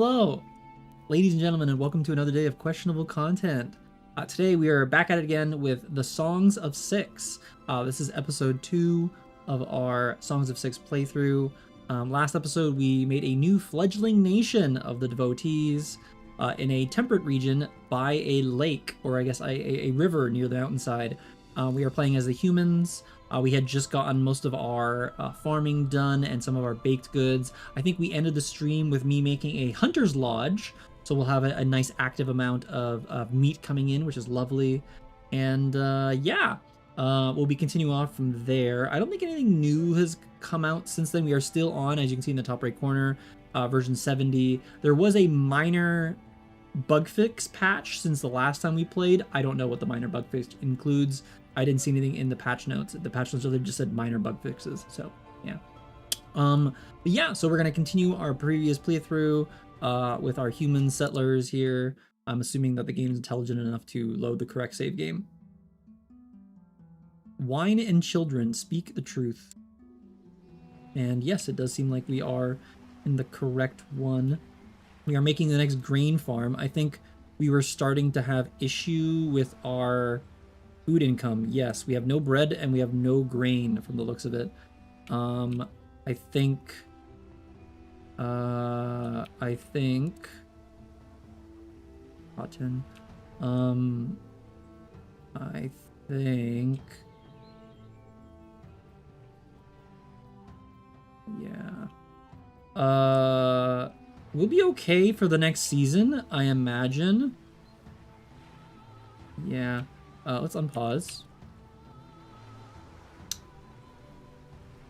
Hello, ladies and gentlemen, and welcome to another day of questionable content. Today we are back at it again with the Songs of Six. This is episode 2 of our Songs of Six playthrough. Last episode we made a new fledgling nation of the devotees in a temperate region by a lake, or I guess a river near the mountainside. We are playing as the humans. We had just gotten most of our farming done and some of our baked goods. I think we ended the stream with me making a hunter's lodge, so we'll have a nice active amount of meat coming in, which is lovely. And yeah, we'll be continuing off from there. I don't think anything new has come out since then. We are still on, as you can see in the top right corner, version 70. There was a minor bug fix patch since the last time we played. I don't know what the minor bug fix includes. I didn't see anything in the patch notes. The patch notes just said minor bug fixes. So yeah. But yeah, so we're gonna continue our previous playthrough with our human settlers here. I'm assuming that the game is intelligent enough to load the correct save game. Wine and children speak the truth. And yes, it does seem like we are in the correct one. We are making the next grain farm. I think we were starting to have issue with our food income. Yes, we have no bread and we have no grain from the looks of it. I think cotton. I think yeah. We'll be okay for the next season, I imagine. Yeah. Let's unpause.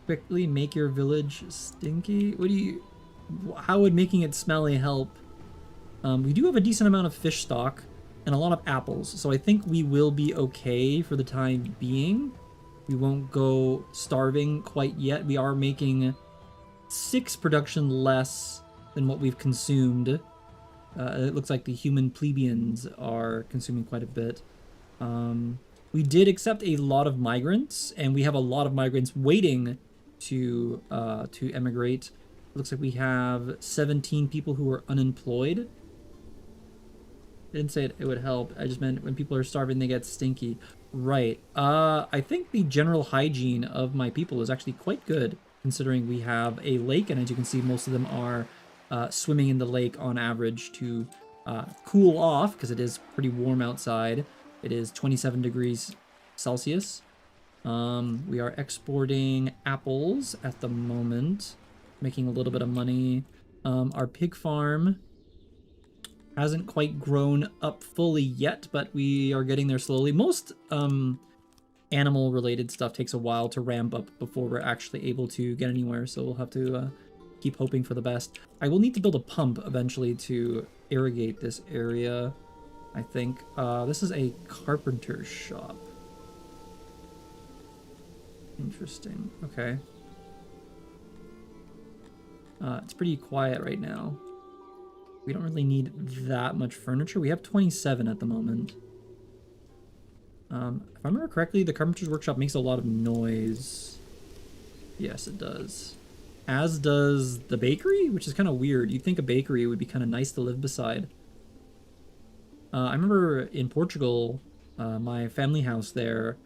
Quickly make your village stinky. How would making it smelly help? We do have a decent amount of fish stock and a lot of apples, so I think we will be okay for the time being. We won't go starving quite yet. We are making 6 production less than what we've consumed. It looks like the human plebeians are consuming quite a bit. We did accept a lot of migrants, and we have a lot of migrants waiting to emigrate. It looks like we have 17 people who are unemployed. I didn't say it would help. I just meant when people are starving, they get stinky. Right. I think the general hygiene of my people is actually quite good, considering we have a lake, and as you can see, most of them are swimming in the lake on average to cool off, because it is pretty warm outside. It is 27 degrees Celsius. We are exporting apples at the moment, making a little bit of money. Our pig farm hasn't quite grown up fully yet, but we are getting there slowly. Most animal-related stuff takes a while to ramp up before we're actually able to get anywhere, so we'll have to keep hoping for the best. I will need to build a pump eventually to irrigate this area, I think. This is a carpenter shop. Interesting. Okay. It's pretty quiet right now. We don't really need that much furniture. We have 27 at the moment. If I remember correctly, the carpenter's workshop makes a lot of noise. Yes, it does. As does the bakery, which is kind of weird. You'd think a bakery would be kind of nice to live beside. I remember in Portugal, my family house there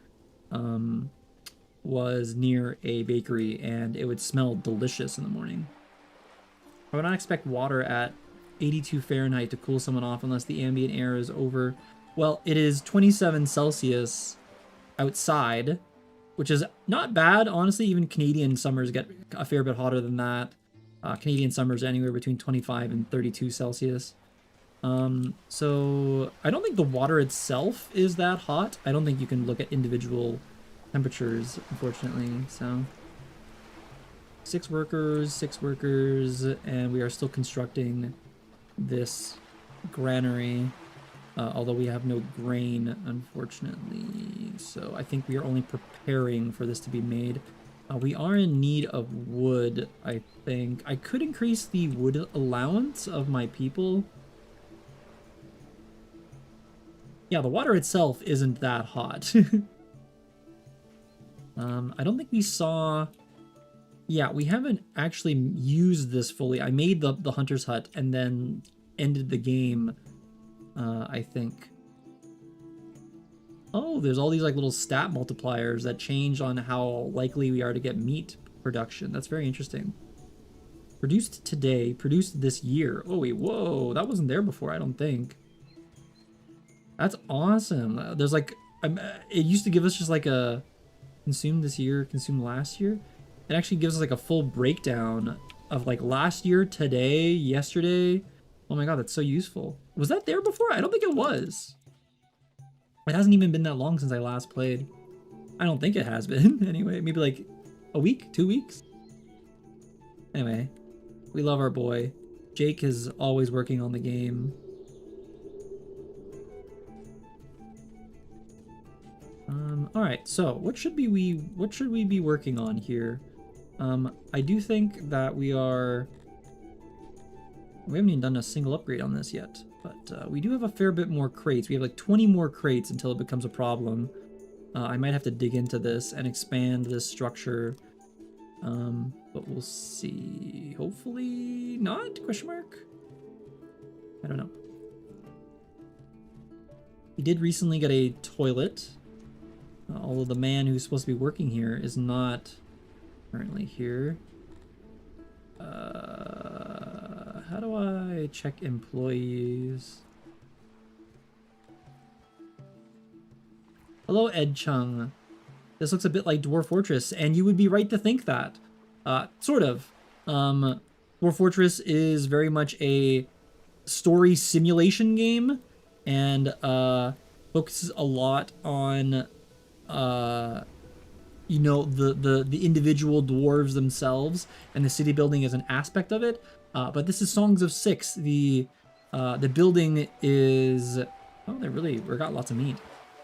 was near a bakery, and it would smell delicious in the morning. I would not expect water at 82 Fahrenheit to cool someone off unless the ambient air is over. Well, it is 27 Celsius outside, which is not bad. Honestly, even Canadian summers get a fair bit hotter than that. Canadian summers are anywhere between 25 and 32 Celsius. So I don't think the water itself is that hot. I don't think you can look at individual temperatures, unfortunately. So 6 workers, and we are still constructing this granary, although we have no grain, unfortunately. So I think we are only preparing for this to be made. We are in need of wood, I think. I could increase the wood allowance of my people. Yeah, the water itself isn't that hot. I don't think we saw Yeah, we haven't actually used this fully. I made the hunter's hut and then ended the game, I think. Oh, there's all these like little stat multipliers that change on how likely we are to get meat production. That's very interesting. Produced today, produced this year. Oh wait, whoa, that wasn't there before, I don't think. That's awesome. There's like, it used to give us just like a consumed this year, consumed last year. It actually gives us like a full breakdown of like last year, today, yesterday. Oh my god, that's so useful. Was that there before? I don't think it was. It hasn't even been that long since I last played. I don't think it has been. Anyway, maybe like a week, 2 weeks. Anyway, we love our boy. Jake is always working on the game. All right, so what should we be working on here? I do think that we haven't even done a single upgrade on this yet, but we do have a fair bit more crates. We have like 20 more crates until it becomes a problem. I might have to dig into this and expand this structure, but we'll see. Hopefully not, question mark? I don't know. We did recently get a toilet, although the man who's supposed to be working here is not currently here. How do I check employees? Hello, Ed Chung. This looks a bit like Dwarf Fortress, and you would be right to think that. Sort of. Dwarf Fortress is very much a story simulation game, and focuses a lot on you know, the individual dwarves themselves, and the city building is an aspect of it. But this is Songs of Six. The building is, oh, we got lots of meat.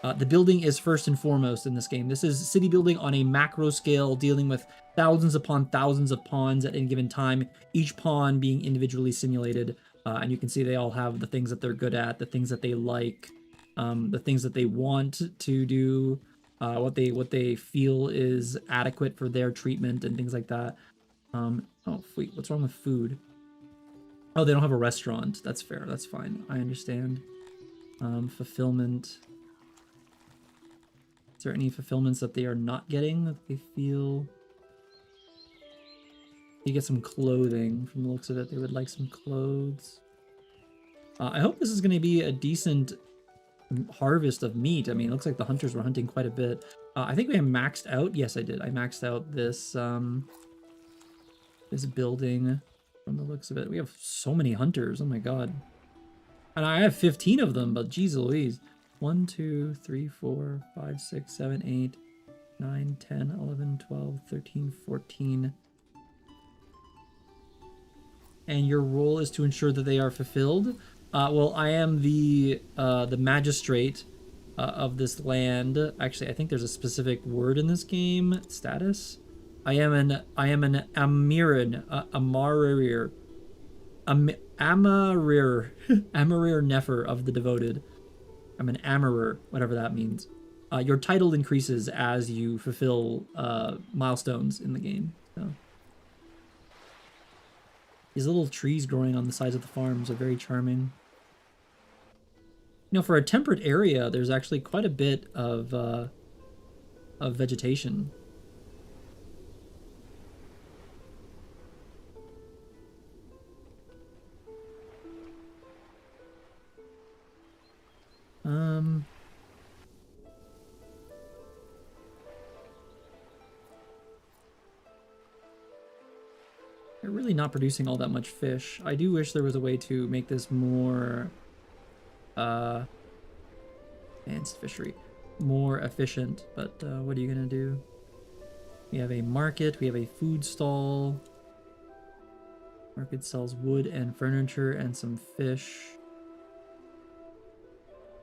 The building is first and foremost in this game. This is city building on a macro scale, dealing with thousands upon thousands of pawns at any given time, each pawn being individually simulated. And you can see they all have the things that they're good at, the things that they like, the things that they want to do, what they feel is adequate for their treatment and things like that. Oh, wait, what's wrong with food? Oh, they don't have a restaurant. That's fair. That's fine. I understand. Fulfillment. Is there any fulfillments that they are not getting that they feel? You get some clothing from the looks of it. They would like some clothes. I hope this is going to be a decent harvest of meat. I mean, it looks like the hunters were hunting quite a bit. I think we have maxed out. Yes, I did. I maxed out this this building from the looks of it. We have so many hunters. Oh my god. And I have 15 of them, but geez Louise. 1, 2, 3, 4, 5, 6, 7, 8, 9, 10, 11, 12, 13, 14. And your role is to ensure that they are fulfilled. Well, I am the magistrate of this land. Actually, I think there's a specific word in this game. Status. I am an Amirin, Amarir, Amarir, Amarir Nefer of the Devoted. I'm an Amarir, whatever that means. Your title increases as you fulfill milestones in the game. So. These little trees growing on the sides of the farms are very charming. You know, for a temperate area, there's actually quite a bit of vegetation. They're really not producing all that much fish. I do wish there was a way to make this more advanced fishery, more efficient, but what are you gonna do? We have a market, we have a food stall. Market sells wood and furniture and some fish.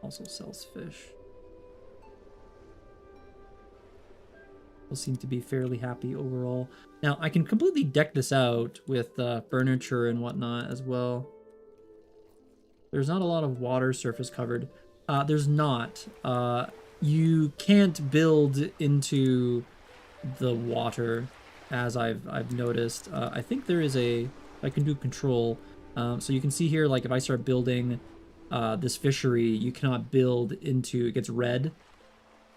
Also sells fish. People seem to be fairly happy overall. Now, I can completely deck this out with furniture and whatnot as well. There's not a lot of water surface covered. There's not. You can't build into the water. as I've noticed. I think there is a I can do control. So you can see here, like if I start building this fishery, you cannot build into it gets red.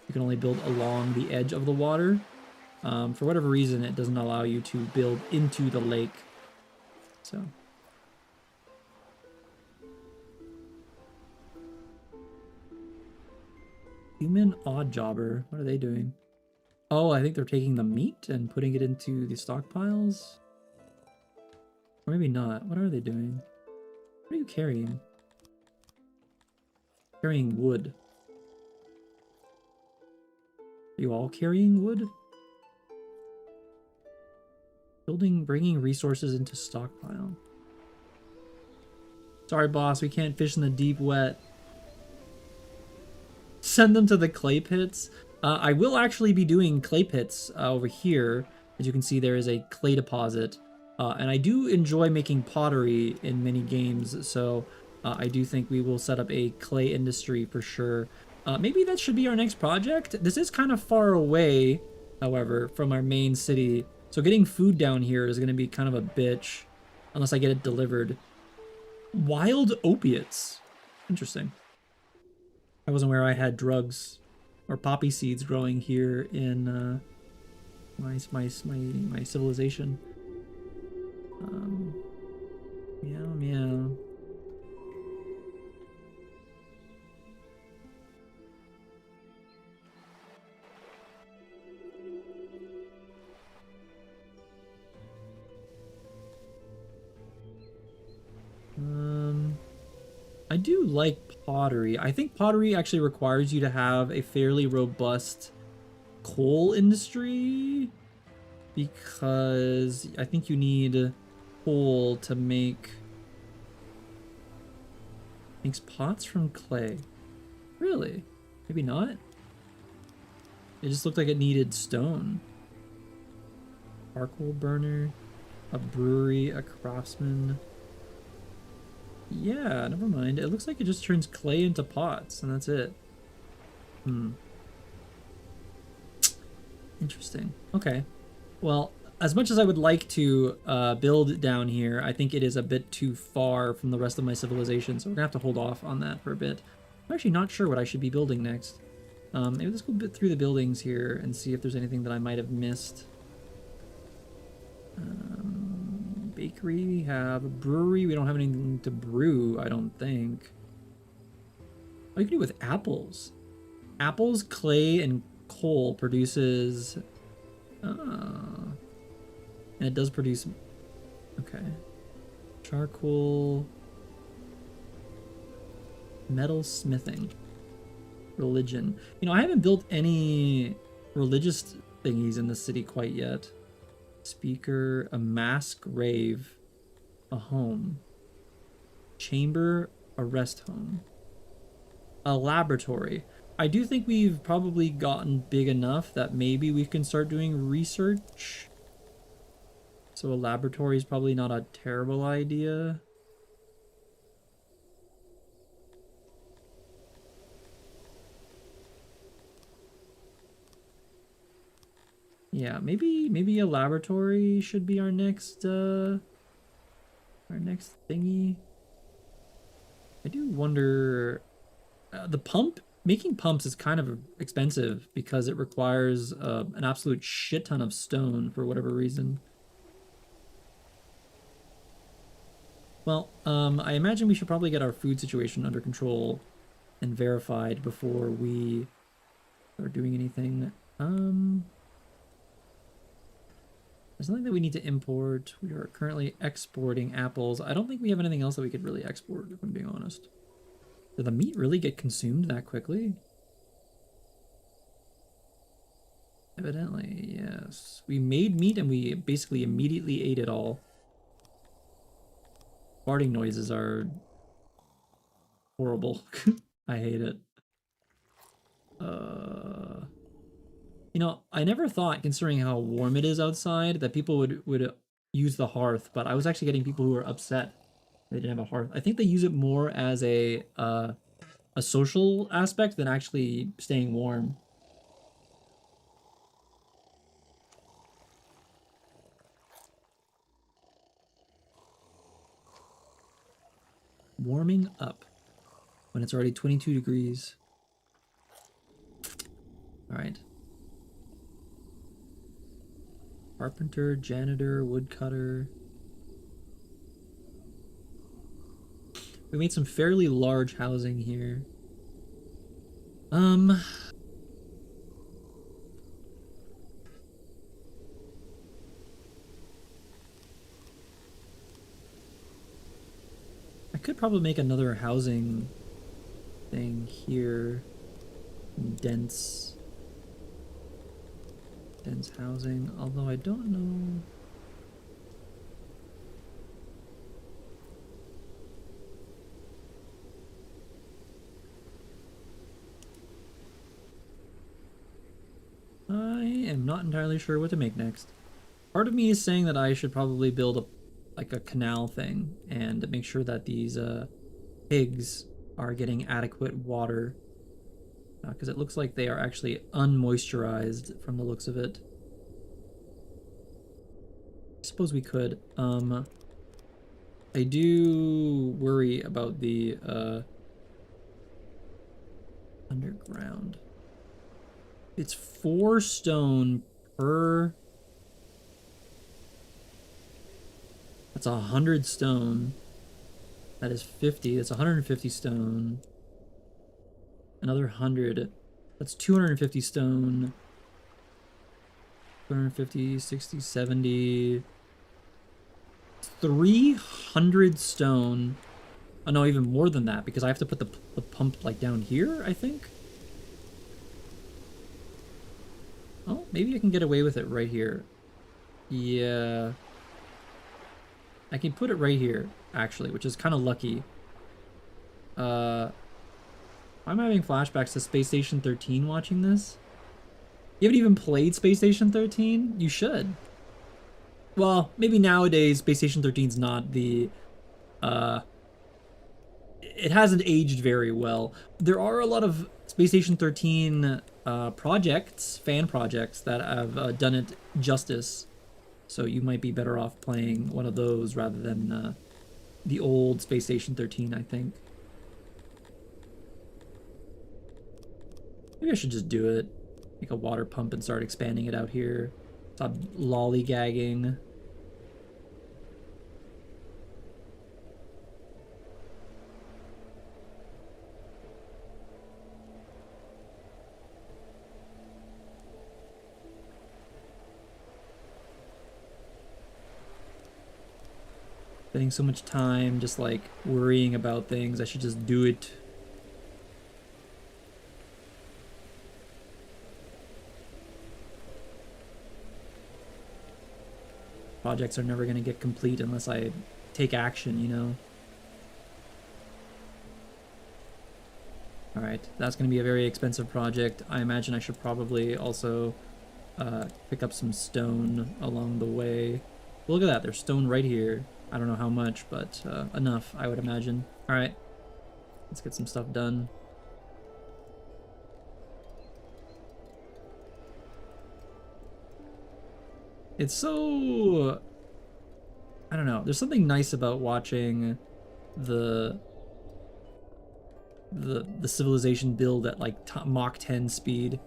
You can only build along the edge of the water. For whatever reason, it doesn't allow you to build into the lake. So. Human odd jobber. What are they doing? Oh, I think they're taking the meat and putting it into the stockpiles. Or maybe not. What are they doing? What are you carrying? Carrying wood. Are you all carrying wood? Bringing resources into stockpile. Sorry, boss, we can't fish in the deep wet. Send them to the clay pits. I will actually be doing clay pits over here. As you can see, there is a clay deposit. And I do enjoy making pottery in many games, so I do think we will set up a clay industry for sure. Maybe that should be our next project. This is kind of far away, however, from our main city. So getting food down here is going to be kind of a bitch, unless I get it delivered. Wild opiates. Interesting. I wasn't aware I had drugs or poppy seeds growing here in my civilization. Meow meow. I do like pottery. I think pottery actually requires you to have a fairly robust coal industry, because I think you need coal to makes pots from clay. Really? Maybe not? It just looked like it needed stone. Charcoal burner, a brewery, a craftsman. Yeah, never mind. It looks like it just turns clay into pots, and that's it. Interesting. Okay. Well, as much as I would like to build down here, I think it is a bit too far from the rest of my civilization, so we're gonna have to hold off on that for a bit. I'm actually not sure what I should be building next. Maybe let's go through the buildings here and see if there's anything that I might have missed. Bakery, we have a brewery. We don't have anything to brew, I don't think. What you can do with apples? Apples, clay, and coal produces... and it does produce... Okay. Charcoal. Metal smithing. Religion. You know, I haven't built any religious thingies in the city quite yet. Speaker, a mass grave, a home, chamber, a rest home, a laboratory. I do think we've probably gotten big enough that maybe we can start doing research. So a laboratory is probably not a terrible idea. Yeah, maybe a laboratory should be our next thingy. I do wonder, the making pumps is kind of expensive because it requires an absolute shit ton of stone for whatever reason. Well, I imagine we should probably get our food situation under control and verified before we start doing anything. There's nothing that we need to import. We are currently exporting apples. I don't think we have anything else that we could really export, if I'm being honest. Did the meat really get consumed that quickly? Evidently, yes. We made meat and we basically immediately ate it all. Farting noises are horrible. I hate it. You know, I never thought, considering how warm it is outside, that people would use the hearth, but I was actually getting people who were upset they didn't have a hearth. I think they use it more as a social aspect than actually staying warm. warming up when it's already 22 degrees. All right. Carpenter, janitor, woodcutter. We made some fairly large housing here. I could probably make another housing thing here. Dense housing, although I don't know. I am not entirely sure what to make next. Part of me is saying that I should probably build a canal thing and make sure that these pigs are getting adequate water, because it looks like they are actually unmoisturized from the looks of it. I suppose we could. I do worry about the underground. It's 4 stone per... That's 100 stone. That is 50. That's 150 stone. Another 100. That's 250 stone. 250, 60, 70. 300 stone. Oh no, even more than that, because I have to put the pump like down here, I think. Oh, maybe I can get away with it right here. Yeah. I can put it right here, actually, which is kind of lucky. I'm having flashbacks to Space Station 13 watching this. You haven't even played Space Station 13? You should. Well, maybe nowadays Space Station 13's not the... it hasn't aged very well. There are a lot of Space Station 13 projects, fan projects, that have done it justice. So you might be better off playing one of those rather than the old Space Station 13, I think. Maybe I should just do it. Make a water pump and start expanding it out here. Stop lollygagging. Spending so much time just like worrying about things. I should just do it. Projects are never going to get complete unless I take action, you know? Alright, that's going to be a very expensive project. I imagine I should probably also pick up some stone along the way. Look at that, there's stone right here. I don't know how much, but enough, I would imagine. Alright, let's get some stuff done. It's so... I don't know. There's something nice about watching the civilization build at like Mach 10 speed.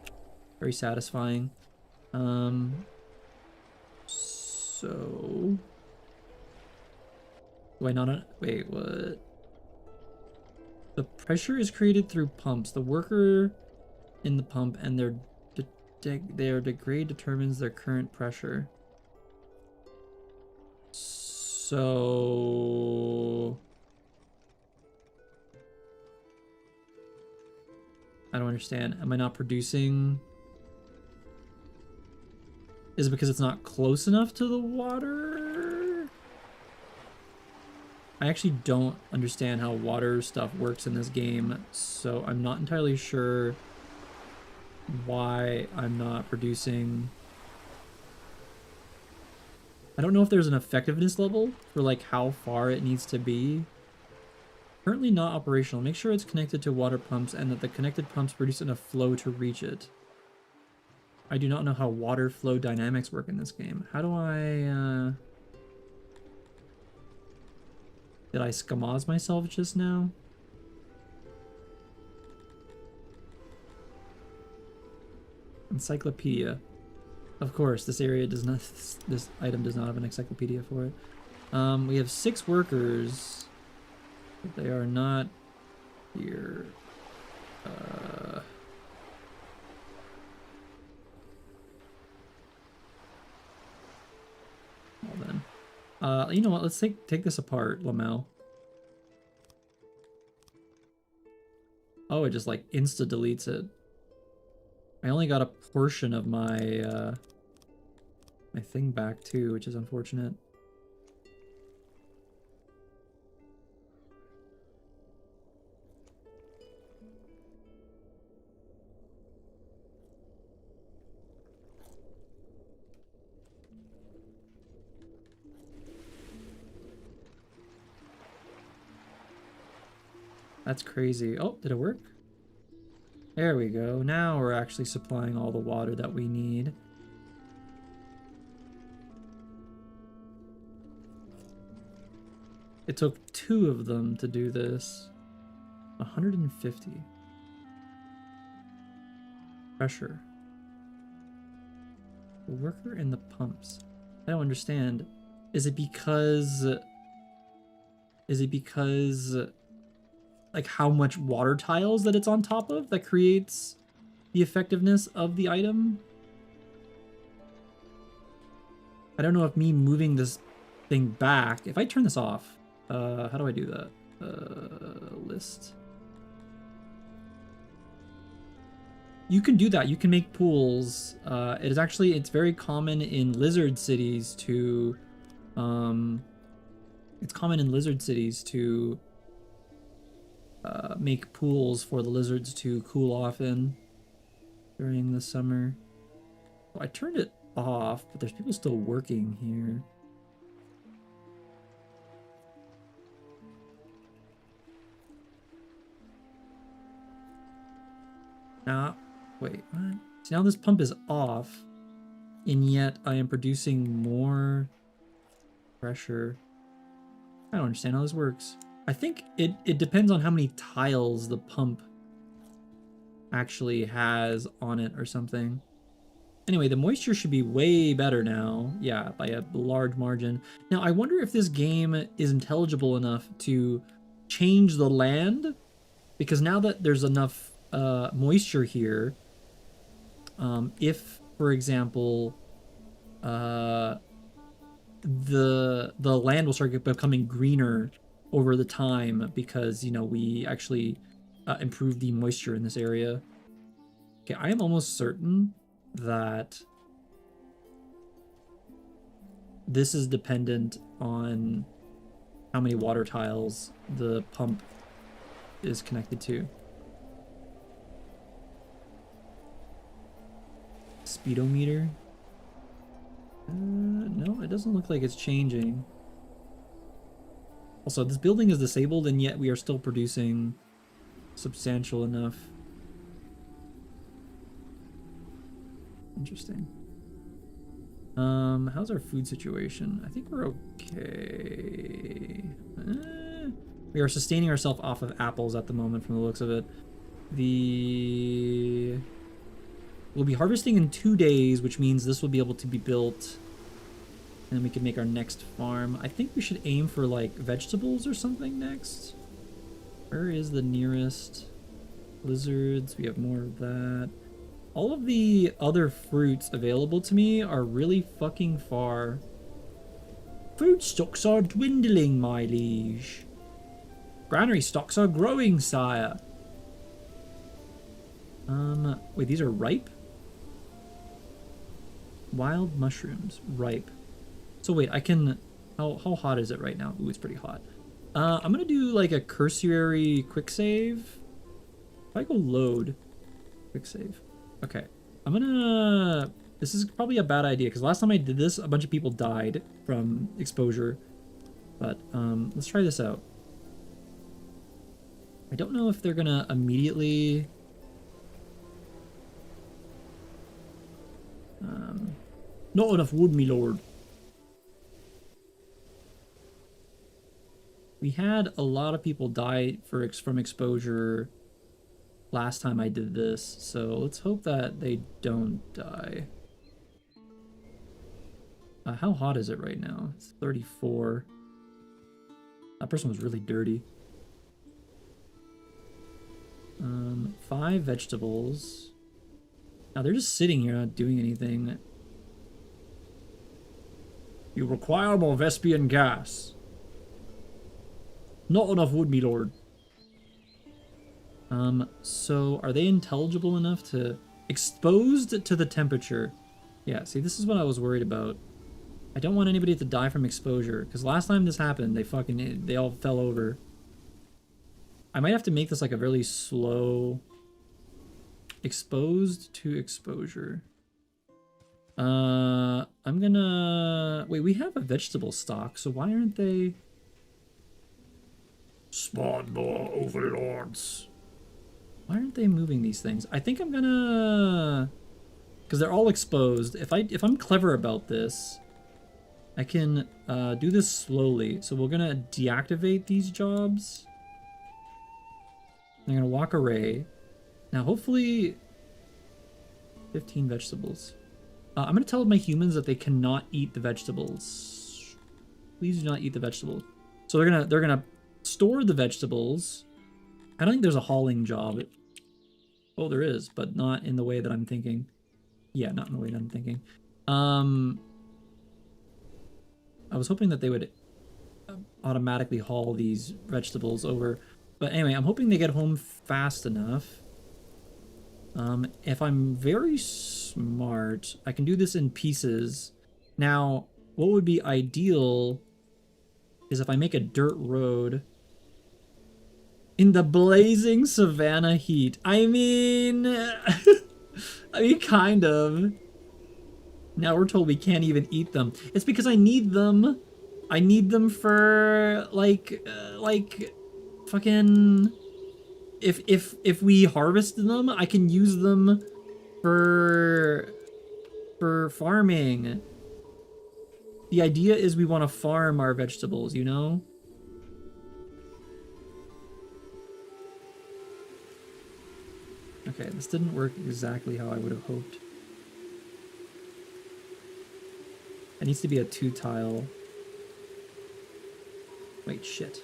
Very satisfying. So... Do I not... Wait, what? The pressure is created through pumps. The worker in the pump and their degrade determines their current pressure. So... I don't understand. Am I not producing? Is it because it's not close enough to the water? I actually don't understand how water stuff works in this game, so I'm not entirely sure why I'm not producing. I don't know if there's an effectiveness level for like how far it needs to be. Currently not operational. Make sure it's connected to water pumps and that the connected pumps produce enough flow to reach it. I do not know how water flow dynamics work in this game. How do I... Did I scamaz myself just now? Encyclopedia. Of course, this area does not. This item does not have an encyclopedia for it. We have 6 workers, but they are not here. Well then, you know what? Let's take this apart, Lamel. Oh, it just like insta deletes it. I only got a portion of my my thing back too, which is unfortunate. That's crazy. Oh, did it work? There we go. Now we're actually supplying all the water that we need. It took 2 of them to do this. 150. Pressure. The worker in the pumps. I don't understand. Is it because like how much water tiles that it's on top of that creates the effectiveness of the item? I don't know if me moving this thing back, if I turn this off, how do I do that? List. You can do that. You can make pools. It's very common in lizard cities to, make pools for the lizards to cool off in during the summer. Oh, I turned it off, but there's people still working here. Now, wait, what? See, now this pump is off, and yet I am producing more pressure. I don't understand how this works. I think it depends on how many tiles the pump actually has on it or something. Anyway, the moisture should be way better now. Yeah, by a large margin. Now, I wonder if this game is intelligible enough to change the land, because now that there's enough moisture here, if, for example, the land will start becoming greener over the time because, you know, we actually improve the moisture in this area. Okay, I am almost certain that this is dependent on how many water tiles the pump is connected to. Speedometer? No, it doesn't look like it's changing. Also, this building is disabled, and yet we are still producing substantial enough. Interesting. How's our food situation? I think we're okay. We are sustaining ourselves off of apples at the moment from the looks of it. We'll be harvesting in 2 days, which means this will be able to be built, and we can make our next farm. I think we should aim for like vegetables or something next. Where is the nearest lizards? We have more of that. All of the other fruits available to me are really fucking far. Food stocks are dwindling, my liege. Granary stocks are growing, sire. Wait, these are ripe? Wild mushrooms, ripe. So wait, I can... How hot is it right now? Ooh, it's pretty hot. I'm gonna do like a cursory quick save. If I go load, quick save. Okay, I'm gonna... This is probably a bad idea because last time I did this, a bunch of people died from exposure. But let's try this out. I don't know if they're gonna immediately... Not enough wood, me lord. We had a lot of people die from exposure last time I did this, so let's hope that they don't die. How hot is it right now? It's 34. That person was really dirty. 5 vegetables. Now they're just sitting here not doing anything. You require more Vespian gas. Not enough wood, me lord. So are they intelligible enough to... Exposed to the temperature. Yeah, see, this is what I was worried about. I don't want anybody to die from exposure, because last time this happened, they all fell over. I might have to make this like a really slow... Exposed to exposure. I'm gonna... Wait, we have a vegetable stock, so why aren't they... Spawn more overlords. Why aren't they moving these things? I think I'm gonna... Because they're all exposed. If I'm clever about this, I can do this slowly. So we're gonna deactivate these jobs. I'm gonna walk array. Now hopefully 15 vegetables. I'm gonna tell my humans that they cannot eat the vegetables. Please do not eat the vegetables. So they're gonna store the vegetables. I don't think there's a hauling job. Oh, there is, but not in the way that I'm thinking. Yeah, not in the way that I'm thinking. I was hoping that they would automatically haul these vegetables over. But anyway, I'm hoping they get home fast enough. If I'm very smart, I can do this in pieces. Now, what would be ideal is if I make a dirt road in the blazing savannah heat. I mean, kind of. Now we're told we can't even eat them. It's because I need them. I need them for like fucking. If we harvest them, I can use them for farming. The idea is we want to farm our vegetables, you know? Okay, this didn't work exactly how I would have hoped. It needs to be a 2-tile. Wait, shit.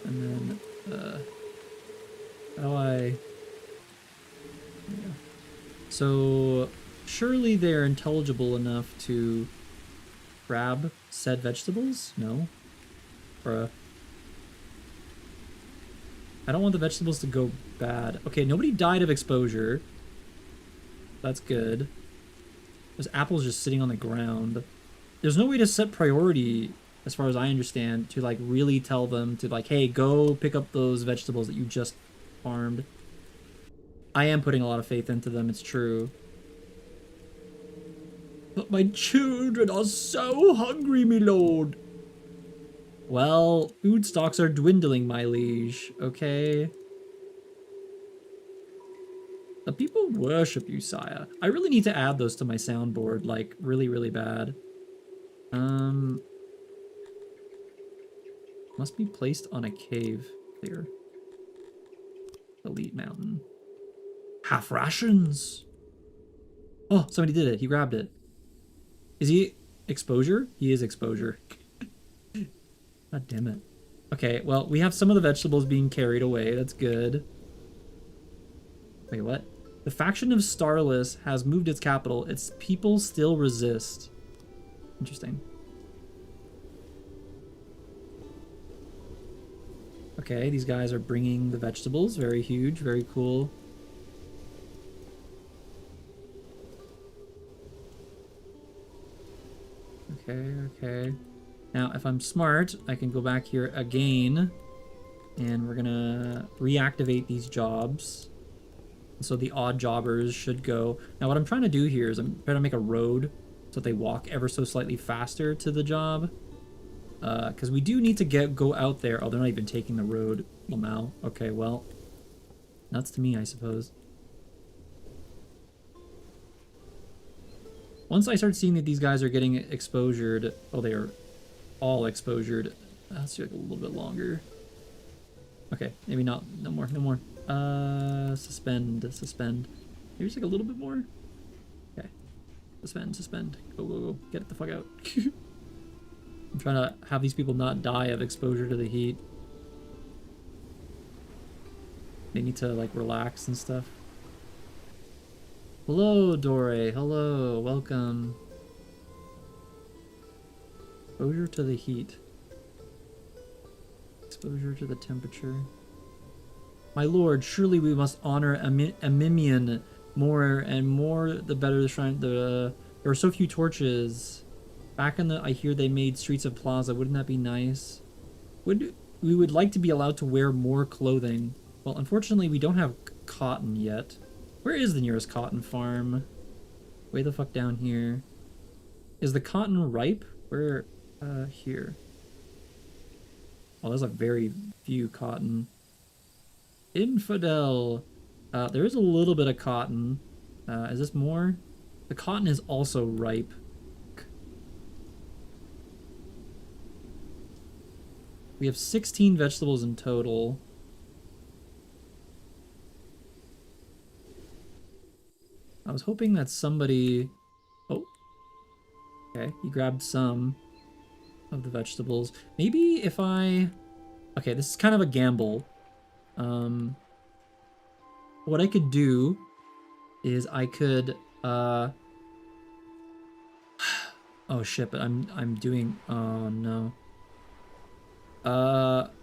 And then, how do I... Yeah. So, surely they're intelligible enough to grab said vegetables? No? Bruh. I don't want the vegetables to go bad. Okay, nobody died of exposure. That's good. There's apples just sitting on the ground. There's no way to set priority, as far as I understand, to like really tell them to like, hey, go pick up those vegetables that you just farmed. I am putting a lot of faith into them, it's true. But my children are so hungry, me lord. Well, food stocks are dwindling, my liege, okay? The people worship you, sire. I really need to add those to my soundboard, like, really, really bad. Must be placed on a cave here. Elite mountain. Half rations! Oh, somebody did it. He grabbed it. Is he exposure? He is exposure. God damn it. Okay, well, we have some of the vegetables being carried away. That's good. Wait, what? The faction of Starless has moved its capital. Its people still resist. Interesting. Okay, these guys are bringing the vegetables. Very huge, very cool. Okay, okay. Now, if I'm smart, I can go back here again, and we're gonna reactivate these jobs. So the odd jobbers should go. Now, what I'm trying to do here is I'm trying to make a road so that they walk ever so slightly faster to the job. Because we do need to go out there. Oh, they're not even taking the road. Lamau. Okay, well, nuts to me, I suppose. Once I start seeing that these guys are getting exposured, oh, they are all exposured. Let's do like a little bit longer. Okay, maybe not. No more. No more. Suspend. Maybe just like a little bit more. Okay. Suspend. Go. Get the fuck out. I'm trying to have these people not die of exposure to the heat. They need to like relax and stuff. Hello, Dore. Hello. Welcome. Exposure to the heat. Exposure to the temperature. My lord, surely we must honor Amimian more and more the better the shrine. There are so few torches. Back in I hear they made streets of plaza. Wouldn't that be nice? We would like to be allowed to wear more clothing. Well, unfortunately, we don't have cotton yet. Where is the nearest cotton farm? Way the fuck down here. Is the cotton ripe? Where? Here. Oh, there's a very few cotton. Infidel. There is a little bit of cotton. Is this more? The cotton is also ripe. We have 16 vegetables in total. I was hoping that somebody... Oh. Okay, he grabbed some of the vegetables. Maybe if I... Okay, this is kind of a gamble. What I could do is I could... Oh shit, but I'm doing... Oh no.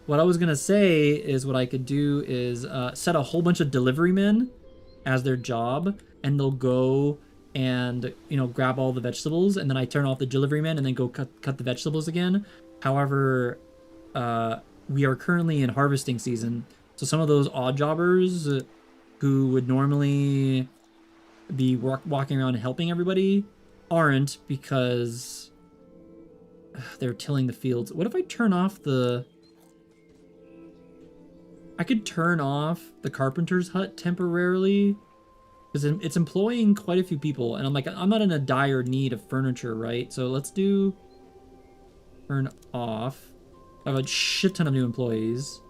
What I was gonna say is what I could do is set a whole bunch of delivery men as their job, and they'll go and, you know, grab all the vegetables, and then I turn off the delivery men and then go cut the vegetables again. However, we are currently in harvesting season, so some of those odd jobbers who would normally be walking around and helping everybody aren't, because they're tilling the fields. What if I turn off the... I could turn off the carpenter's hut temporarily, because it's employing quite a few people, and I'm like, I'm not in a dire need of furniture, right? So let's do turn off. I have a shit ton of new employees.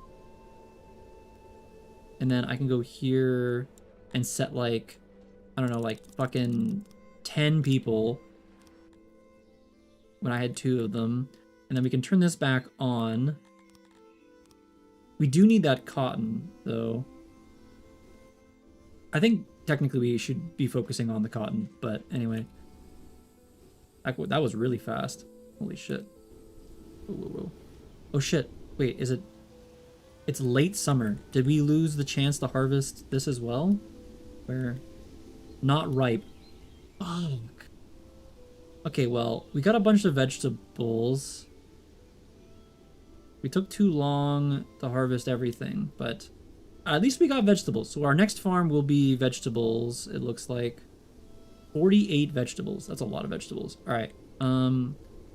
And then I can go here and set like, I don't know, like fucking 10 people when I had 2 of them. And then we can turn this back on. We do need that cotton, though. I think technically we should be focusing on the cotton, but anyway. That was really fast. Holy shit. Whoa. Oh shit. Wait, is it... It's late summer. Did we lose the chance to harvest this as well? Where? Not ripe. Fuck. Okay, well, we got a bunch of vegetables. We took too long to harvest everything, but at least we got vegetables. So our next farm will be vegetables, it looks like. 48 vegetables. That's a lot of vegetables. All right. We're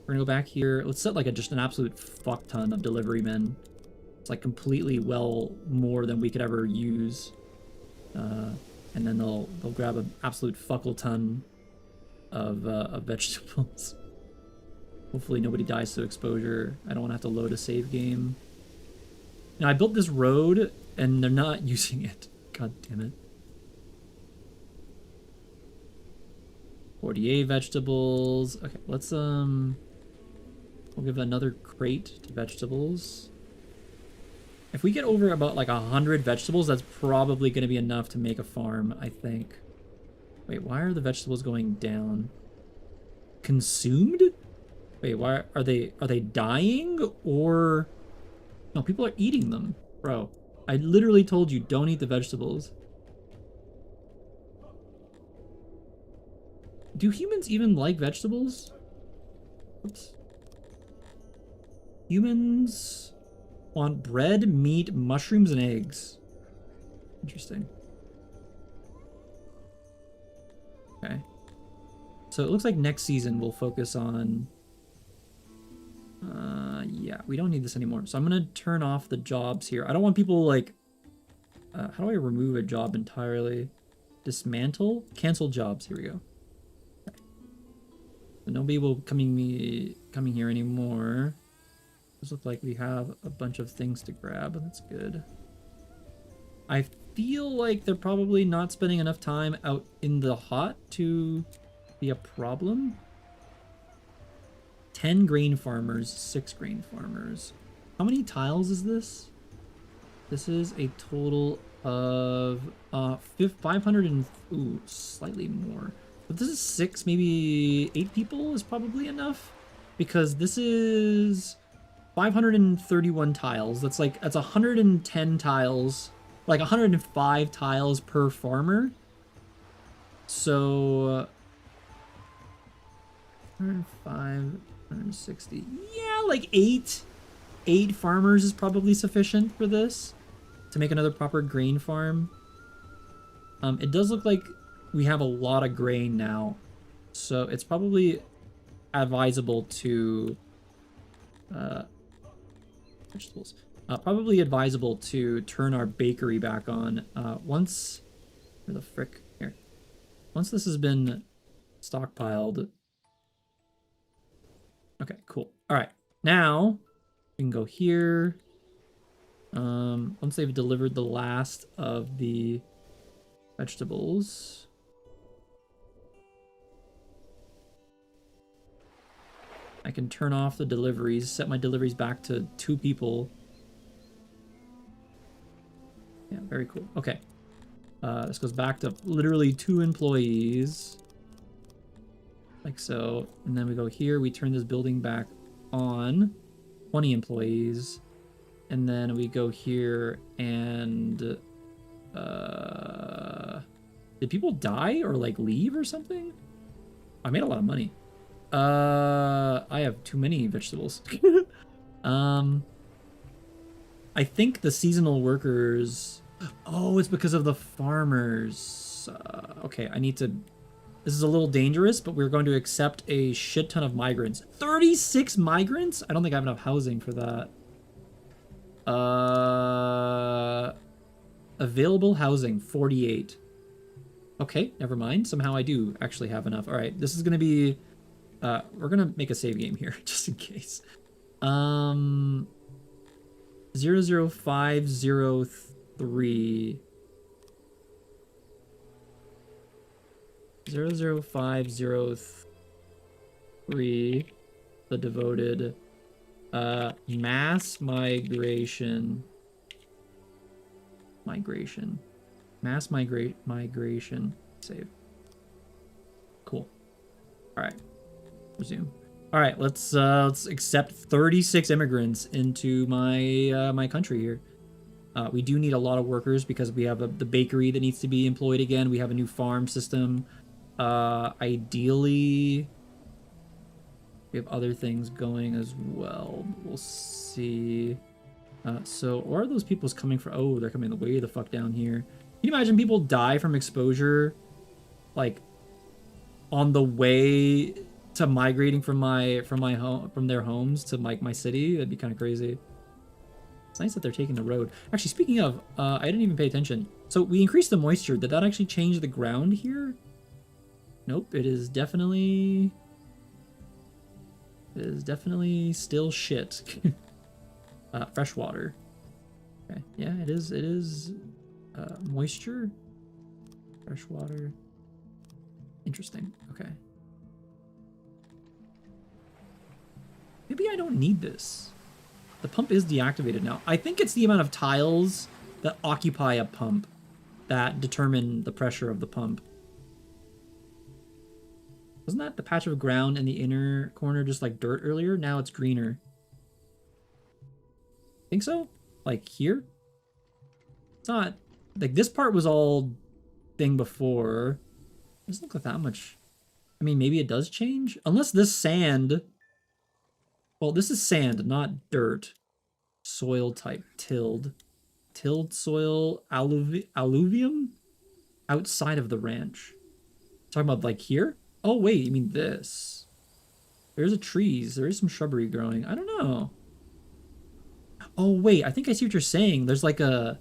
gonna go back here. Let's set like just an absolute fuck ton of delivery men. It's like completely well more than we could ever use. And then they'll grab an absolute fuckle ton of vegetables. Hopefully nobody dies to exposure. I don't want to have to load a save game. Now, I built this road and they're not using it. God damn it. 48 vegetables. Okay, let's we'll give another crate to vegetables. If we get over about like 100 vegetables, that's probably going to be enough to make a farm, I think. Wait, why are the vegetables going down? Consumed? Wait, why are they dying, or no, people are eating them? Bro, I literally told you don't eat the vegetables. Do humans even like vegetables? Oops. Humans want bread, meat, mushrooms, and eggs. Interesting. Okay. So it looks like next season we'll focus on... yeah, we don't need this anymore. So I'm going to turn off the jobs here. I don't want people like... how do I remove a job entirely? Dismantle? Cancel jobs. Here we go. Okay. So nobody will coming here anymore. Does look like we have a bunch of things to grab. That's good. I feel like they're probably not spending enough time out in the hot to be a problem. 10 grain farmers, 6 grain farmers. How many tiles is this? This is a total of 500 and ooh, slightly more. But this is 6, maybe 8 people is probably enough, because this is 531 tiles. That's 110 tiles, like 105 tiles per farmer. So 105, 160. Yeah, like 8 farmers is probably sufficient for this to make another proper grain farm. It does look like we have a lot of grain now, so it's probably advisable to vegetables. Probably advisable to turn our bakery back on once. Where the frick? Here. Once this has been stockpiled. Okay, cool. All right, now we can go here. Once they've delivered the last of the vegetables. I can turn off the deliveries, set my deliveries back to 2 people. Yeah, very cool. Okay. This goes back to literally 2 employees. Like so. And then we go here, we turn this building back on. 20 employees. And then we go here and did people die or like leave or something? I made a lot of money. I have too many vegetables. I think the seasonal workers. Oh, it's because of the farmers. Okay, I need to. This is a little dangerous, but we're going to accept a shit ton of migrants. 36 migrants? I don't think I have enough housing for that. Available housing, 48. Okay, never mind. Somehow I do actually have enough. All right, this is going to be... we're going to make a save game here, just in case. 00503. 00503. The devoted... mass migration. Mass migration. Save. Cool. All right. Resume. All right. Let's accept 36 immigrants into my my country here. We do need a lot of workers because we have the bakery that needs to be employed again. We have a new farm system. Ideally, we have other things going as well. We'll see. So, where are those people's coming from? Oh, they're coming way the fuck down here. Can you imagine people die from exposure, like, on the way to migrating from their homes to my city? That'd be kind of crazy. It's nice that they're taking the road. Actually, speaking of, I didn't even pay attention. So we increased the moisture. Did that actually change the ground here? Nope. It is definitely still shit. Fresh water. Okay. Yeah, it is. Moisture. Fresh water. Interesting. Okay. Maybe I don't need this. The pump is deactivated now. I think it's the amount of tiles that occupy a pump that determine the pressure of the pump. Wasn't that the patch of ground in the inner corner just like dirt earlier? Now it's greener. Think so? Like here? It's not... Like this part was all thing before. It doesn't look like that much. I mean, maybe it does change? Unless this sand... Well, this is sand, not dirt. Soil type, tilled. Tilled soil, alluvium? Outside of the ranch. Talking about like here? Oh, wait, you mean this. There's a trees. There is some shrubbery growing. I don't know. Oh, wait, I think I see what you're saying. There's like a...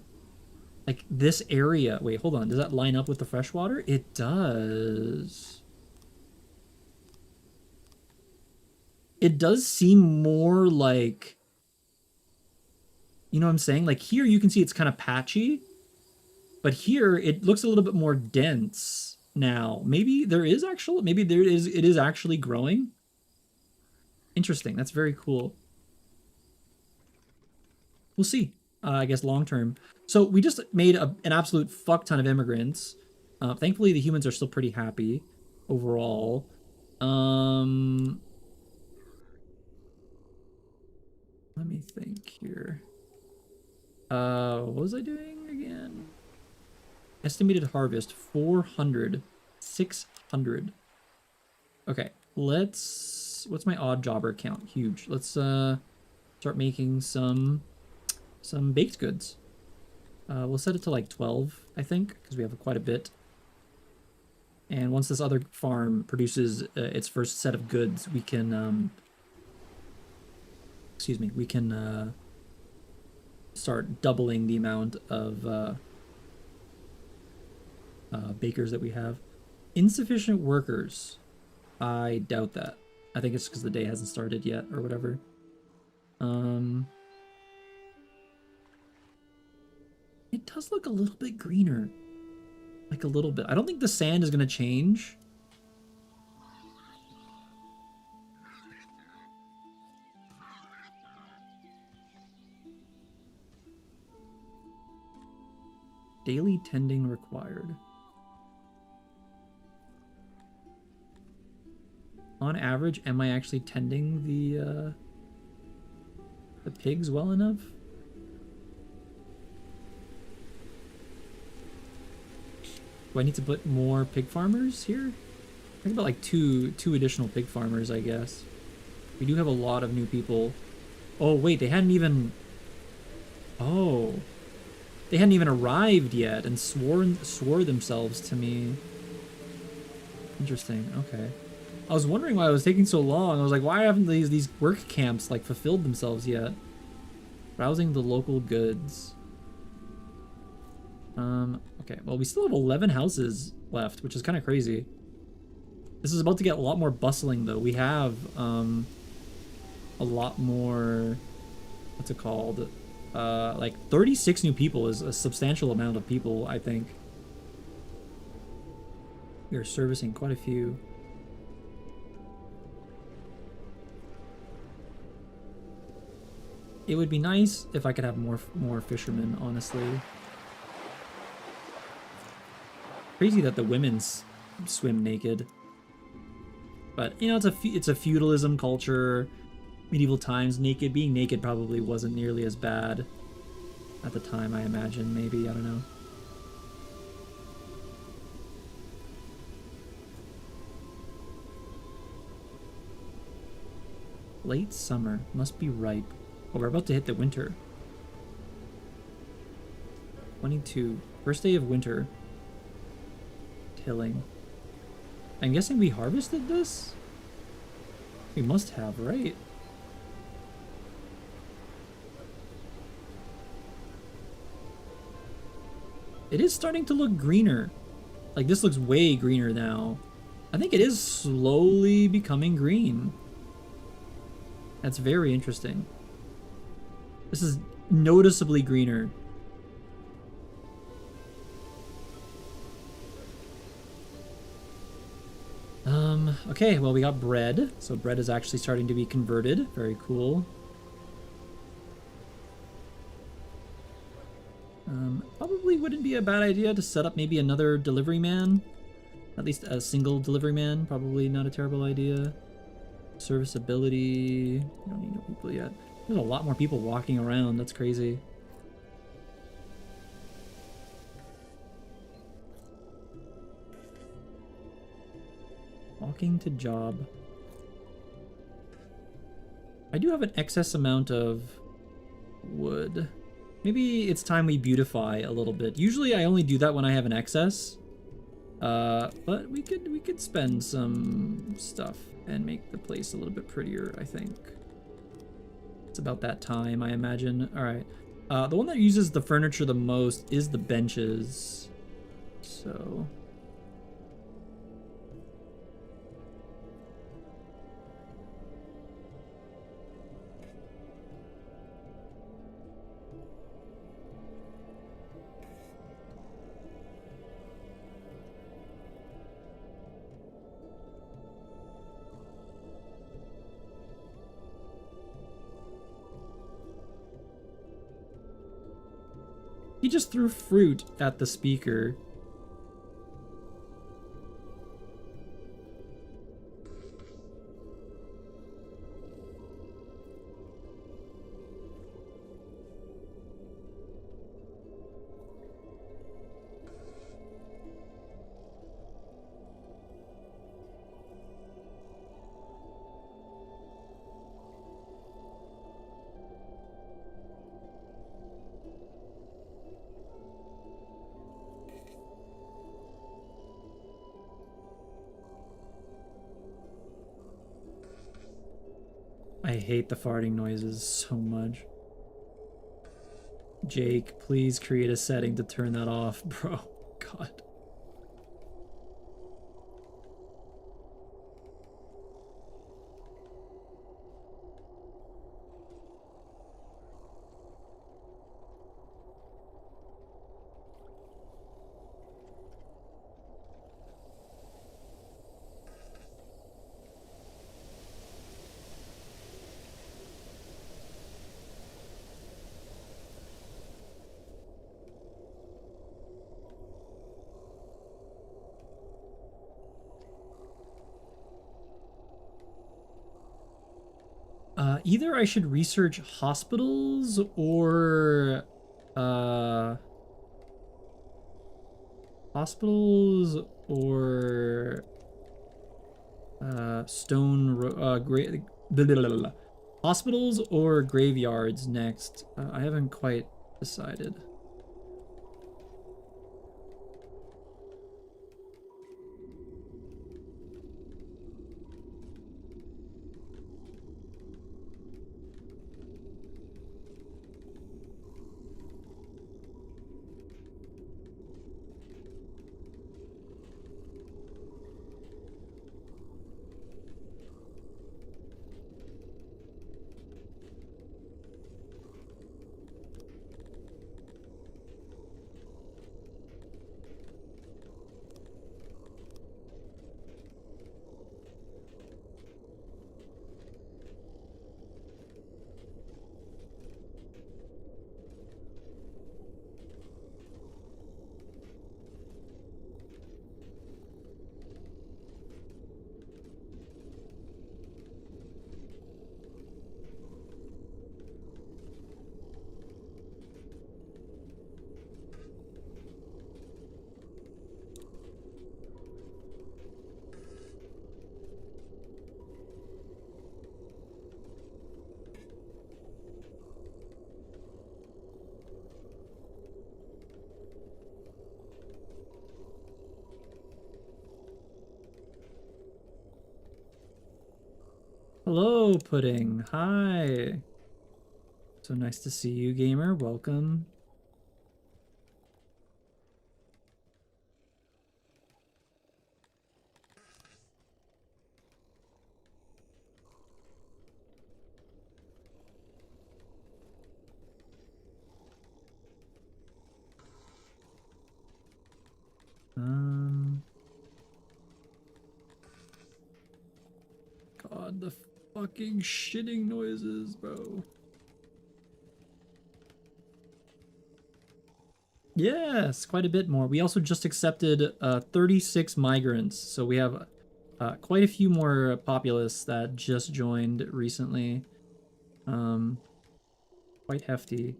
Like this area. Wait, hold on. Does that line up with the freshwater? It does. it does seem more like, you know what I'm saying? Like here you can see it's kind of patchy, but here it looks a little bit more dense now. Maybe there is actual, maybe there is, it is actually growing. Interesting. That's very cool. We'll see. I guess long term. So we just made an absolute fuck ton of immigrants. Thankfully, the humans are still pretty happy overall. Let me think here. What was I doing again? Estimated harvest 400, 600. Okay, let's. What's my odd jobber count? Huge. Let's start making some baked goods. We'll set it to like 12, I think, because we have quite a bit. And once this other farm produces its first set of goods, we can, excuse me, we can start doubling the amount of bakers that we have. Insufficient workers. I doubt that. I think it's because the day hasn't started yet or whatever. It does look a little bit greener. Like a little bit. I don't think the sand is going to change. Daily tending required. On average, am I actually tending the pigs well enough? Do I need to put more pig farmers here? I think about like two additional pig farmers, I guess. We do have a lot of new people. Oh wait, they hadn't even. Oh, they hadn't even arrived yet and swore themselves to me. Interesting. Okay. I was wondering why it was taking so long. I was like, why haven't these work camps like fulfilled themselves yet? Browsing the local goods. Okay, well, we still have 11 houses left, which is kind of crazy. This is about to get a lot more bustling, though. We have, a lot more, what's it called? Like 36 new people is a substantial amount of people, I think. We are servicing quite a few. It would be nice if I could have more fishermen, honestly. Crazy that the women swim naked. But, you know, it's a feudalism culture. Medieval times, being naked probably wasn't nearly as bad at the time, I imagine. Maybe, I don't know. Late summer. Must be ripe. Oh, we're about to hit the winter. 22. First day of winter. Tilling. I'm guessing we harvested this? We must have, right? It is starting to look greener. Like, this looks way greener now. I think it is slowly becoming green. That's very interesting. This is noticeably greener. Okay, well, we got bread. So bread is actually starting to be converted. Very cool. Probably wouldn't be a bad idea to set up maybe another delivery man. At least a single delivery man. Probably not a terrible idea. Serviceability. We don't need no people yet. There's a lot more people walking around. That's crazy. Walking to job. I do have an excess amount of wood. Maybe it's time we beautify a little bit. Usually I only do that when I have an excess. But we could spend some stuff and make the place a little bit prettier, I think. It's about that time, I imagine. All right. The one that uses the furniture the most is the benches. So... He just threw fruit at the speaker. I hate the farting noises so much. Jake, please create a setting to turn that off, bro. God. Either I should research hospitals or uh hospitals or hospitals or graveyards next. I haven't quite decided. Hello, Pudding. Hi. So nice to see you, gamer. Welcome. God, the fucking shitting noises, bro. Yes, quite a bit more. We also just accepted 36 migrants, so we have quite a few more populace that just joined recently. Quite hefty.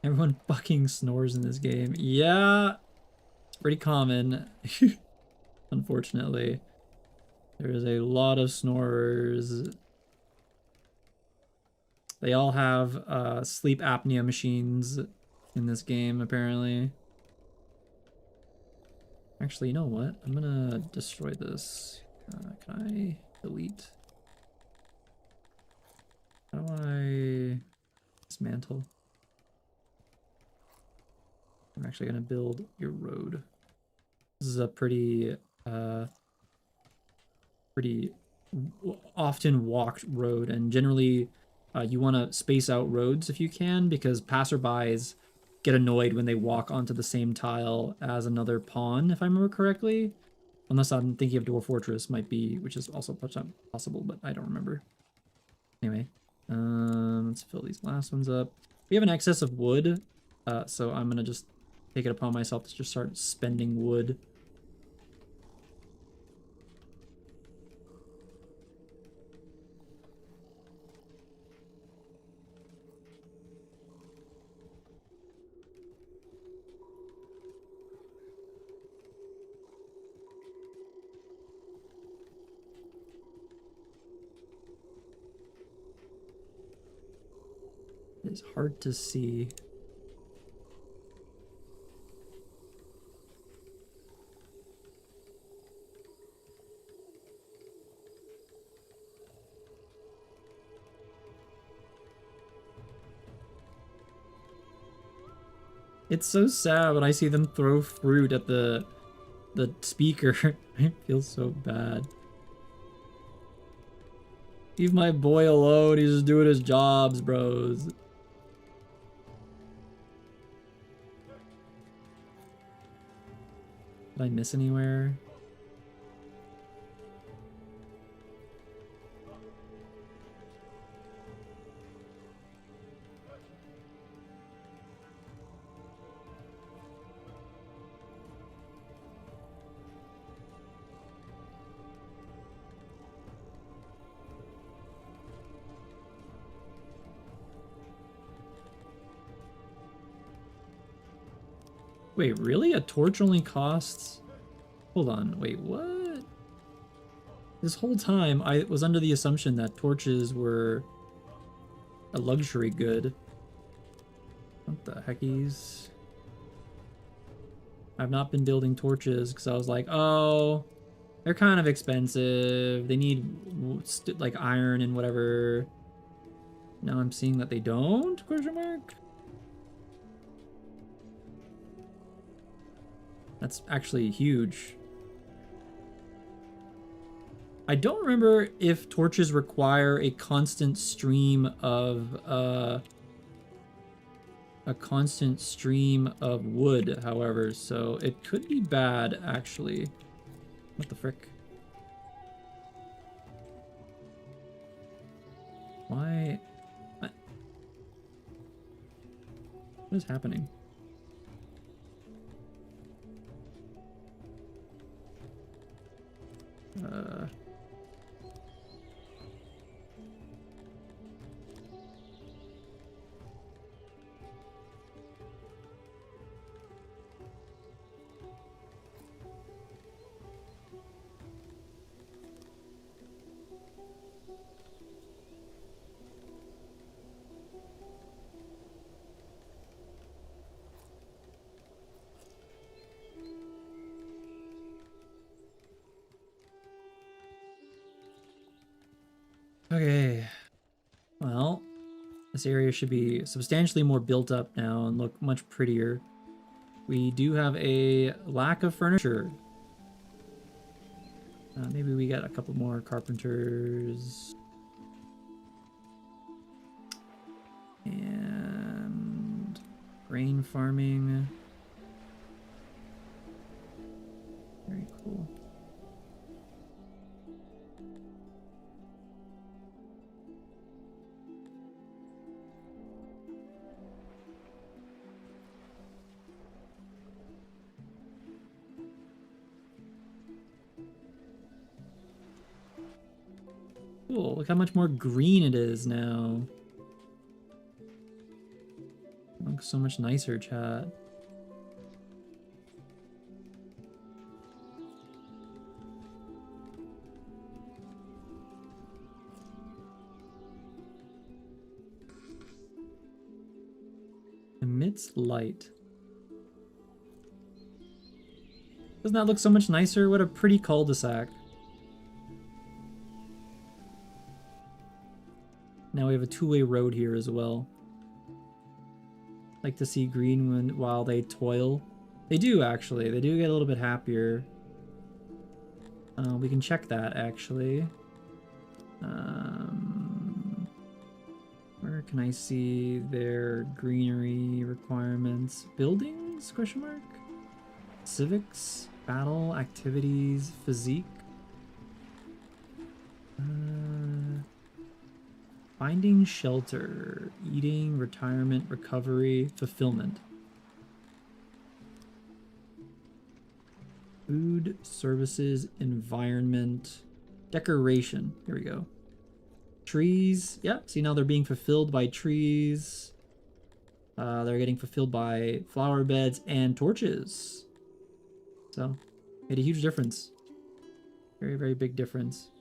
Everyone fucking snores in this game. Yeah, it's pretty common. Unfortunately. There is a lot of snorers. They all have sleep apnea machines in this game, apparently. Actually, you know what? I'm gonna destroy this. Can I delete? How do I dismantle? I'm actually gonna build your road. This is a pretty often walked road, and generally you want to space out roads if you can, because passerbys get annoyed when they walk onto the same tile as another pawn, if I remember correctly. Unless I'm thinking of Dwarf Fortress, might be, which is also possible, but I don't remember. Anyway, let's fill these last ones up. We have an excess of wood, so I'm gonna just take it upon myself to just start spending wood. It's hard to see. It's so sad when I see them throw fruit at the speaker. I feel so bad. Leave my boy alone. He's just doing his jobs, bros. Did I miss anywhere? Wait, really? A torch only costs... Hold on, wait, what? This whole time, I was under the assumption that torches were a luxury good. What the heckies? I've not been building torches because I was like, oh, they're kind of expensive. They need like iron and whatever. Now I'm seeing that they don't? Question mark. That's actually huge. I don't remember if torches require a constant stream of wood, however, so it could be bad actually. What the frick? Why? What is happening? Okay, well, this area should be substantially more built up now and look much prettier. We do have a lack of furniture. Maybe we get a couple more carpenters. And grain farming. Very cool. Cool, look how much more green it is now. Looks so much nicer, chat. Emits light. Doesn't that look so much nicer? What a pretty cul-de-sac. Now we have a two-way road here as well. Like to see green while they toil. They do, actually. They do get a little bit happier. We can check that, actually. Where can I see their greenery requirements? Buildings? Question mark? Civics? Battle? Activities? Physique? Finding shelter, eating, retirement, recovery, fulfillment. Food, services, environment, decoration. Here we go. Trees. Yeah, see now they're being fulfilled by trees. They're getting fulfilled by flower beds and torches. So, made a huge difference. Very, very big difference.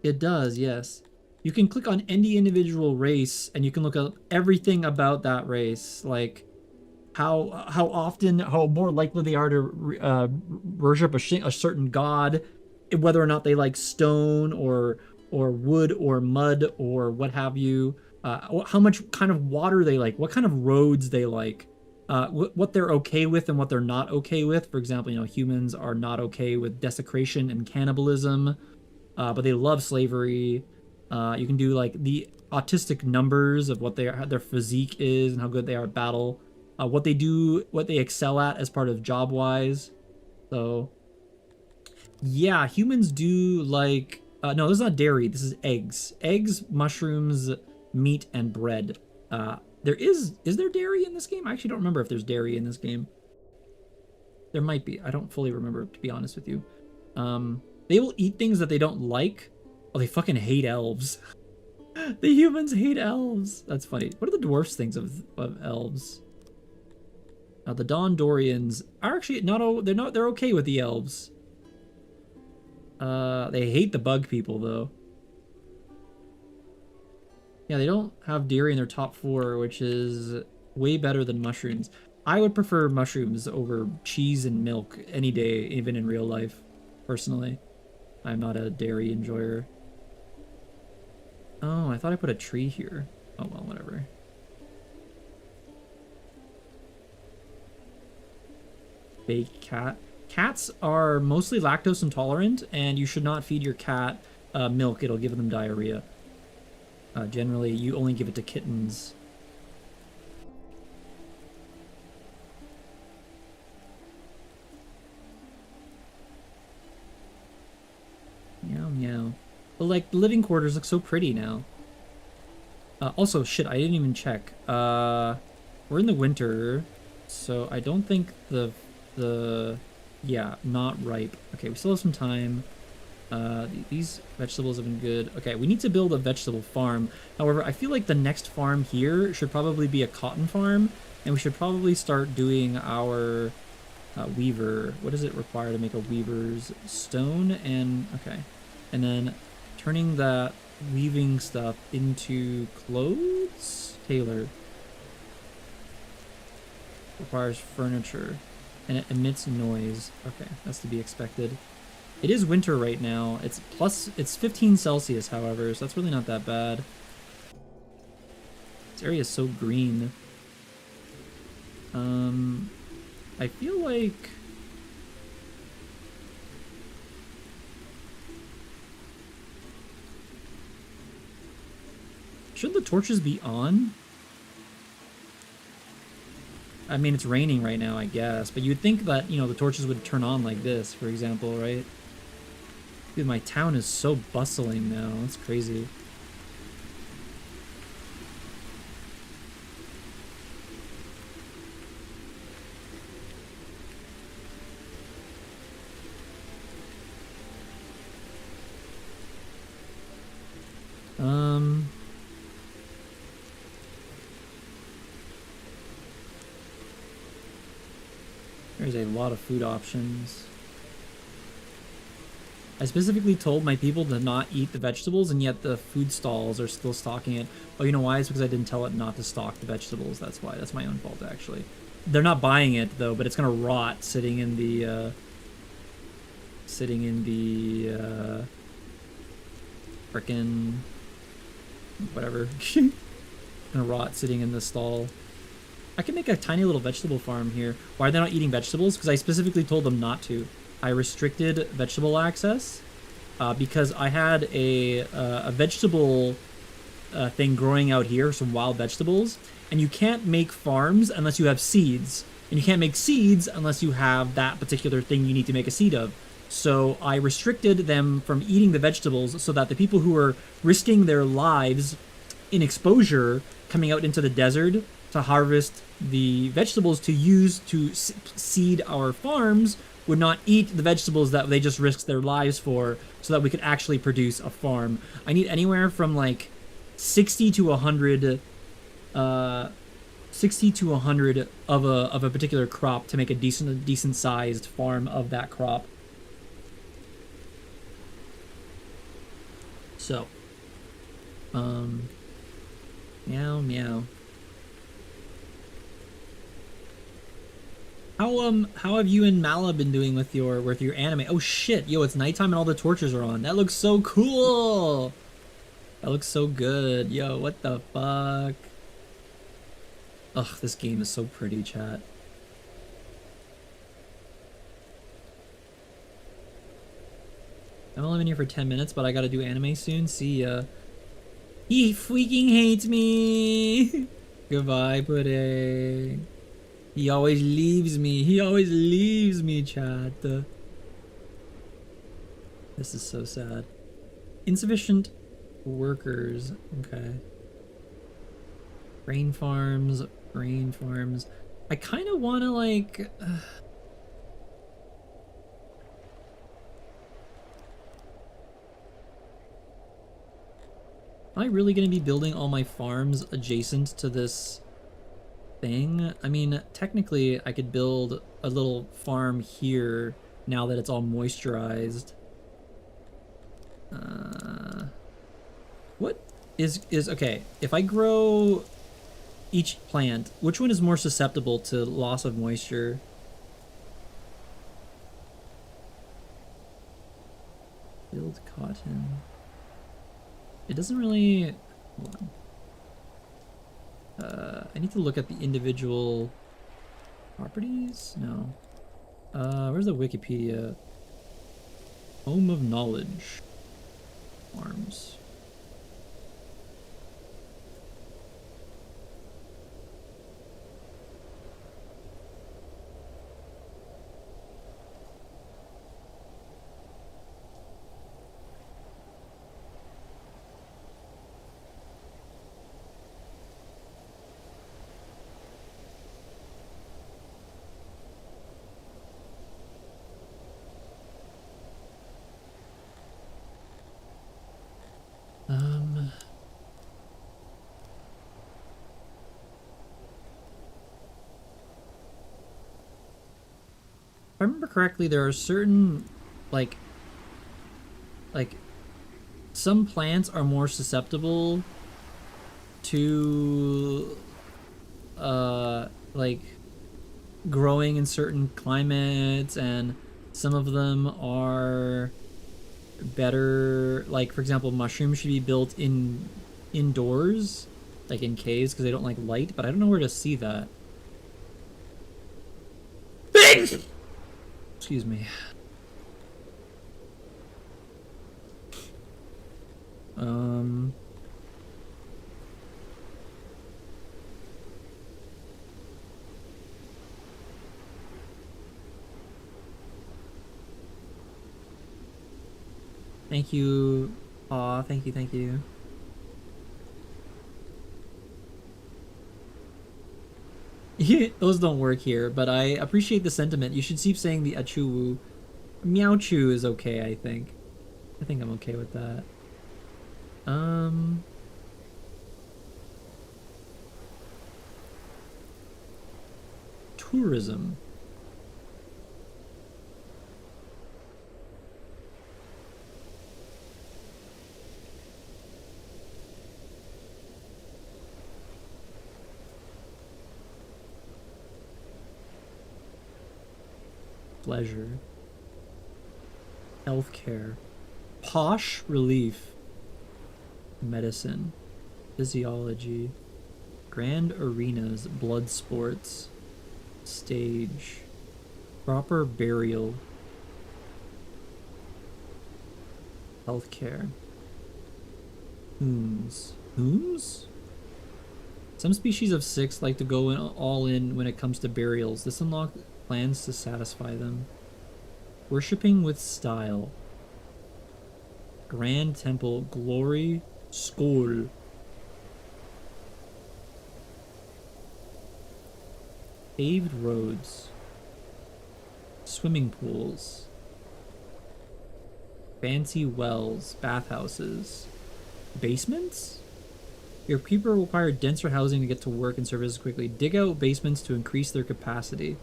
It does, yes. You can click on any individual race and you can look up everything about that race, like how often, how more likely they are to worship a certain god, whether or not they like stone or wood or mud or what have you, how much kind of water they like, what kind of roads they like, what they're okay with and what they're not okay with. For example, humans are not okay with desecration and cannibalism. But they love slavery. You can do like the autistic numbers of what their physique is and how good they are at battle. What they do, what they excel at as part of job wise. So yeah, humans do like no, this is not dairy. This is eggs, mushrooms, meat, and bread. Is there dairy in this game? I actually don't remember if there's dairy in this game. There might be. I don't fully remember, to be honest with you. They will eat things that they don't like. Oh, they fucking hate elves. The humans hate elves. That's funny. What are the dwarfs things of elves? The Dondorians are actually they're okay with the elves. They hate the bug people though. Yeah, they don't have dairy in their top 4, which is way better than mushrooms. I would prefer mushrooms over cheese and milk any day, even in real life, personally. I'm not a dairy enjoyer. Oh, I thought I put a tree here. Oh well, whatever. Baked cat. Cats are mostly lactose intolerant, and you should not feed your cat milk. It'll give them diarrhea. Generally, you only give it to kittens. Meow meow. But like the living quarters look so pretty now. Also, shit, I didn't even check. We're in the winter, so I don't think yeah, not ripe. Okay, we still have some time. These vegetables have been good. Okay, we need to build a vegetable farm. However, I feel like the next farm here should probably be a cotton farm, and we should probably start doing our weaver. What does it require to make a weaver's stone? And okay, and then turning that weaving stuff into clothes. Tailor requires furniture, and it emits noise. Okay, that's to be expected. It is winter right now. It's 15 Celsius, however, so that's really not that bad. This area is so green. I feel like should the torches be on? I mean, it's raining right now, I guess, but you'd think that, the torches would turn on like this, for example, right? Dude, my town is so bustling now. It's crazy. There's a lot of food options. I specifically told my people to not eat the vegetables, and yet the food stalls are still stocking it. Oh, you know why? It's because I didn't tell it not to stock the vegetables. That's why. That's my own fault, actually. They're not buying it, though, but it's gonna rot sitting in the, frickin' whatever. Gonna rot sitting in the stall. I can make a tiny little vegetable farm here. Why are they not eating vegetables? Because I specifically told them not to. I restricted vegetable access because I had a vegetable thing growing out here, some wild vegetables, and you can't make farms unless you have seeds, and you can't make seeds unless you have that particular thing you need to make a seed of. So I restricted them from eating the vegetables so that the people who are risking their lives in exposure coming out into the desert to harvest the vegetables to use to seed our farms would not eat the vegetables that they just risked their lives for, so that we could actually produce a farm. I need anywhere from like 60 to 100 of a particular crop to make a decent sized farm of that crop. So meow meow. How have you and Mala been doing with your anime? Oh shit, yo, it's nighttime and all the torches are on. That looks so cool. That looks so good. Yo, what the fuck? Ugh, this game is so pretty, chat. I'm only been here for 10 minutes, but I gotta do anime soon. See ya. He freaking hates me. Goodbye, Pudding. He always leaves me. He always leaves me, chat. This is so sad. Insufficient workers. Okay. Grain farms. Grain farms. I kind of want to, like... Am I really going to be building all my farms adjacent to this thing? I mean, technically, I could build a little farm here now that it's all moisturized. What is okay, if I grow each plant, which one is more susceptible to loss of moisture? Build cotton. It doesn't really... Hold on. I need to look at the individual properties? No. Where's the Wikipedia? Home of Knowledge. Farms. If I remember correctly, there are certain, like some plants are more susceptible to, like, growing in certain climates, and some of them are better, like, for example, mushrooms should be built indoors, like in caves, because they don't like light, but I don't know where to see that. Excuse me. Thank you. Aw, thank you, thank you. Those don't work here, but I appreciate the sentiment. You should keep saying the achu. Meowchu is okay, I think. I think I'm okay with that. Tourism. pleasure, healthcare, posh relief, medicine, physiology, grand arenas, blood sports, stage, proper burial, healthcare, tombs. Tombs? Some species of 6 like to go all in when it comes to burials. This unlocks plans to satisfy them. Worshipping with style. Grand temple, glory, skål. Paved roads. Swimming pools. Fancy wells, bathhouses. Basements? Your people require denser housing to get to work and services quickly. Dig out basements to increase their capacity.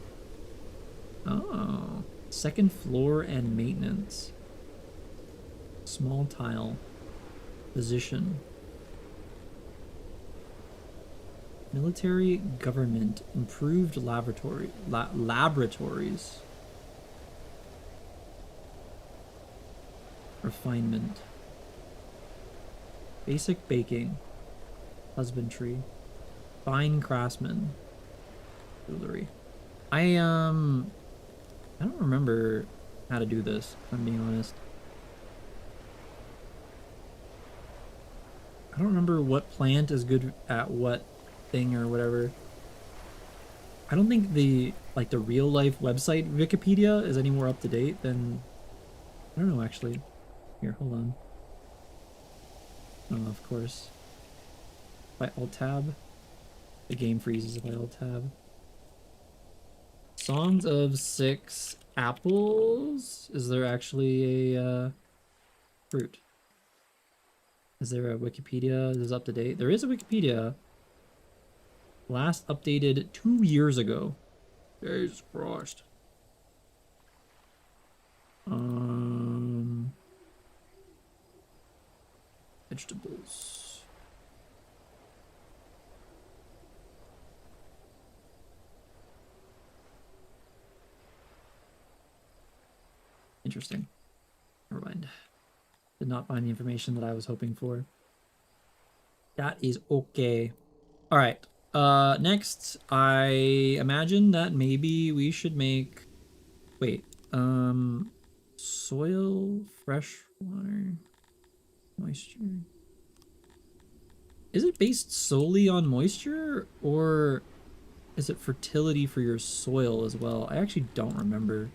Oh. Second floor and maintenance. Small tile. Position. Military government. Improved laboratories. Refinement. Basic baking. Husbandry. Fine craftsman. Jewelry. I don't remember how to do this, if I'm being honest. I don't remember what plant is good at what thing or whatever. I don't think the real life website Wikipedia is any more up to date than, I don't know actually. Here, hold on. Oh, of course. By alt tab. The game freezes if I alt tab. Songs of 6 apples. Is there actually a fruit? Is there a Wikipedia? Is this up to date? There is a Wikipedia. Last updated 2 years ago. Jesus Christ. Vegetables. Interesting. Never mind. Did not find the information that I was hoping for. That is okay. All right. Next, I imagine that maybe we should make. Wait. Soil, fresh water, moisture. Is it based solely on moisture, or is it fertility for your soil as well? I actually don't remember.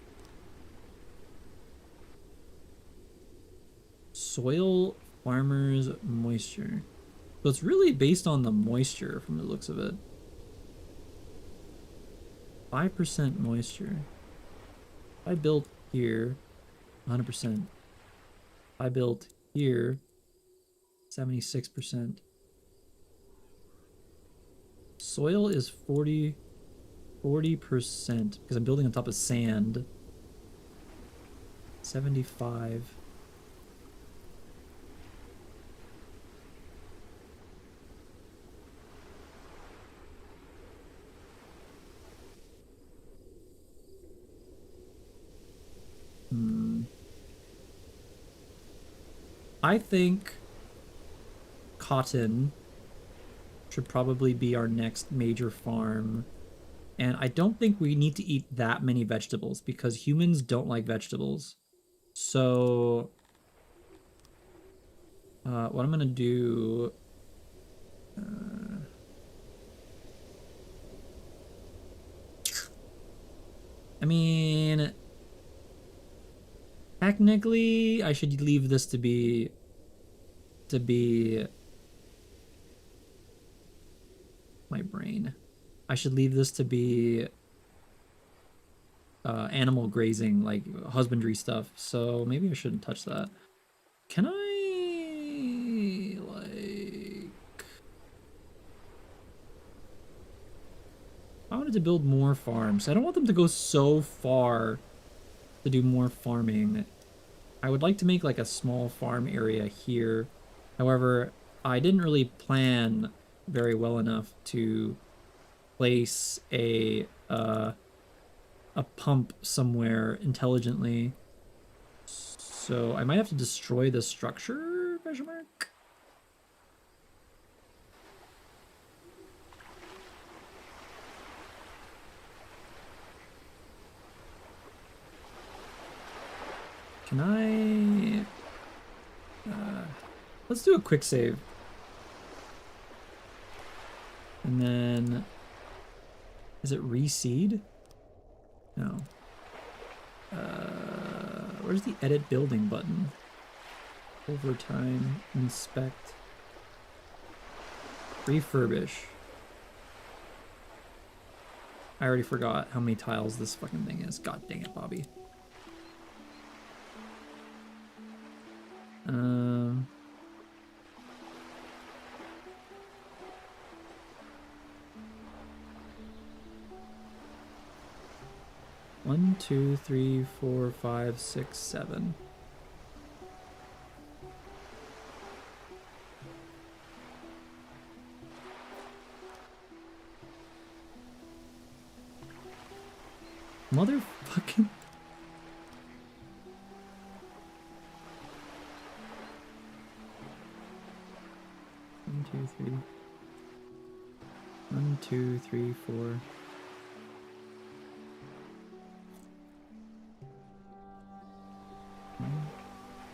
Soil, farmers, moisture. So it's really based on the moisture from the looks of it. 5% moisture. If I built here, 100%. If I built here, 76%. Soil is 40% because I'm building on top of sand. 75. I think cotton should probably be our next major farm. And I don't think we need to eat that many vegetables because humans don't like vegetables. So what I'm gonna do, I mean, technically I should leave this to be my brain. I should leave this to be animal grazing, like husbandry stuff. So maybe I shouldn't touch that. Can I, like... I wanted to build more farms. I don't want them to go so far to do more farming. I would like to make like a small farm area here. However, I didn't really plan very well enough to place a a pump somewhere intelligently. So I might have to destroy the structure, question mark? Can I... let's do a quick save. And then... Is it reseed? No. Where's the edit building button? Overtime, inspect, refurbish. I already forgot how many tiles this fucking thing is. God dang it, Bobby. 1, 2, 3, 4, 5, 6, 7. Motherfucking... One, two, three. 1, 2, 3, 4.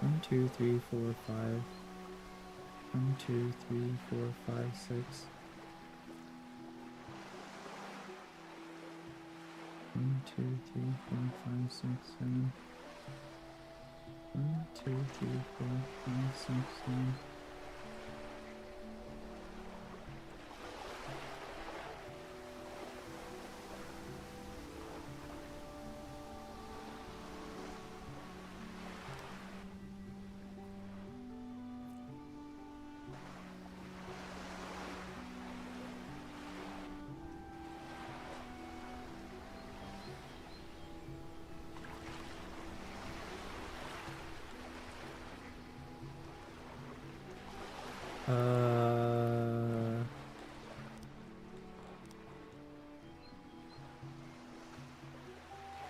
1, 2, 3, 4, 5. 1, 2, 3, 4, 5, 6. 1, 2, 3, 4, 5, 6, 7. 1, 2, 3, 4, 5, 6, 7.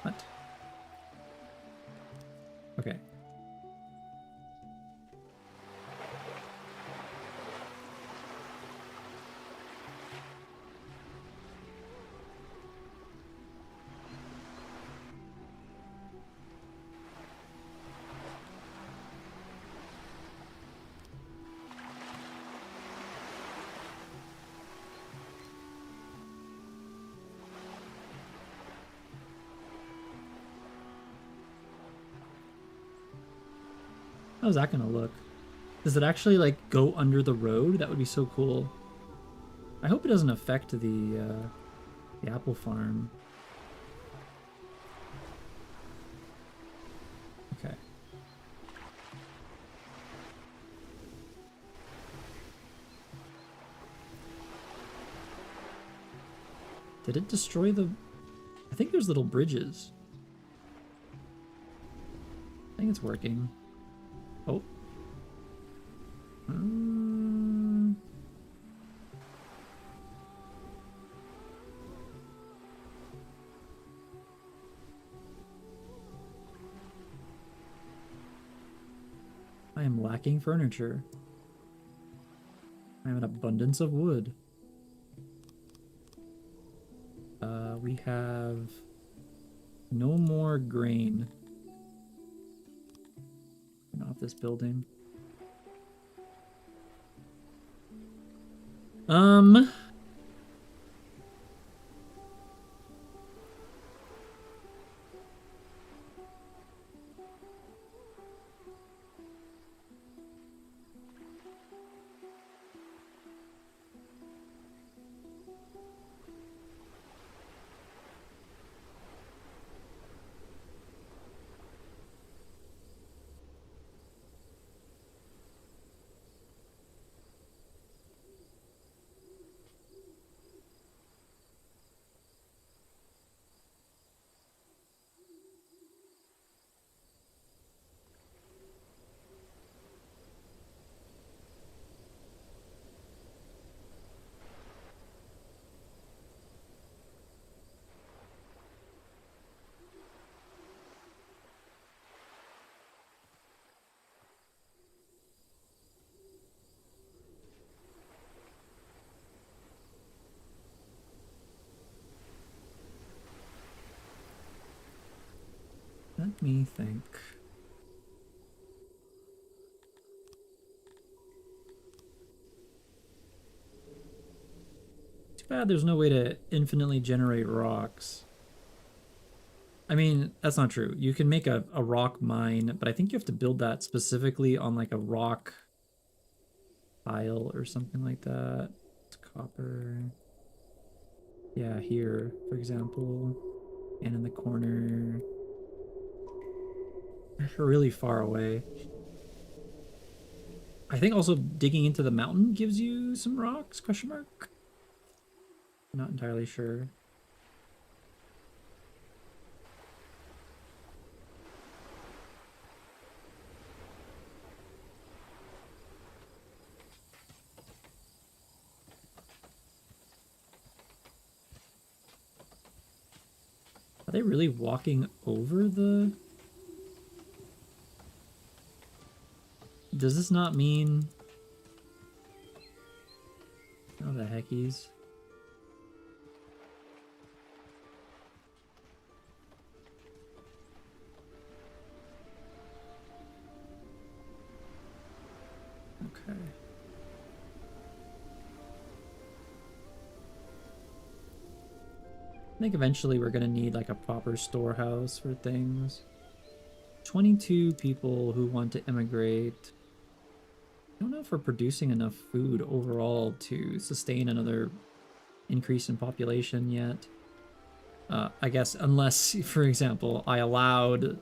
What? Okay. How's that gonna look? Does it actually like go under the road? That would be so cool. I hope it doesn't affect the apple farm. Okay. Did it destroy the... I think there's little bridges. I think it's working. Oh. I am lacking furniture. I have an abundance of wood. We have no more grain. Turn off this building. me think. Too bad there's no way to infinitely generate rocks. I mean, that's not true. You can make a rock mine, but I think you have to build that specifically on like a rock tile or something like that. It's copper. Yeah, here, for example. And in the corner. Really far away. I think also digging into the mountain gives you some rocks, question mark? I'm not entirely sure. Are they really walking over the... Does this not mean... Oh, the heckies. Okay. I think eventually we're gonna need like a proper storehouse for things. 22 people who want to immigrate. I don't know if we're producing enough food overall to sustain another increase in population yet. I guess unless, for example, I allowed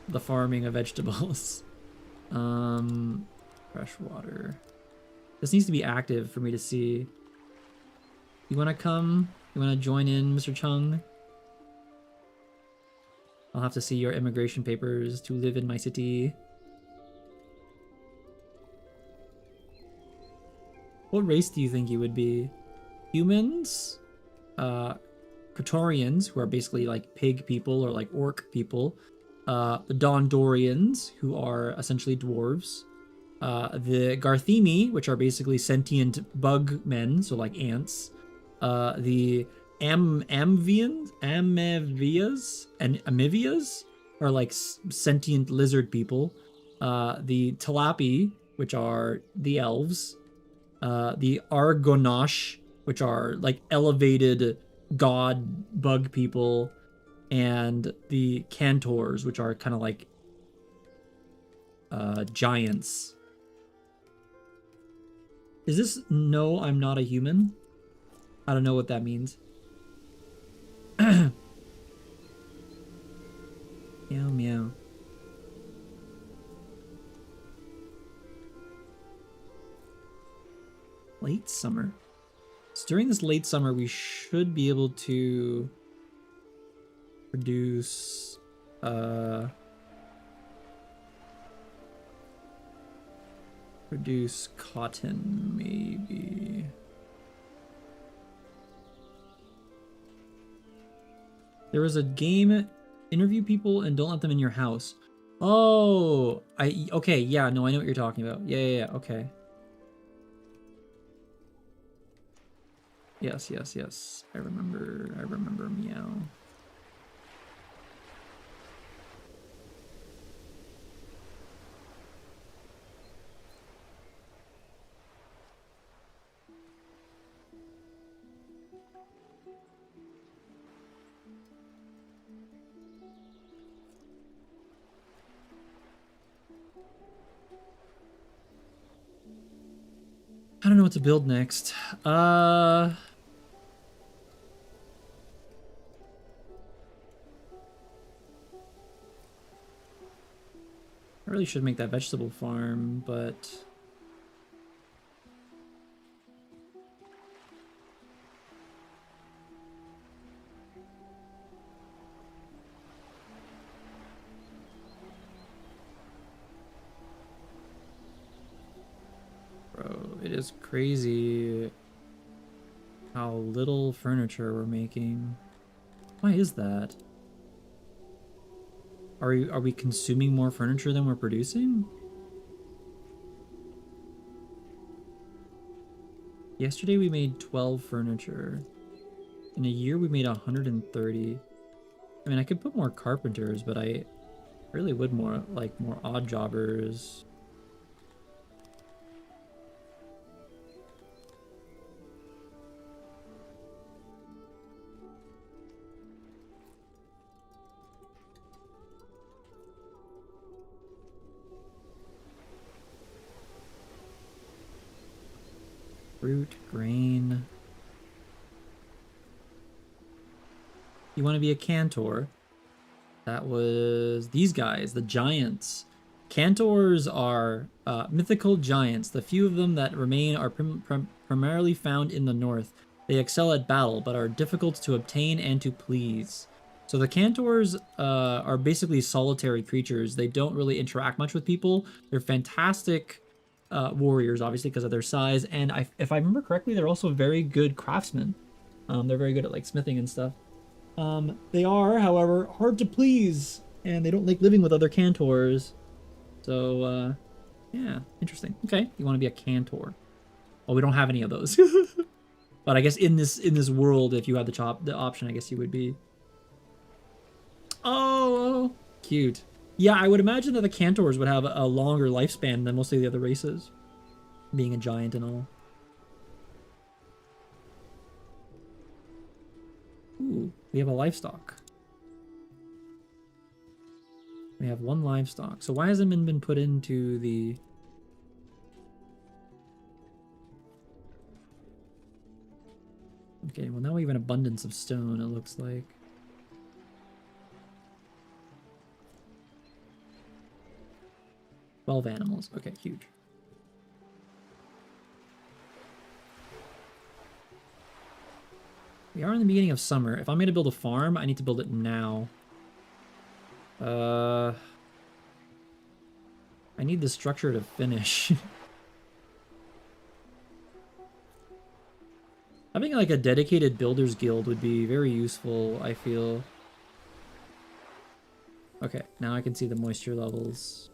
the farming of vegetables. Fresh water. This needs to be active for me to see. You want to come? You want to join in, Mr. Chung? I'll have to see your immigration papers to live in my city. What race do you think you would be? Humans? Praetorians, who are basically like pig people or like orc people. The Dondorians, who are essentially dwarves. The Garthemi, which are basically sentient bug men, so like ants. The Amvians, Amevias, and Amivias are like sentient lizard people. The Talapi, which are the elves. The Argonash, which are like elevated god bug people. And the Cantors, which are kind of like giants. Is this no, I'm not a human? I don't know what that means. Meow meow. Late summer. So during this late summer, we should be able to produce produce cotton, maybe. There was a game, interview people and don't let them in your house. Oh, okay, yeah, no, I know what you're talking about. Yeah, okay. Yes. I remember, meow. I don't know what to build next. I really should make that vegetable farm, but... Bro, it is crazy how little furniture we're making. Why is that? Are we consuming more furniture than we're producing? Yesterday we made 12 furniture. In a year we made 130. I mean, I could put more carpenters, but I Really would more like more odd jobbers. Fruit, grain. You want to be a cantor? That was these guys, the giants. Cantors are mythical giants. The few of them that remain are primarily found in the north. They excel at battle, but are difficult to obtain and to please. So the Cantors are basically solitary creatures. They don't really interact much with people. They're fantastic warriors, obviously, because of their size. And if I remember correctly, they're also very good craftsmen. They're very good at like smithing and stuff. They are, however, hard to please, and they don't like living with other Cantors. So, yeah, interesting. Okay, you want to be a Cantor. Oh, we don't have any of those. But I guess in this world, if you had the option, I guess you would be. Oh, cute. Yeah, I would imagine that the Cantors would have a longer lifespan than most of the other races, being a giant and all. Ooh, we have a livestock. We have one livestock. So why hasn't it been put into the... Okay, well now we have an abundance of stone, it looks like. $12 animals. Okay, huge. We are in the beginning of summer. If I'm going to build a farm, I need to build it now. I need the structure to finish. Having like a dedicated builders guild would be very useful, I feel. Okay, now I can see the moisture levels.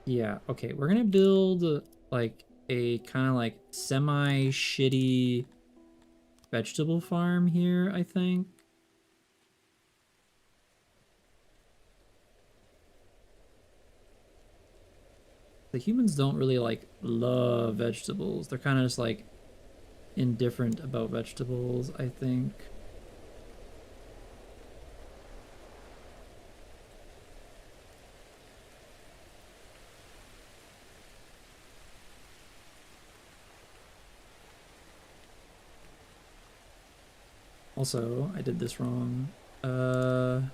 Yeah, okay, we're gonna build like a kind of like semi-shitty vegetable farm here, I think. The humans don't really like love vegetables. They're kind of just like indifferent about vegetables, I think. Also, I did this wrong. That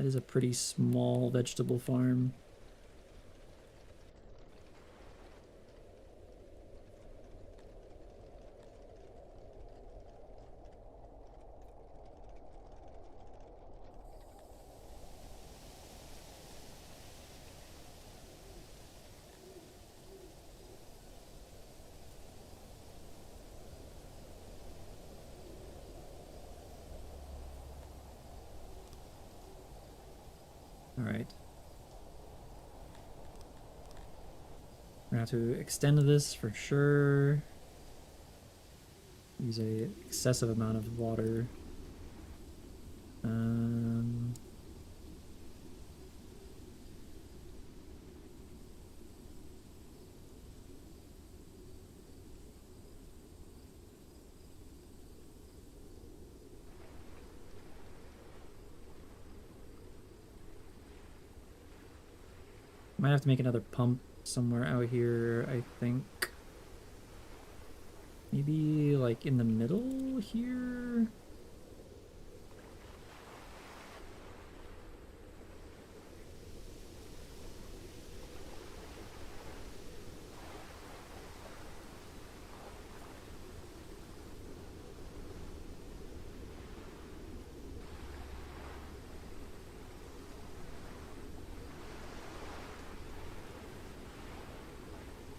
is a pretty small vegetable farm. All right. We're gonna have to extend this for sure. Use a excessive amount of water. Might have to make another pump somewhere out here, I think. Maybe like in the middle here?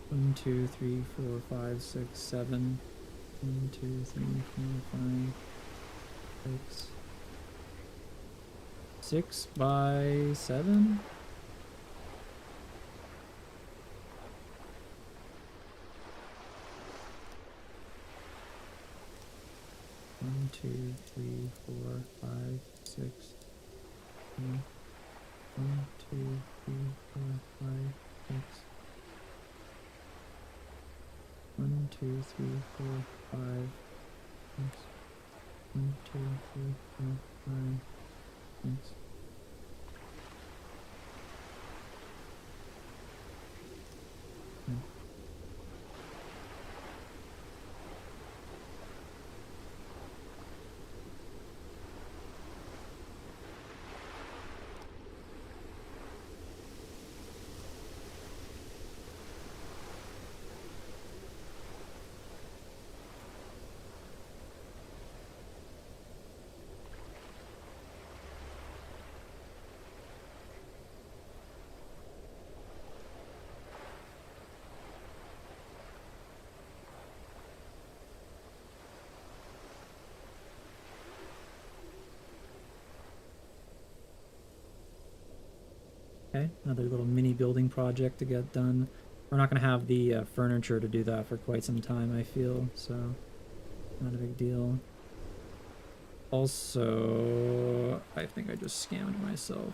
One, two, three, four, five, six, seven. 1, 2, 3, 4, 5, 6. 6 by 7? One, two, three, 4, 5, 6. 1, 2, 3, 4, 5, 6. 1, 2, 3, 4, 5, 6. 1, 2, 3, 4, 5, 6. Okay, another little mini building project to get done. We're not going to have the furniture to do that for quite some time, I feel, so not a big deal. Also, I think I just scammed myself.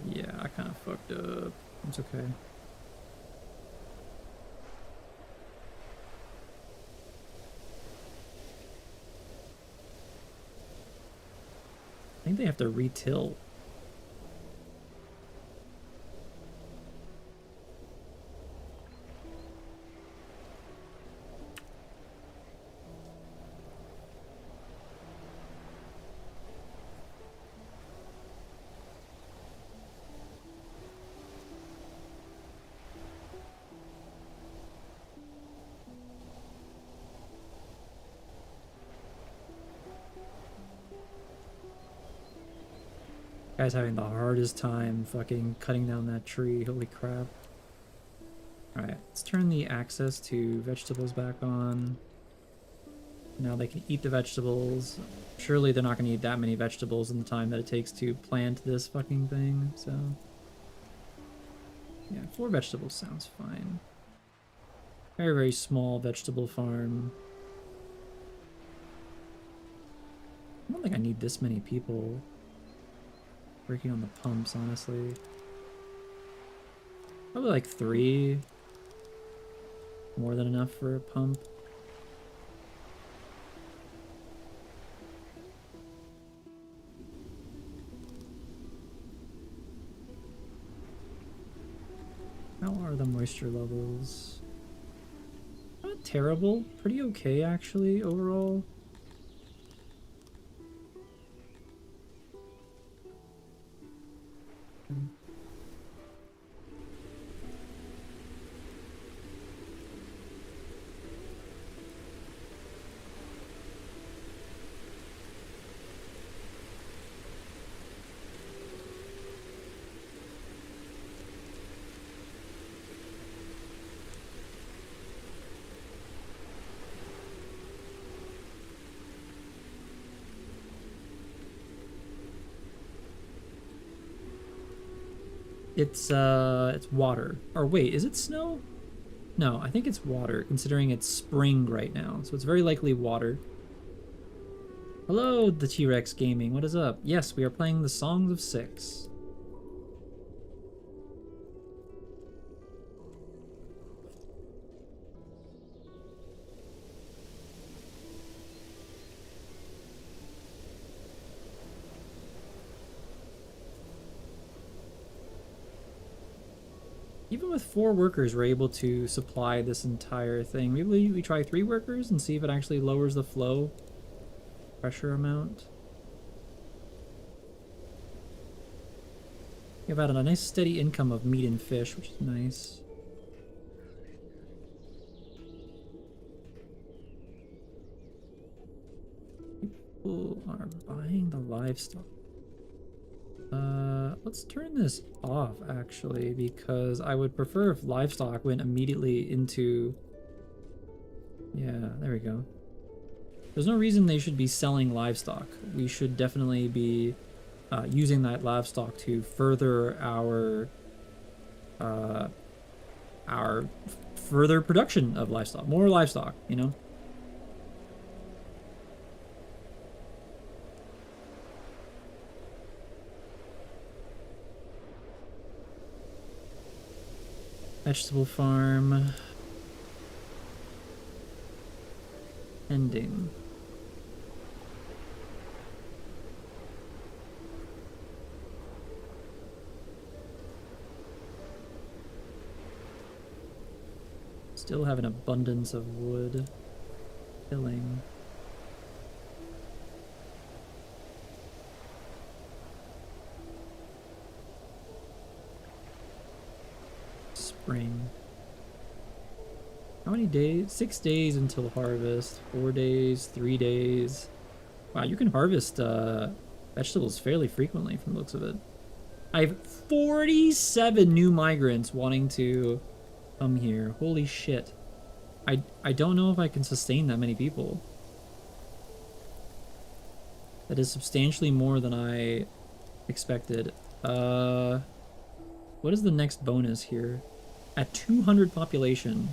Yeah, I kind of fucked up. It's okay. I think they have to retill. Guy's having the hardest time fucking cutting down that tree. Holy crap. Alright, let's turn the access to vegetables back on. Now they can eat the vegetables. Surely they're not going to eat that many vegetables in the time that it takes to plant this fucking thing, so... Yeah, 4 vegetables sounds fine. Very, very small vegetable farm. I don't think I need this many people working on the pumps, honestly. Probably like 3. More than enough for a pump. How are the moisture levels? Not terrible. Pretty okay, actually, overall. It's water. Or wait, is it snow? No, I think it's water, considering it's spring right now. So it's very likely water. Hello, the T-Rex Gaming. What is up? Yes, we are playing the Songs of Six. Even with 4 workers, we're able to supply this entire thing. Maybe we try 3 workers and see if it actually lowers the flow pressure amount. We've had a nice steady income of meat and fish, which is nice. People are buying the livestock. Let's turn this off actually, because I would prefer if livestock went immediately into... Yeah, there we go. There's no reason they should be selling livestock. We should definitely be using that livestock to further our further production of livestock. More livestock, you know? Vegetable farm. Ending. Still have an abundance of wood. Filling. Spring. How many days? 6 days until harvest. 4 days, 3 days. Wow, you can harvest vegetables fairly frequently from the looks of it. I have 47 new migrants wanting to come here. Holy shit. I don't know if I can sustain that many people. That is substantially more than I expected. What is the next bonus here? At 200 population.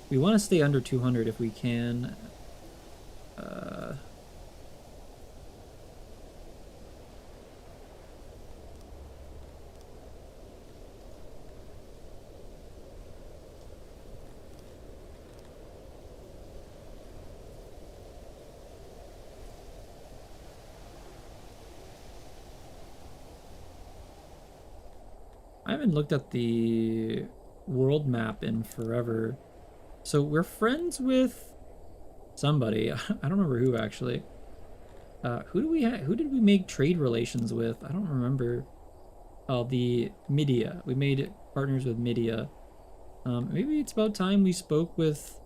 We want to stay under 200 if we can. I haven't looked at the world map in forever. So we're friends with somebody. I don't remember who actually. Who did we make trade relations with? I don't remember. Oh, the Midia. We made partners with Midia. Maybe it's about time we spoke with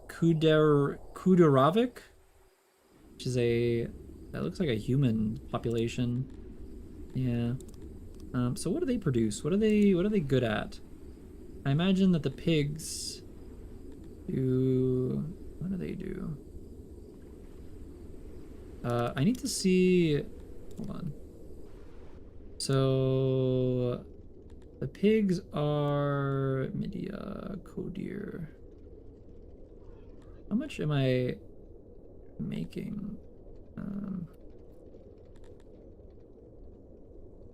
Kuderovic, which is that looks like a human population. Yeah. So what do they produce? What are they good at? I imagine that the pigs do... What do they do? I need to see... Hold on. So... The pigs are... Media, Codir. How much am I making?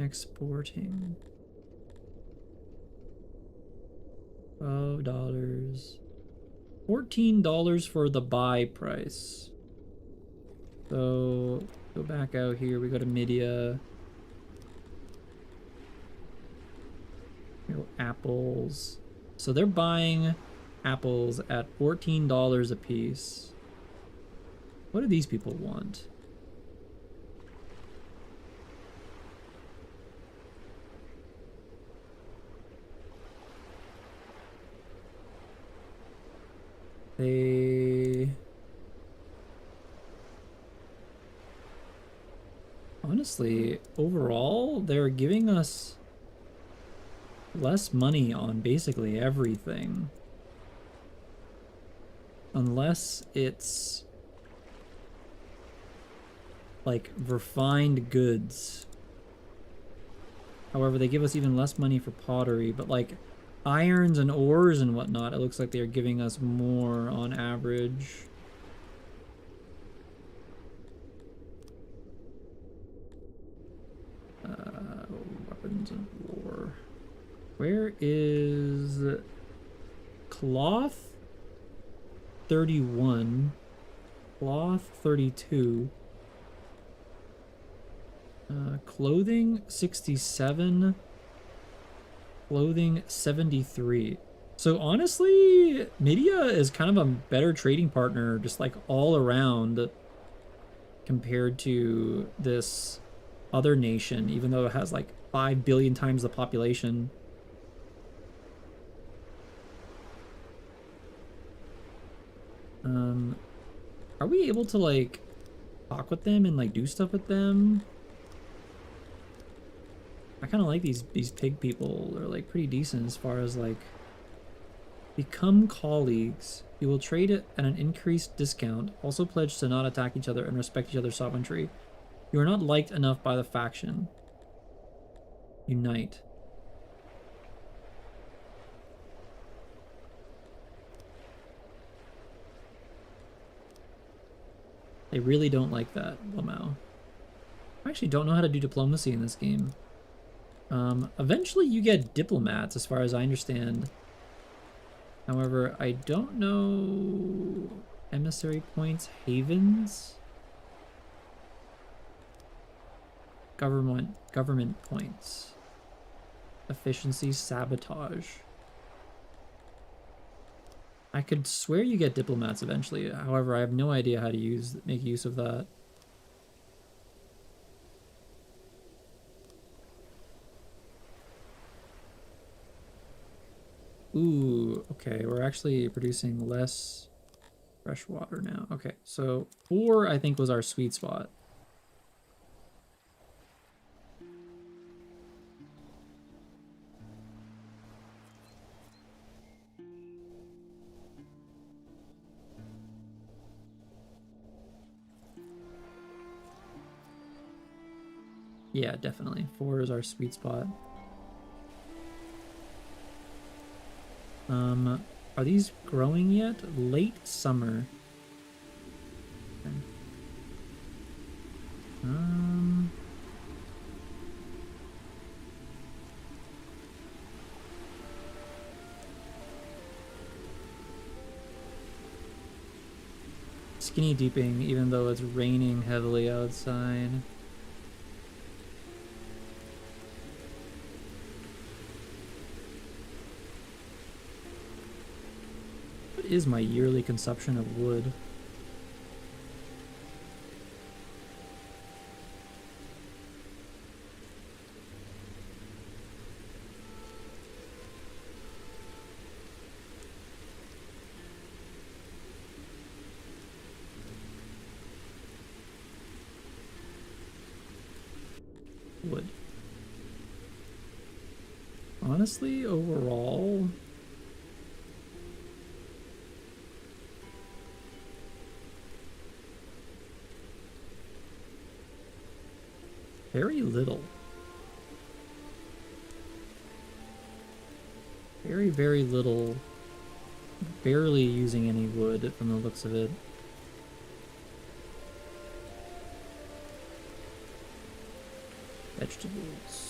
Exporting. $12. $14 for the buy price. So go back out here. We go to Media. Go apples. So they're buying apples at $14 a piece. What do these people want? They... Honestly, overall, they're giving us less money on basically everything. Unless it's like refined goods. However, they give us even less money for pottery, but like irons and ores and whatnot, it looks like they're giving us more on average. Weapons of war. Where is cloth? 31. Cloth 32. Clothing 67. Clothing 73. So honestly, Media is kind of a better trading partner just like all around compared to this other nation, even though it has like 5 billion times the population. Are we able to like talk with them and like do stuff with them? I kind of like these pig people. They're like pretty decent as far as like become colleagues. You will trade it at an increased discount. Also pledge to not attack each other and respect each other's sovereignty. You are not liked enough by the faction. Unite. They really don't like that, Lamau. I actually don't know how to do diplomacy in this game. Eventually you get diplomats, as far as I understand. However, I don't know... Emissary points, havens? Government points. Efficiency, sabotage. I could swear you get diplomats eventually. However, I have no idea how to make use of that. Ooh, okay, we're actually producing less fresh water now. Okay, so 4 I think was our sweet spot. Yeah, definitely. 4 is our sweet spot. Are these growing yet? Late summer. Okay. Skinny deeping, even though it's raining heavily outside. What is my yearly consumption of wood? Wood. Honestly, overall, very little. Very, very little. Barely using any wood from the looks of it. Vegetables.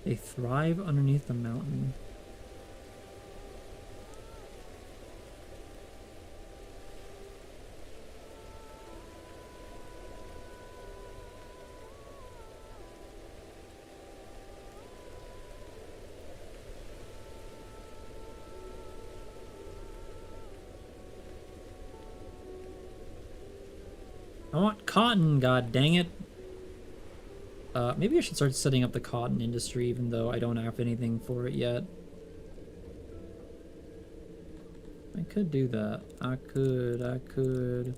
They thrive underneath the mountain. I want cotton, god dang it. Maybe I should start setting up the cotton industry, even though I don't have anything for it yet. I could do that. I could.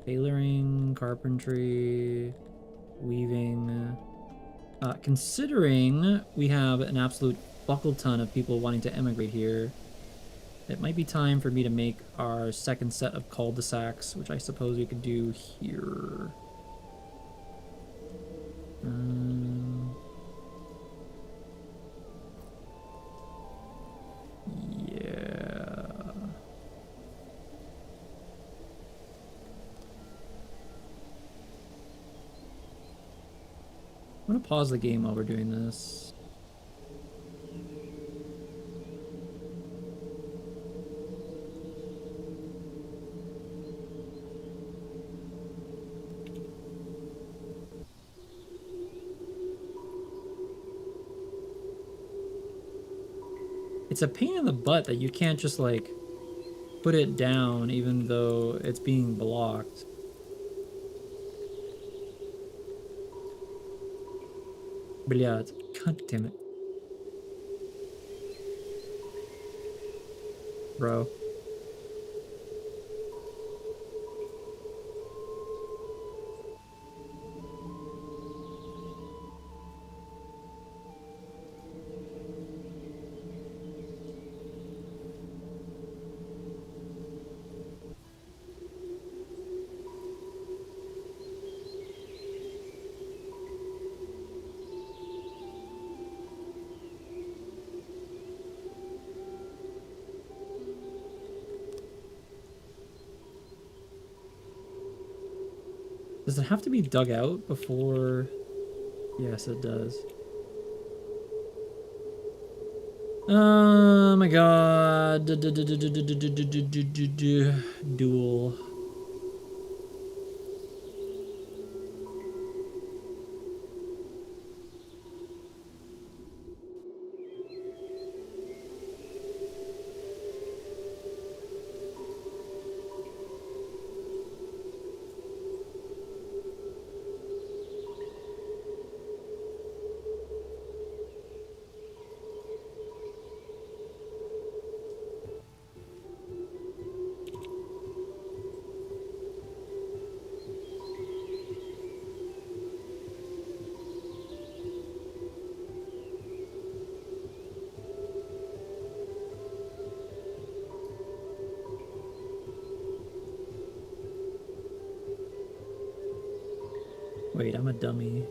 Tailoring, carpentry, weaving. Considering we have an absolute buckle ton of people wanting to emigrate here, it might be time for me to make our second set of cul-de-sacs, which I suppose we could do here. Yeah. I'm gonna pause the game while we're doing this. It's a pain in the butt that you can't just like put it down even though it's being blocked. Блядь, god damn it. Bro. Does it have to be dug out before? Yes, it does. Oh my god. Duel. Wait, I'm a dummy.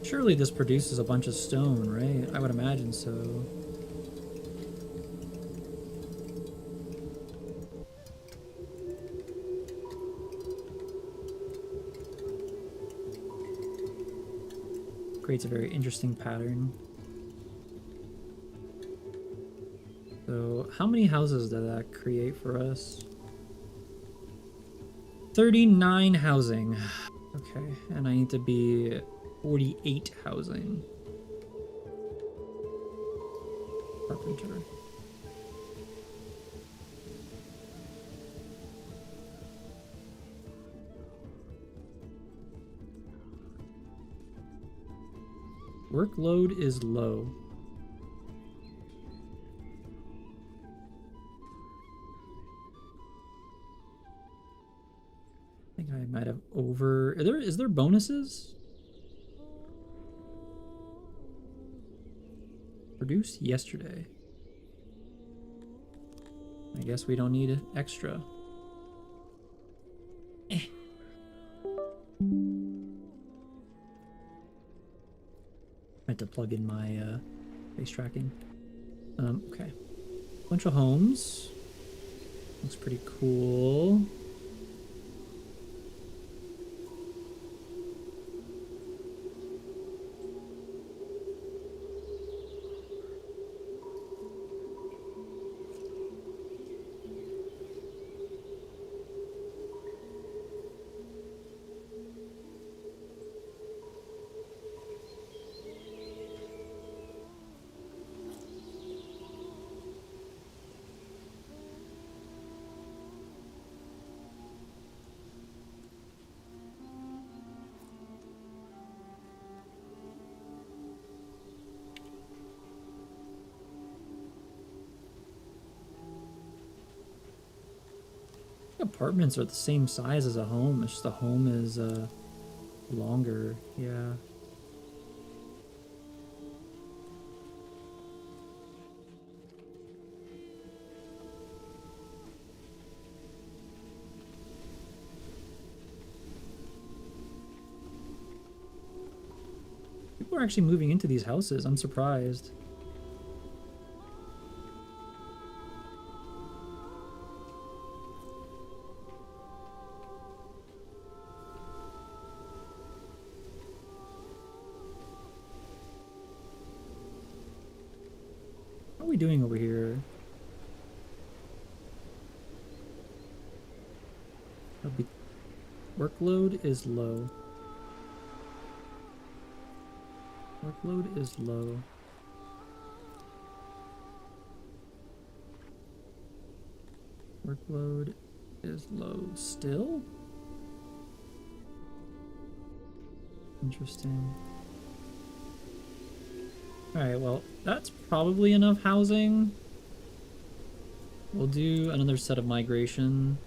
Surely this produces a bunch of stone, right? I would imagine so. Creates a very interesting pattern. So, how many houses did that create for us? 39 housing. Okay, and I need to be 48 housing. Carpenter. Workload is low. I think I might have over... Is there bonuses? Produced yesterday. I guess we don't need extra. I had to plug in my face tracking. Okay. Bunch of homes. Looks pretty cool. Apartments are the same size as a home. It's just the home is longer. Yeah. People are actually moving into these houses. I'm surprised. How are we doing over here? Workload is low. Workload is low. Workload is low still? Interesting. Alright, well, that's probably enough housing. We'll do another set of migration.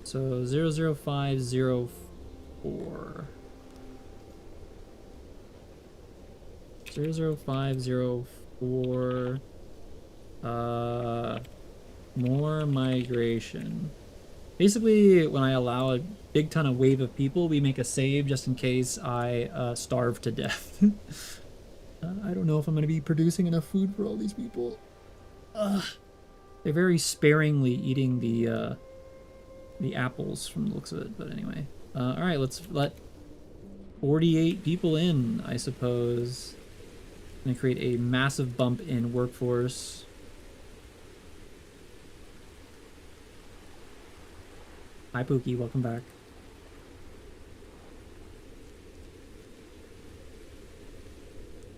So 00504. 00504. More migration. Basically, when I allow a big ton of wave of people, we make a save just in case I starve to death. I don't know if I'm going to be producing enough food for all these people. They're very sparingly eating the apples from the looks of it, but anyway. Alright, let's let 48 people in, I suppose. I'm gonna create a massive bump in workforce. Hi Pookie, welcome back.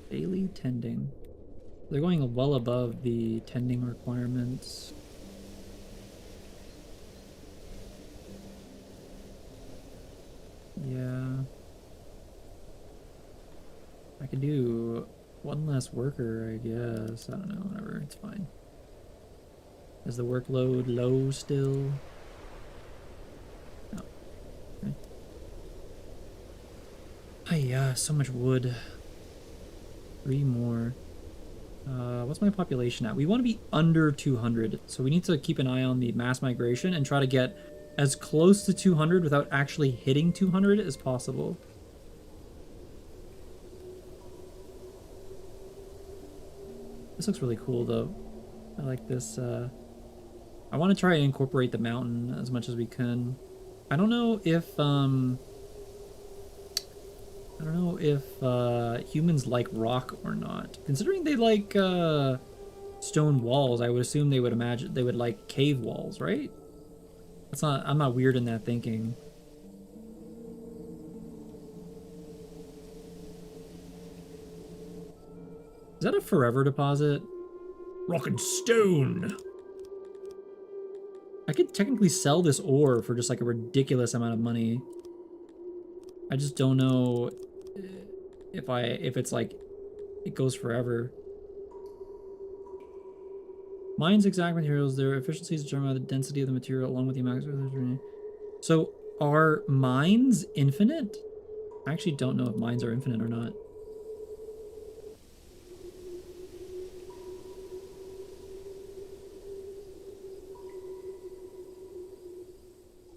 Daily tending. They're going well above the tending requirements. Yeah. I could do one less worker, I guess. I don't know, whatever, it's fine. Is the workload low still? No. Okay. Yeah, so much wood. 3 more. What's my population at? We want to be under 200, so we need to keep an eye on the mass migration and try to get as close to 200 without actually hitting 200 as possible. This looks really cool, though. I like this. I want to try and incorporate the mountain as much as we can. I don't know if humans like rock or not. Considering they like stone walls, I would assume they would like cave walls, right? That's not. I'm not weird in that thinking. Is that a forever deposit? Rock and stone. I could technically sell this ore for just like a ridiculous amount of money. I just don't know if it's like it goes forever. Mines exact materials, their efficiency is determined by the density of the material along with the amount of. So are mines infinite? I actually don't know if mines are infinite or not.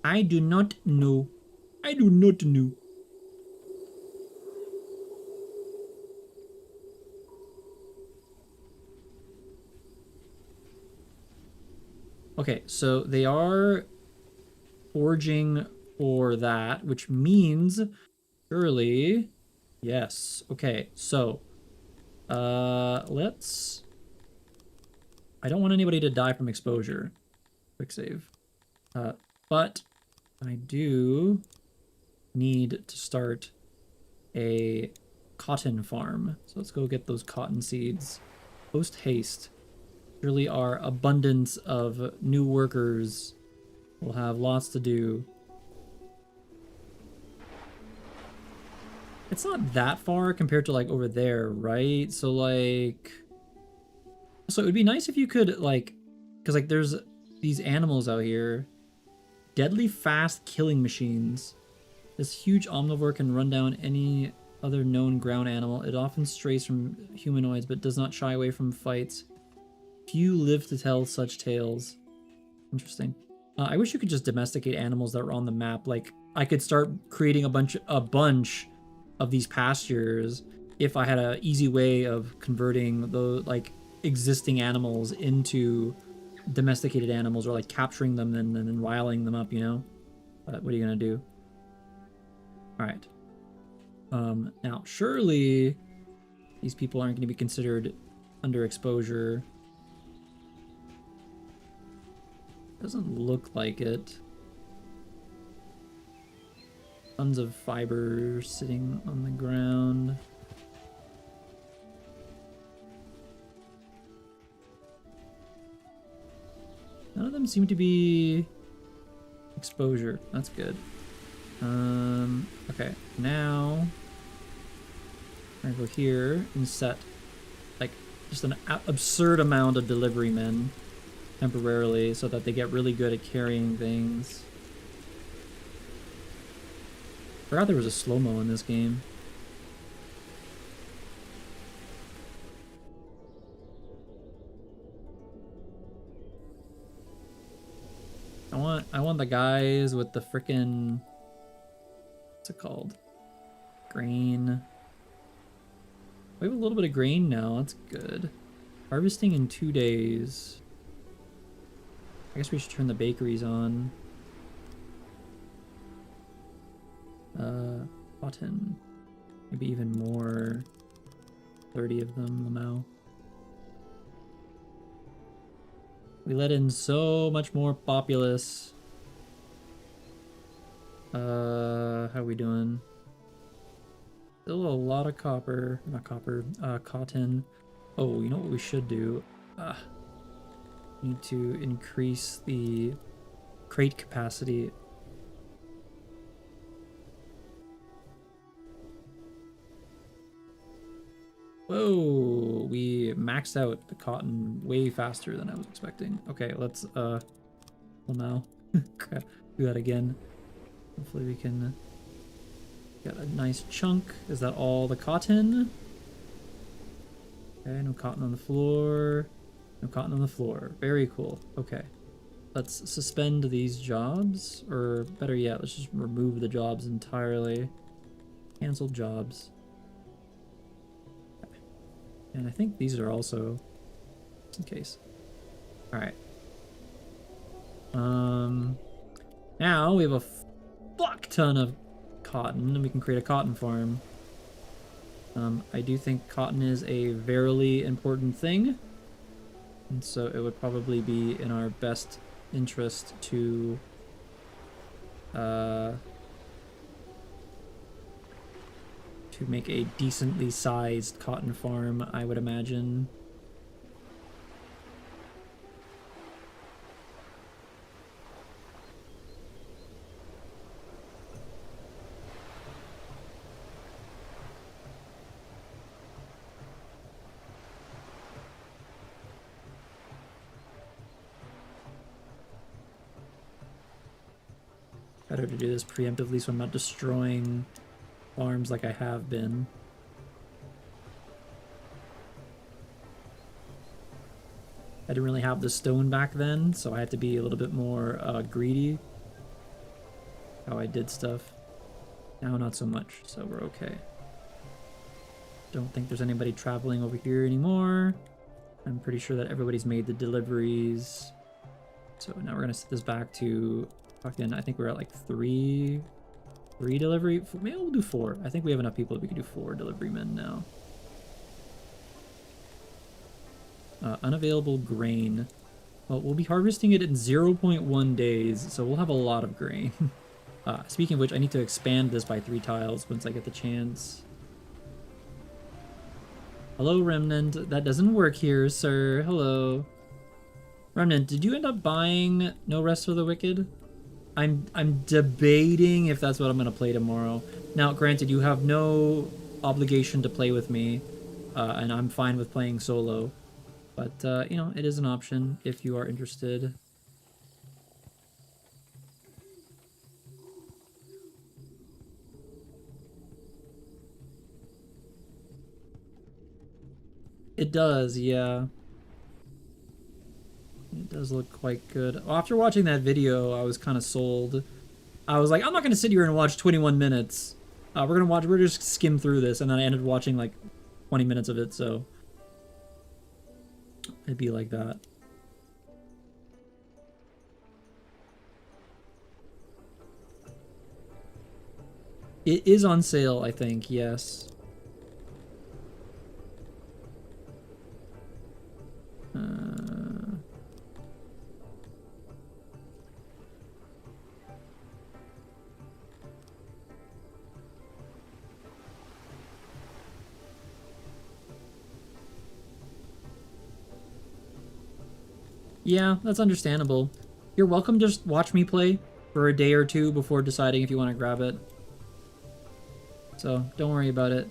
I do not know. I do not know. Okay, so they are forging for that, which means surely yes. Okay, so let's. I don't want anybody to die from exposure. Quick save. But I do need to start a cotton farm. So let's go get those cotton seeds. Post haste. Surely our abundance of new workers will have lots to do. It's not that far compared to like over there, right? So like, so it would be nice if you could like, because like there's these animals out here. Deadly fast killing machines. This huge omnivore can run down any other known ground animal. It often strays from humanoids, but does not shy away from fights. Few live to tell such tales. Interesting. I wish you could just domesticate animals that were on the map. Like, I could start creating a bunch of these pastures if I had an easy way of converting the like existing animals into domesticated animals, or like capturing them and then riling them up, you know? But what are you gonna do? All right. Now surely these people aren't going to be considered underexposure. Doesn't look like it. Tons of fiber sitting on the ground. None of them seem to be exposure. That's good. Okay, now I'm gonna go here and set like just an absurd amount of delivery men temporarily so that they get really good at carrying things. Forgot there was a slow-mo in this game. I want the guys with the frickin', what's it called? Grain. We have a little bit of grain now. That's good. Harvesting in 2 days. I guess we should turn the bakeries on. Cotton. Maybe even more. 30 of them, Lamau. We let in so much more populace. How are we doing? Still a lot of copper. Not copper, cotton. Oh, you know what we should do? Need to increase the crate capacity. Whoa, we maxed out the cotton way faster than I was expecting. Okay, let's, well now, crap, do that again. Hopefully we can get a nice chunk. Is that all the cotton? Okay, no cotton on the floor. No cotton on the floor. Very cool. Okay. Let's suspend these jobs, or better yet, let's just remove the jobs entirely. Cancel jobs. Okay. And I think these are also, just in case. Alright. Now we have a fuck ton of cotton, and we can create a cotton farm. I do think cotton is a verily important thing, and so it would probably be in our best interest to make a decently sized cotton farm, I would imagine. Better to do this preemptively so I'm not destroying farms like I have been. I didn't really have the stone back then, so I had to be a little bit more greedy how I did stuff. Now not so much, so we're okay. Don't think there's anybody traveling over here anymore. I'm pretty sure that everybody's made the deliveries. So now we're gonna set this back to fucking, I think we're at like three delivery. Maybe we'll do 4. I think we have enough people that we can do 4 delivery men now. Unavailable grain. Well, we'll be harvesting it in 0.1 days, so we'll have a lot of grain. Speaking of which, I need to expand this by 3 tiles once I get the chance. Hello, Remnant. That doesn't work here, sir. Hello. Remnant, did you end up buying No Rest for the Wicked? I'm debating if that's what I'm gonna play tomorrow. Now, granted, you have no obligation to play with me, and I'm fine with playing solo. But, you know, it is an option if you are interested. It does, yeah. It does look quite good. After watching that video, I was kind of sold. I was like, I'm not gonna sit here and watch 21 minutes. We're just skim through this, and then I ended watching like 20 minutes of it, so it'd be like that. It is on sale, I think, yes. Yeah, that's understandable. You're welcome to just watch me play for a day or two before deciding if you want to grab it. So, don't worry about it.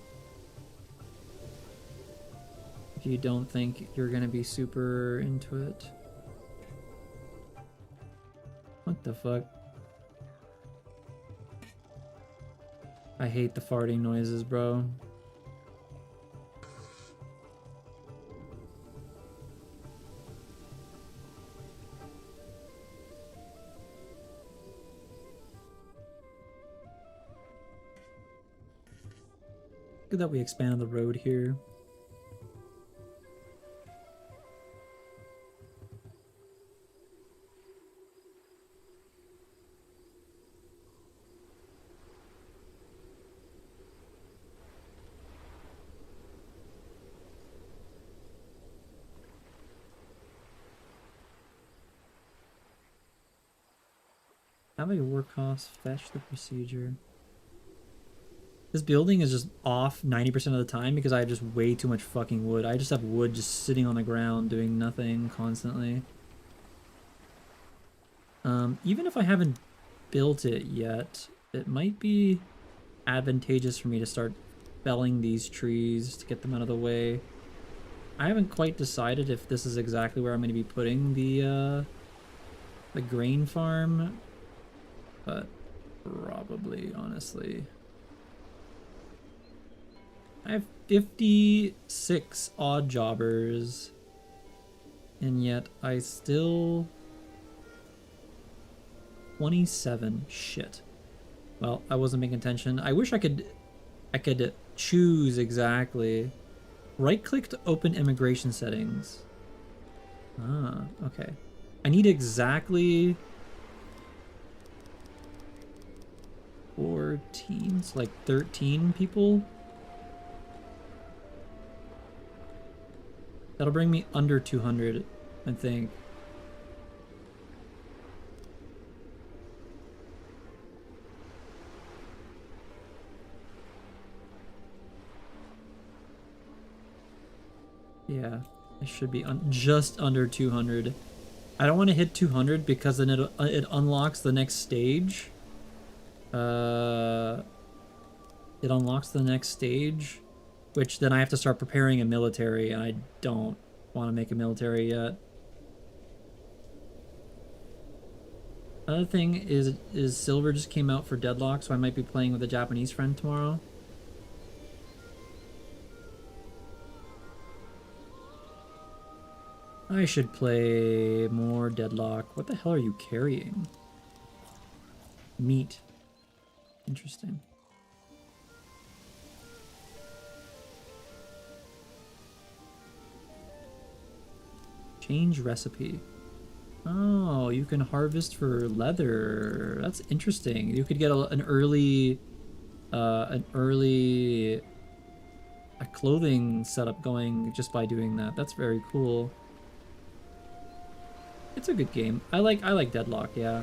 If you don't think you're gonna be super into it. What the fuck? I hate the farting noises, bro. Good that we expanded the road here. Have a work cost, fetch the procedure. This building is just off 90% of the time because I have just way too much fucking wood. I just have wood just sitting on the ground doing nothing constantly. Even if I haven't built it yet, it might be advantageous for me to start felling these trees to get them out of the way. I haven't quite decided if this is exactly where I'm going to be putting the grain farm, but probably, honestly. I have 56 odd jobbers, and yet I still 27. Shit. Well, I wasn't paying attention. I wish I could choose exactly. Right click to open immigration settings. Ah, okay. I need exactly 14, so like 13 people. That'll bring me under 200, I think. Yeah, it should be just under 200. I don't want to hit 200 because then it unlocks the next stage. It unlocks the next stage, which then I have to start preparing a military, and I don't want to make a military yet. Another thing is Silver just came out for Deadlock, so I might be playing with a Japanese friend tomorrow. I should play more Deadlock. What the hell are you carrying? Meat. Interesting. Change recipe. Oh, you can harvest for leather. That's interesting. You could get an early clothing setup going just by doing that. That's very cool. It's a good game. I like Deadlock, yeah.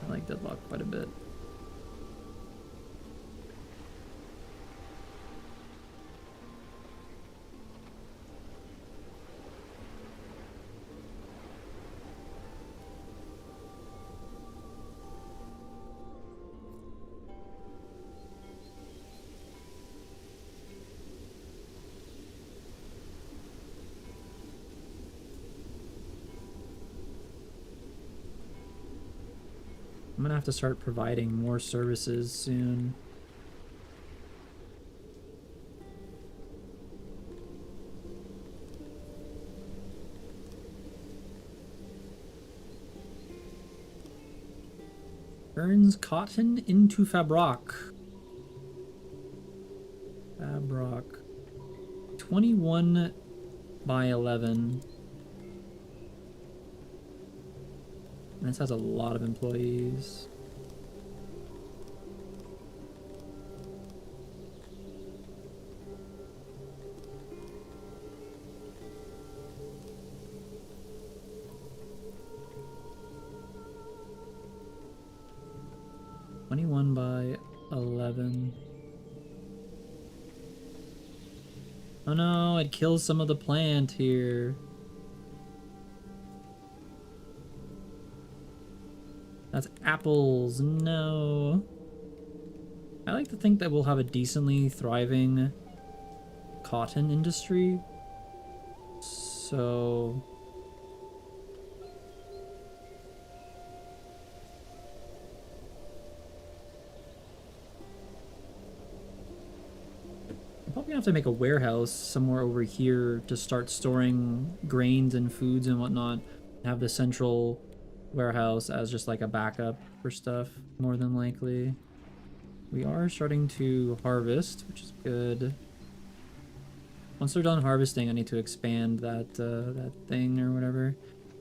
I like Deadlock quite a bit. I'm gonna have to start providing more services soon. Turns cotton into fabric. Fabric. 21 by 11. This has a lot of employees. $21 by 11. Oh no, it kills some of the plant here. That's apples. No. I like to think that we'll have a decently thriving cotton industry. So... I'm probably gonna have to make a warehouse somewhere over here to start storing grains and foods and whatnot. Have the central warehouse as just like a backup for stuff, more than likely. We are starting to harvest, which is good. Once they're done harvesting, I need to expand that that thing or whatever.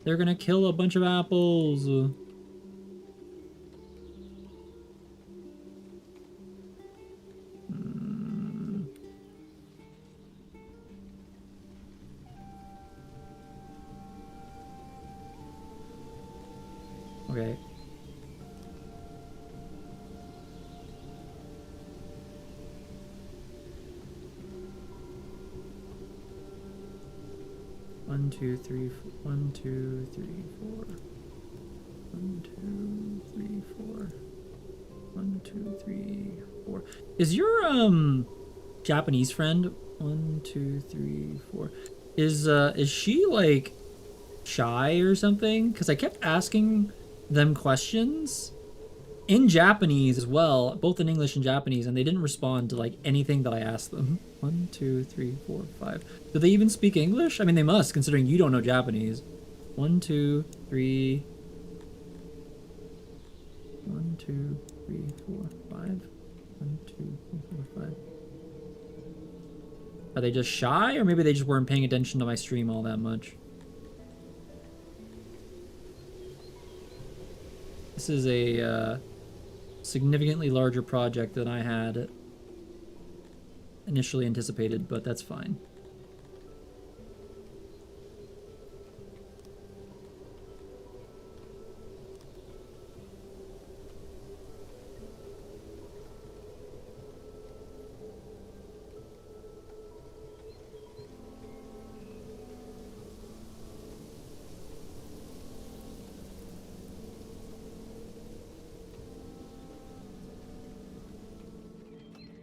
They're gonna kill a bunch of apples. Okay. One, two, three, 1, 2, 3, 4. 1, 2, 3, 4. 1, 2, 3, 4. Is your Japanese friend 1, 2, 3, 4? Is she like shy or something? Because I kept asking them questions in Japanese as well, both in English and Japanese, and they didn't respond to like anything that I asked them. 1, 2, 3, 4, 5. Do they even speak English? I mean, they must, considering you don't know Japanese. 1, 2, 3. 1, 2, 3, 4, 5. 1, 2, 3, 4, 5. Are they just shy, or maybe they just weren't paying attention to my stream all that much? This is a significantly larger project than I had initially anticipated, but that's fine.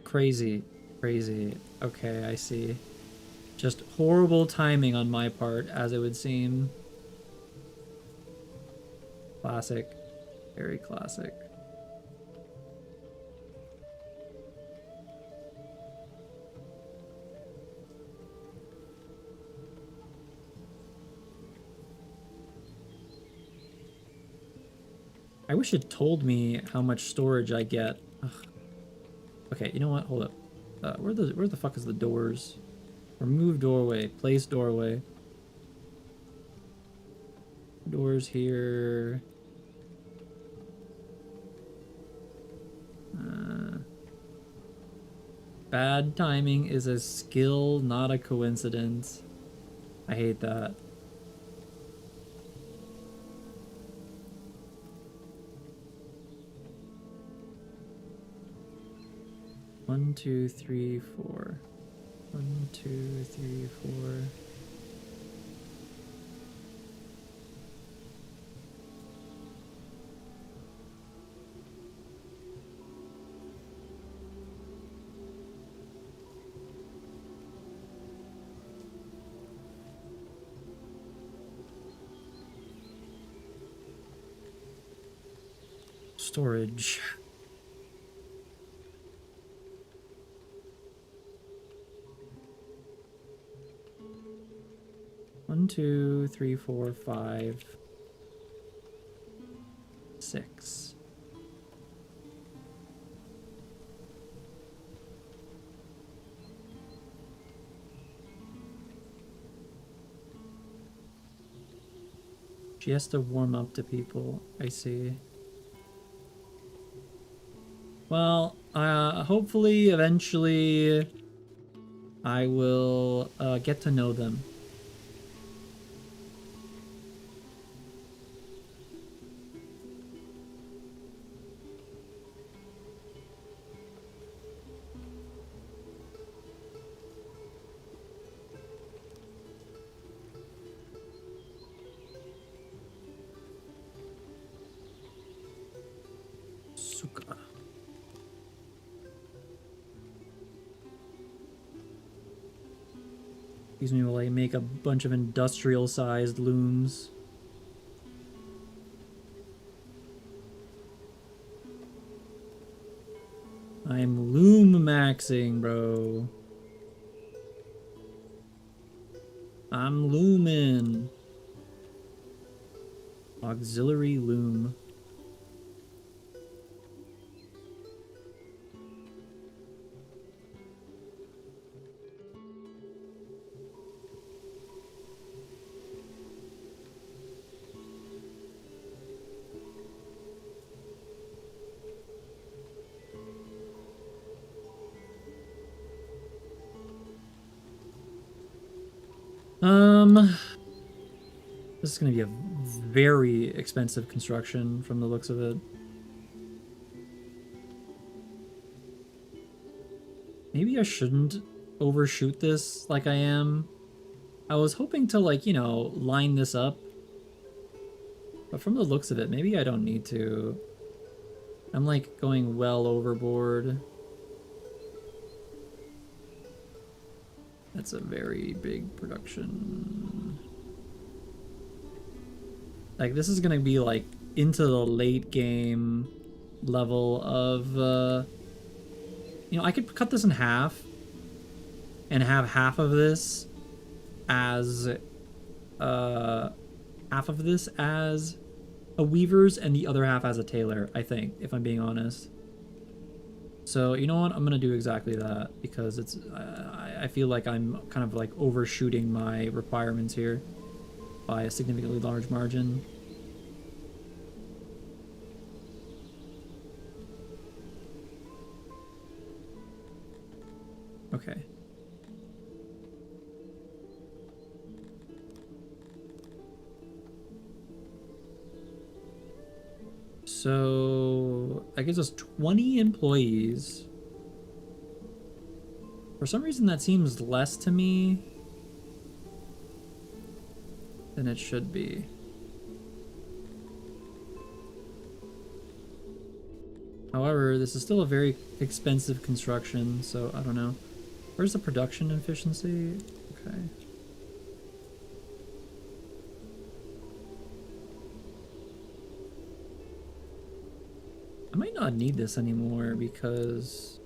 Crazy. Crazy. Okay, I see. Just horrible timing on my part, as it would seem. Classic. Very classic. I wish it told me how much storage I get. Ugh. Okay, you know what? Hold up. Where the fuck is the doors? Remove doorway. Place doorway. Doors here. Bad timing is a skill, not a coincidence. I hate that. One, two, three, 4. 1, 2, 3, 4. Storage. One, 2, 3, 4, 5, 6. She has to warm up to people. I see. Well, hopefully, eventually, I will get to know them. Suka. Excuse me while I make a bunch of industrial-sized looms. I'm loom maxing, bro. I'm looming. Auxiliary loom. This is gonna be a very expensive construction from the looks of it. Maybe I shouldn't overshoot this like I am. I was hoping to, like, you know, line this up. But from the looks of it, maybe I don't need to. I'm, like, going well overboard. That's a very big production. Like, this is gonna be, like, into the late game level of, you know, I could cut this in half and have half of this as, a weaver's and the other half as a tailor, I think, if I'm being honest. So, you know what? I'm gonna do exactly that because it's, I feel like I'm kind of, like, overshooting my requirements here by a significantly large margin. Okay. So that gives us 20 employees. For some reason that seems less to me than it should be. However, this is still a very expensive construction, so I don't know. Where's the production efficiency? Okay. I might not need this anymore because...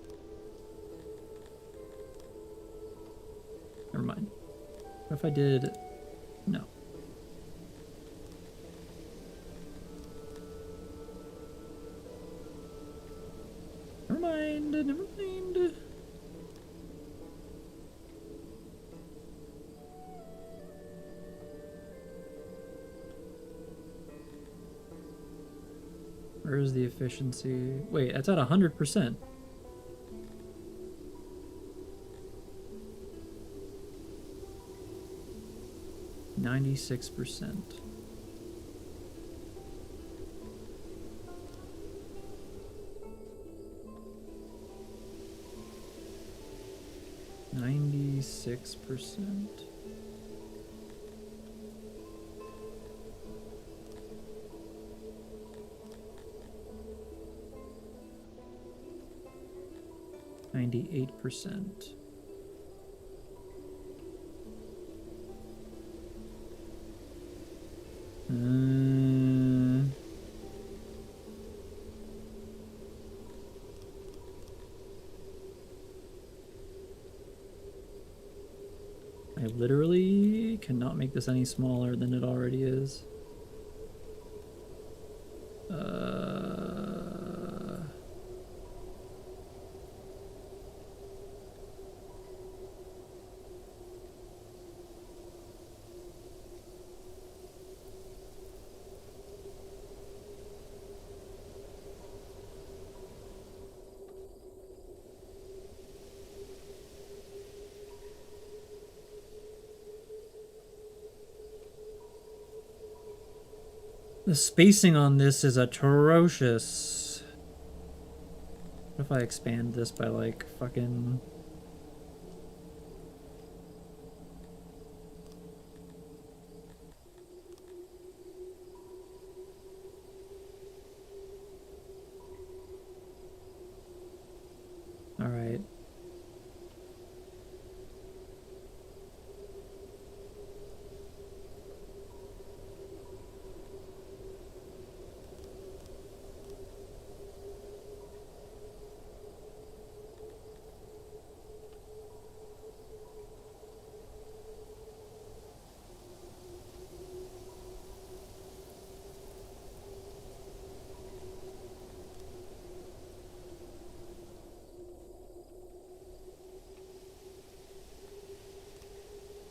Never mind. What if I did... No. Never mind, never mind. Where's the efficiency? Wait, that's at 100%. %. 96%. %. I literally cannot make this any smaller than it already is. The spacing on this is atrocious. What if I expand this by like fucking... All right.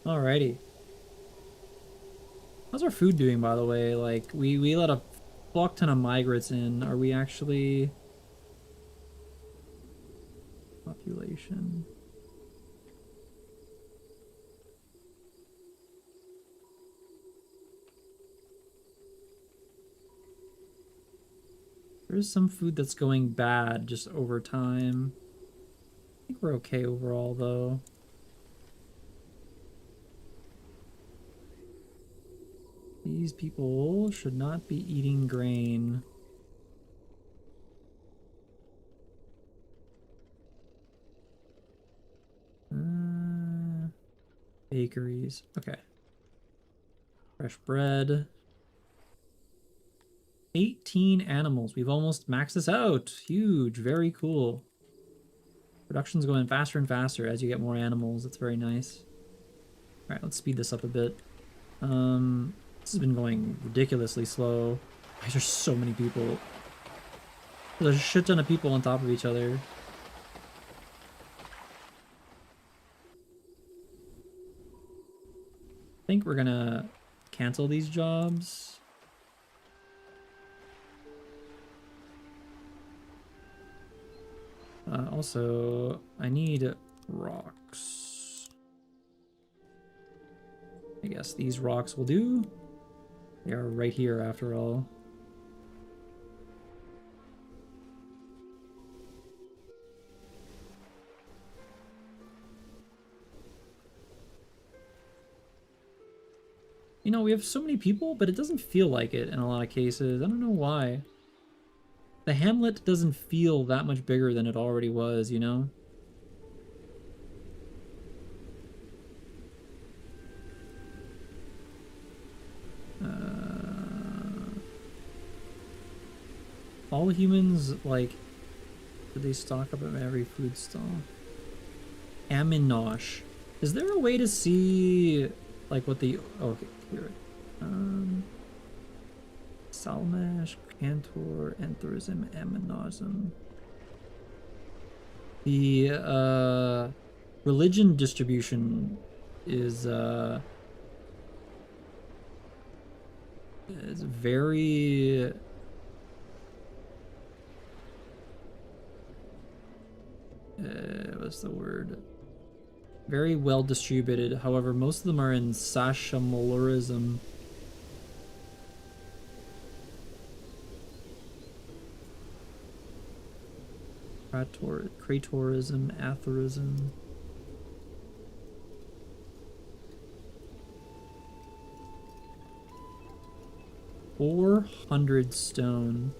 Alrighty. How's our food doing, by the way? Like, we let a fuck ton of migrants in. Are we actually... Population... There is some food that's going bad just over time. I think we're okay overall, though. These people should not be eating grain. Bakeries. Okay. Fresh bread. 18 animals. We've almost maxed this out. Huge. Very cool. Production's going faster and faster as you get more animals. That's very nice. All right, let's speed this up a bit. This has been going ridiculously slow. Why there's so many people? There's a shit ton of people on top of each other. I think we're gonna cancel these jobs. Also, I need rocks. I guess these rocks will do. They are right here after all. You know, we have so many people, but it doesn't feel like it in a lot of cases. I don't know why. The hamlet doesn't feel that much bigger than it already was, you know? All humans, like, do they stock up at every food stall? Aminosh. Is there a way to see, like, what the... Oh, okay, here. Salmash, Cantor, Entherism, Aminosm. The, religion distribution is very... what's the word? Very well distributed. However, most of them are in Sashamolarism. Kratorism, Atherism. $400 stone.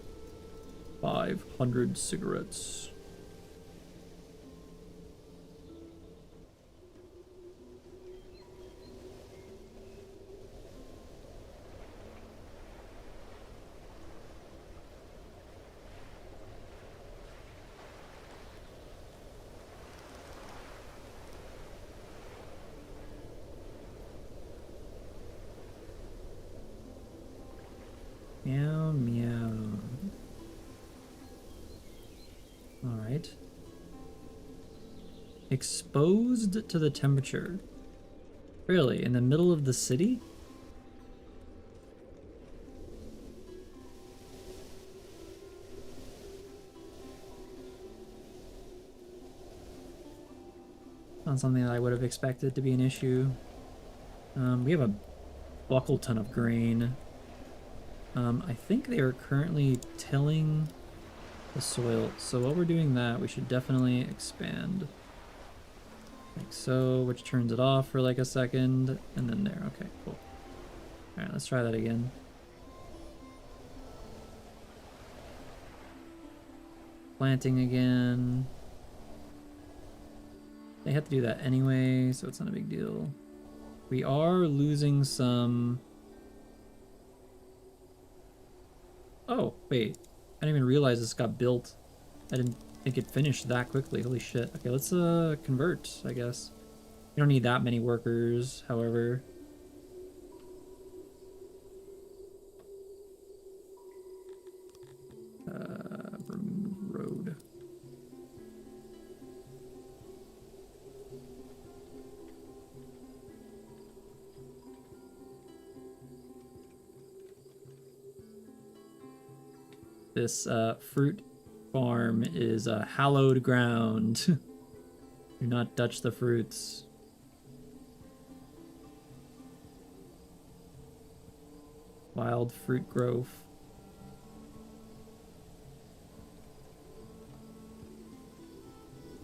500 cigarettes. Meow, meow. Alright. Exposed to the temperature. Really? In the middle of the city? Not something that I would have expected to be an issue. We have a buckle ton of grain. I think they are currently tilling the soil. So while we're doing that, we should definitely expand. Like so, which turns it off for like a second, and then there. Okay, cool. All right, let's try that again. Planting again. They have to do that anyway, so it's not a big deal. We are losing some... Oh, wait. I didn't even realize this got built. I didn't think it finished that quickly. Holy shit. Okay, let's convert, I guess. You don't need that many workers, however. Remove road. This fruit farm is hallowed ground. Do not touch the fruits. Wild fruit grove.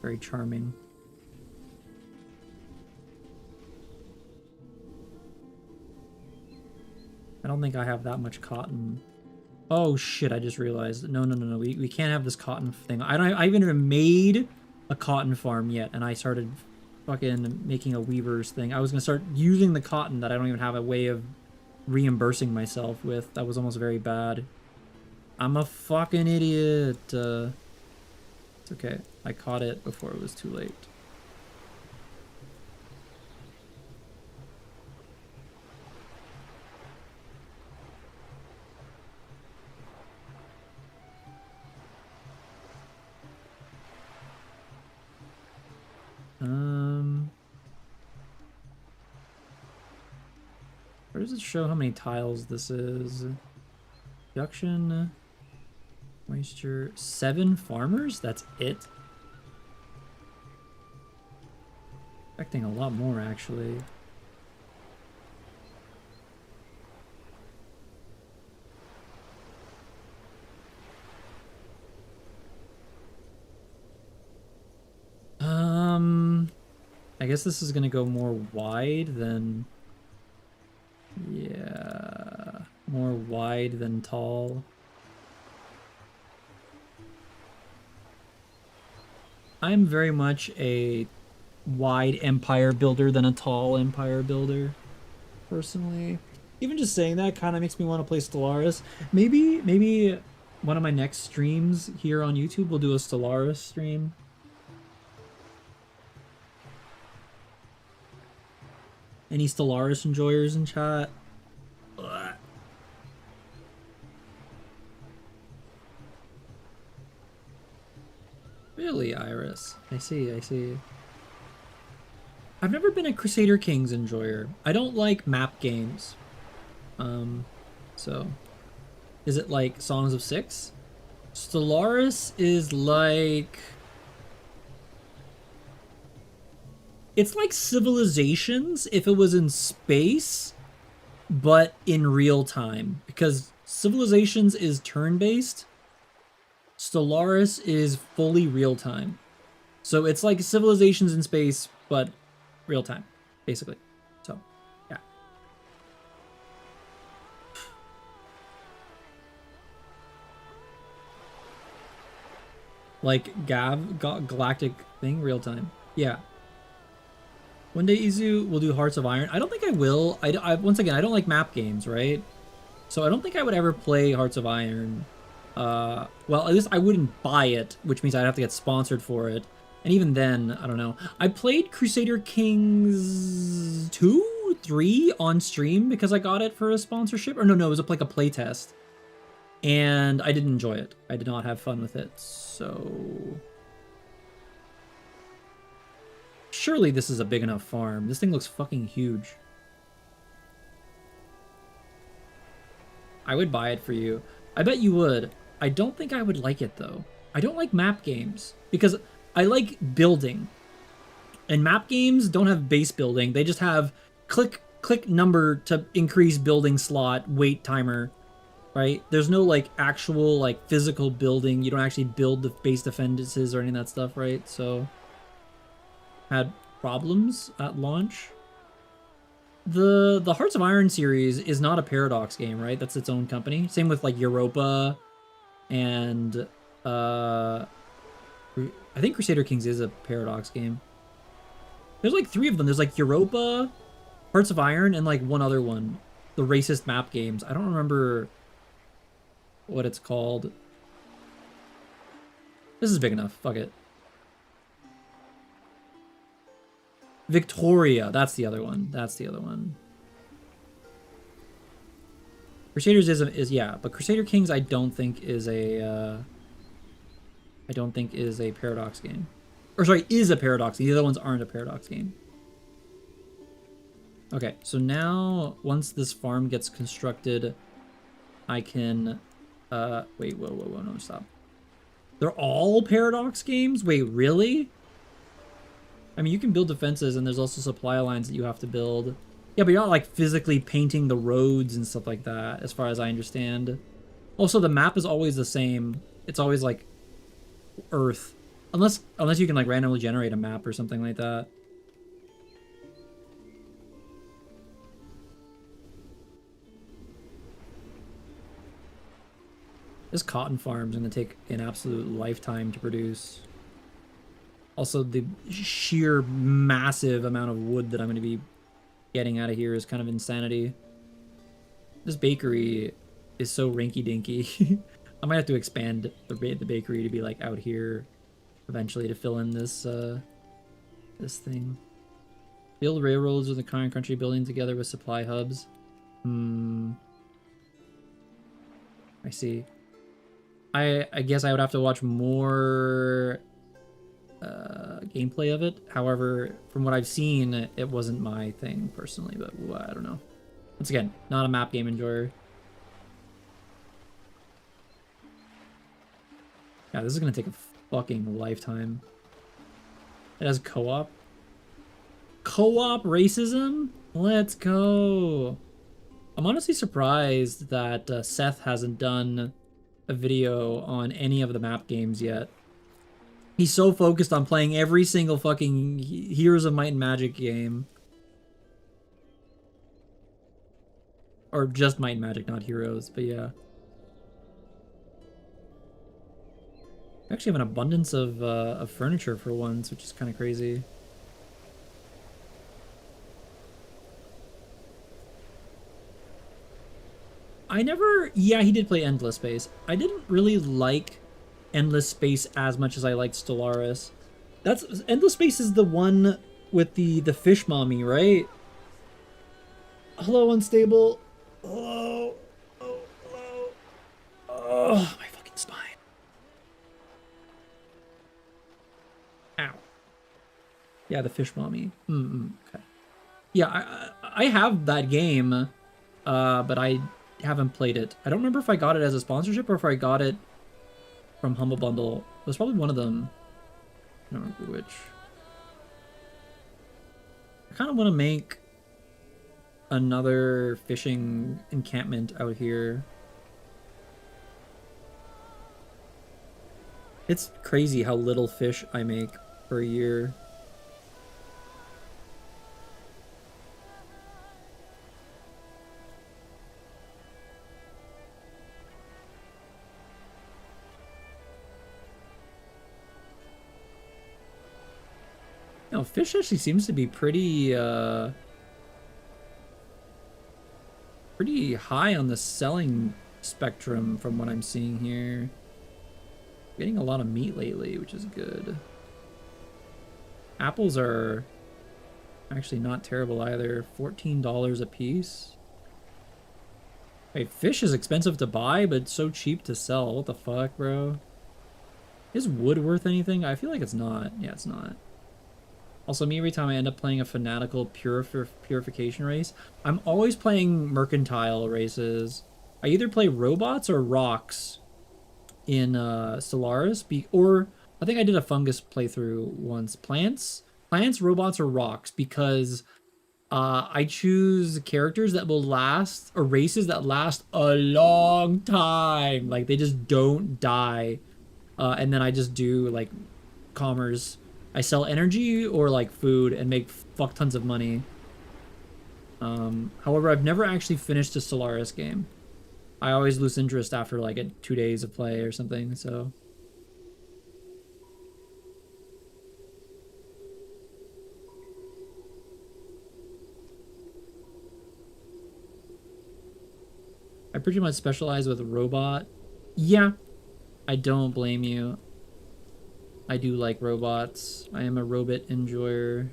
Very charming. I don't think I have that much cotton. Oh shit, I just realized. No. We can't have this cotton thing. I haven't made a cotton farm yet, and I started fucking making a weaver's thing. I was gonna start using the cotton that I don't even have a way of reimbursing myself with. That was almost very bad. I'm a fucking idiot. It's okay. I caught it before it was too late. Where does it show how many tiles this is? Production, moisture, 7 farmers? That's it? Expecting a lot more, actually. I guess this is gonna go more wide than... Yeah, more wide than tall. I'm very much a wide empire builder than a tall empire builder, personally. Even just saying that kind of makes me want to play Stellaris. Maybe one of my next streams here on YouTube will do a Stellaris stream. Any Stellaris enjoyers in chat? Ugh. Really, Iris? I see. I've never been a Crusader Kings enjoyer. I don't like map games. So... Is it like Songs of Six? Stellaris is like... It's like Civilizations if it was in space, but in real time. Because Civilizations is turn-based. Stellaris is fully real time. So it's like Civilizations in space, but real time, basically. So, yeah. Like galactic thing, real time. Yeah. One day Izu will do Hearts of Iron. I don't think I will. Once again, I don't like map games, right? So I don't think I would ever play Hearts of Iron. Well, at least I wouldn't buy it, which means I'd have to get sponsored for it. And even then, I don't know. I played Crusader Kings 2, 3 on stream because I got it for a sponsorship. Or no, it was like a playtest. And I didn't enjoy it. I did not have fun with it, so... Surely this is a big enough farm. This thing looks fucking huge. I would buy it for you. I bet you would. I don't think I would like it, though. I don't like map games, because I like building. And map games don't have base building. They just have click number to increase building slot, wait timer. right? There's no like actual like physical building. You don't actually build the base defenses or any of that stuff, right? So had problems at launch. The Hearts of Iron series is not a Paradox game, right? That's its own company. Same with like Europa and I think Crusader Kings is a Paradox game. There's like 3 of them. There's like Europa, Hearts of Iron, and like one other one. The racist map games. I don't remember what it's called. This is big enough. Fuck it. Victoria. That's the other one. That's the other one. Crusaders is yeah, but Crusader Kings I don't think is a Paradox game. Or sorry, is a Paradox. The other ones aren't a Paradox game. Okay, so now once this farm gets constructed, I can wait, whoa, no, stop. They're all Paradox games? Wait, really? I mean, you can build defenses and there's also supply lines that you have to build. Yeah, but you're not like physically painting the roads and stuff like that, as far as I understand. Also, the map is always the same. It's always like Earth. Unless you can like randomly generate a map or something like that. This cotton farm is going to take an absolute lifetime to produce. Also, the sheer massive amount of wood that I'm going to be getting out of here is kind of insanity. This bakery is so rinky-dinky. I might have to expand the bakery to be like out here eventually to fill in this this thing. Build railroads with the current country building together with supply hubs. I see. I guess I would have to watch more gameplay of it. However, from what I've seen, it wasn't my thing personally, but I don't know. Once again, not a map game enjoyer. Yeah, this is gonna take a fucking lifetime. It has co-op. Co-op racism? Let's go. I'm honestly surprised that Seth hasn't done a video on any of the map games yet. He's so focused on playing every single fucking Heroes of Might and Magic game. Or just Might and Magic, not Heroes, but yeah. I actually have an abundance of furniture for once, which is kind of crazy. Yeah, he did play Endless Space. I didn't really like Endless Space as much as I liked Stellaris. Endless Space is the one with the fish mommy, right? Hello, Unstable. Hello. Oh, hello. Oh, my fucking spine. Ow. Yeah, the fish mommy. Okay. Yeah, I have that game, but I haven't played it. I don't remember if I got it as a sponsorship or if I got it from Humble Bundle. It was probably one of them. I don't remember which. I kind of want to make another fishing encampment out here. It's crazy how little fish I make per year. No, fish actually seems to be pretty pretty high on the selling spectrum from what I'm seeing here. Getting a lot of meat lately, which is good. Apples are actually not terrible either. $14 a piece. Hey, fish is expensive to buy, but so cheap to sell. What the fuck, bro? Is wood worth anything? I feel like it's not. Yeah, it's not. Also, me, every time I end up playing a fanatical purification race, I'm always playing mercantile races. I either play robots or rocks in Stellaris, or I think I did a fungus playthrough once. Plants, robots, or rocks, because I choose characters that will last, or races that last a long time. Like they just don't die. And then I just do like commerce. I sell energy or like food and make fuck tons of money. However, I've never actually finished a Stellaris game. I always lose interest after like 2 days of play or something, so. I pretty much specialize with robot. Yeah, I don't blame you. I do like robots. I am a robot enjoyer.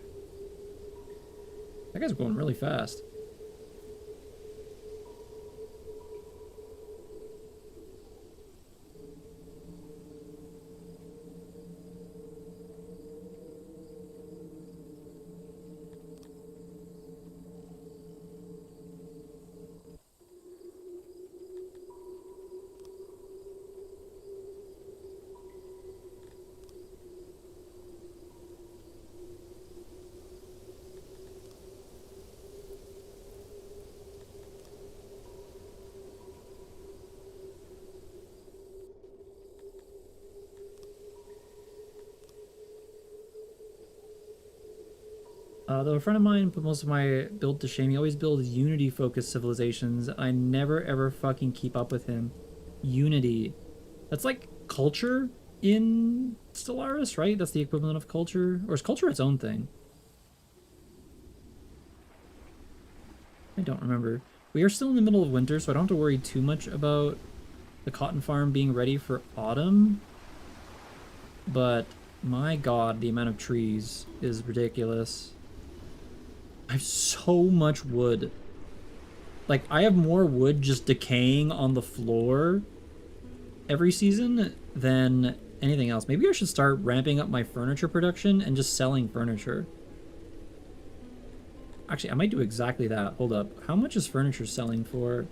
That guy's going really fast. Though a friend of mine put most of my build to shame, he always builds Unity-focused civilizations. I never ever fucking keep up with him. Unity. That's like culture in Stellaris, right? That's the equivalent of culture? Or is culture its own thing? I don't remember. We are still in the middle of winter, so I don't have to worry too much about the cotton farm being ready for autumn. But my god, the amount of trees is ridiculous. I have so much wood. Like, I have more wood just decaying on the floor every season than anything else. Maybe I should start ramping up my furniture production and just selling furniture. Actually, I might do exactly that. Hold up. How much is furniture selling for?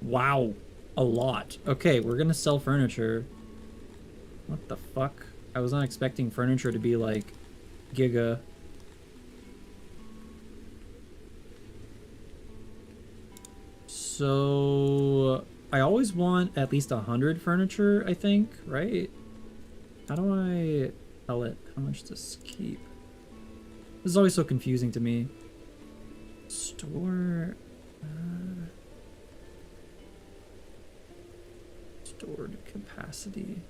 Wow. A lot. Okay, we're gonna sell furniture. What the fuck? I was not expecting furniture to be like giga. So I always want at least 100 furniture, I think, right? How do I tell it how much to keep? This is always so confusing to me. Store... stored capacity.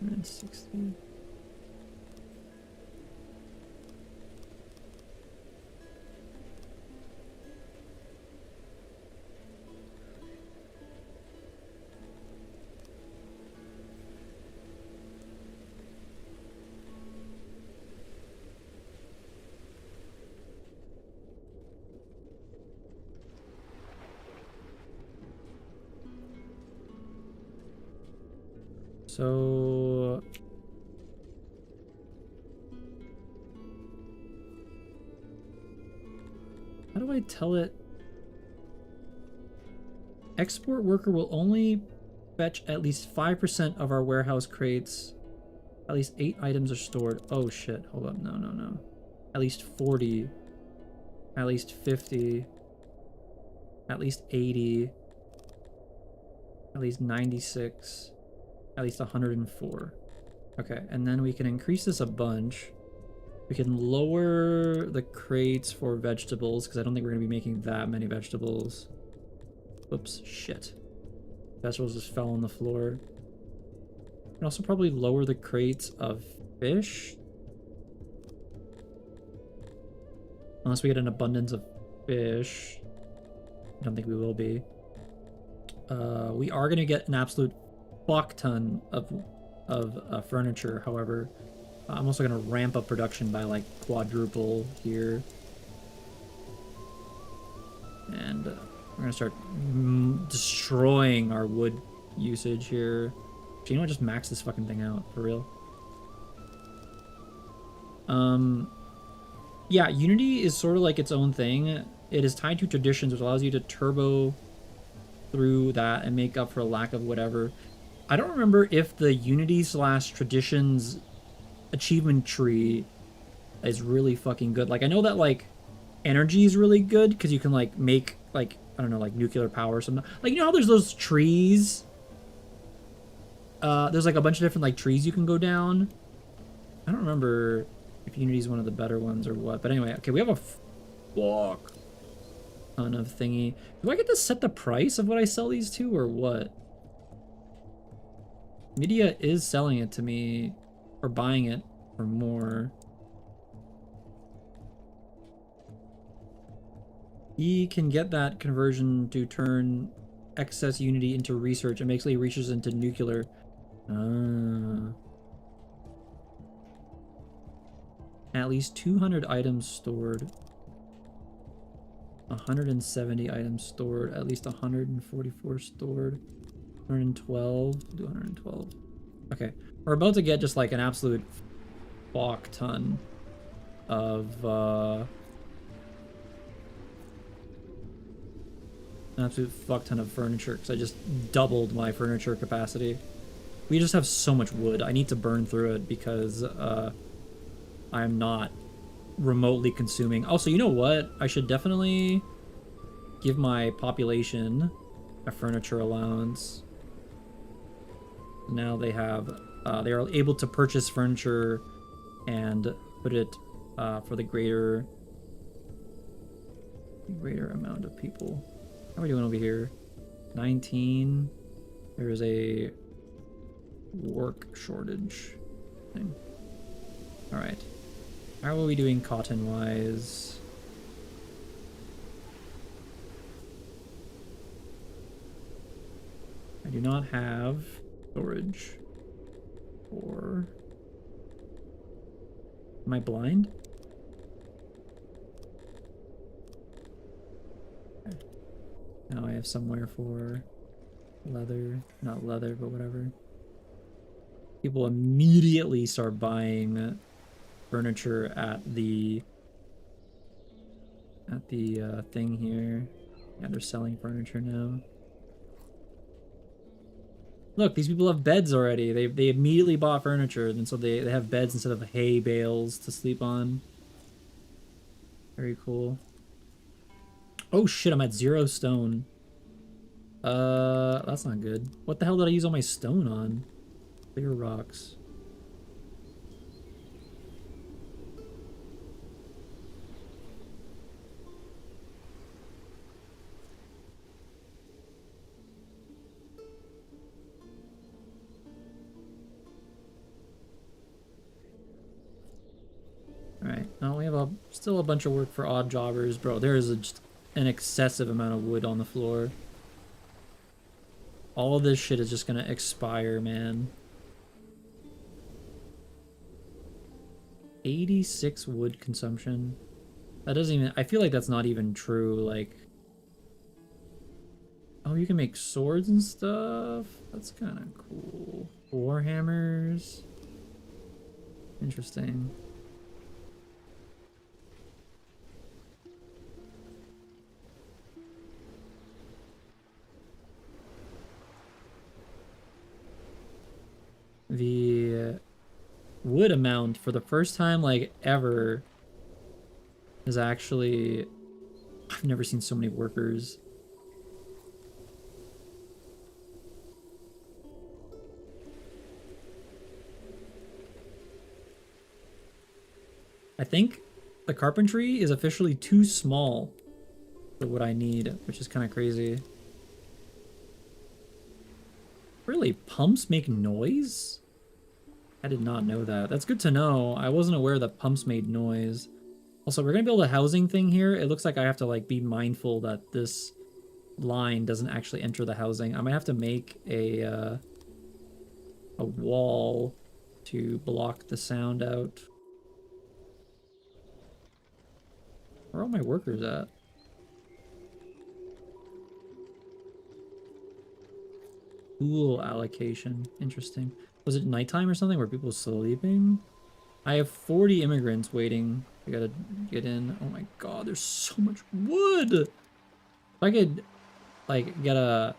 160. So how do I tell it? Export worker will only fetch at least 5% of our warehouse crates. At least 8 items are stored. Oh shit, hold up, no. At least 40. At least 50. At least 80. At least 96. At least 104. Okay, and then we can increase this a bunch. We can lower the crates for vegetables, because I don't think we're going to be making that many vegetables. Oops, shit. Vegetables just fell on the floor. We can also probably lower the crates of fish. Unless we get an abundance of fish. I don't think we will be. We are going to get an absolute fuck ton of furniture, however. I'm also going to ramp up production by like quadruple here. And we're going to start destroying our wood usage here. So, you know what? Just max this fucking thing out, for real. Yeah, Unity is sort of like its own thing. It is tied to traditions, which allows you to turbo through that and make up for a lack of whatever. I don't remember if the Unity slash Traditions achievement tree is really fucking good. Like, I know that, like, energy is really good because you can, like, make, like, I don't know, like, nuclear power or something. Like, you know how there's those trees? There's, like, a bunch of different, like, trees you can go down. I don't remember if Unity's one of the better ones or what. But anyway, okay, we have a fuck ton of thingy. Do I get to set the price of what I sell these to or what? Media is selling it to me or buying it for more. He can get that conversion to turn excess Unity into research and basically reaches into nuclear. At least 200 items stored. 170 items stored. At least 144 stored. 112. Do 112. Okay. We're about to get just like an absolute fuck ton of an absolute fuck ton of furniture because I just doubled my furniture capacity. We just have so much wood. I need to burn through it because I'm not remotely consuming. Also, you know what? I should definitely give my population a furniture allowance. Now they have, they are able to purchase furniture and put it for the greater amount of people. How are we doing over here? 19. There is a work shortage thing. All right. How are we doing cotton-wise? I do not have storage. Or... Am I blind? Okay. Now I have somewhere for leather. Not leather, but whatever. People immediately start buying furniture at the thing here. Yeah, they're selling furniture now. Look, these people have beds already. They immediately bought furniture, and so they have beds instead of hay bales to sleep on. Very cool. Oh shit, I'm at 0 stone. That's not good. What the hell did I use all my stone on? Clear rocks. Alright, now we have still a bunch of work for odd jobbers. Bro, there is just an excessive amount of wood on the floor. All of this shit is just gonna expire, man. 86 wood consumption. That doesn't even... I feel like that's not even true, like... Oh, you can make swords and stuff? That's kind of cool. Warhammers. Interesting. The wood amount for the first time, like, ever is actually... I've never seen so many workers. I think the carpentry is officially too small for what I need, which is kind of crazy. Really? Pumps make noise? I did not know that. That's good to know. I wasn't aware that pumps made noise. Also, we're gonna build a housing thing here. It looks like I have to, like, be mindful that this line doesn't actually enter the housing. I might have to make a wall to block the sound out. Where are all my workers at? Pool allocation. Interesting. Was it nighttime or something? Were people sleeping? I have 40 immigrants waiting. I gotta get in. Oh my god, there's so much wood! If I could, like, get a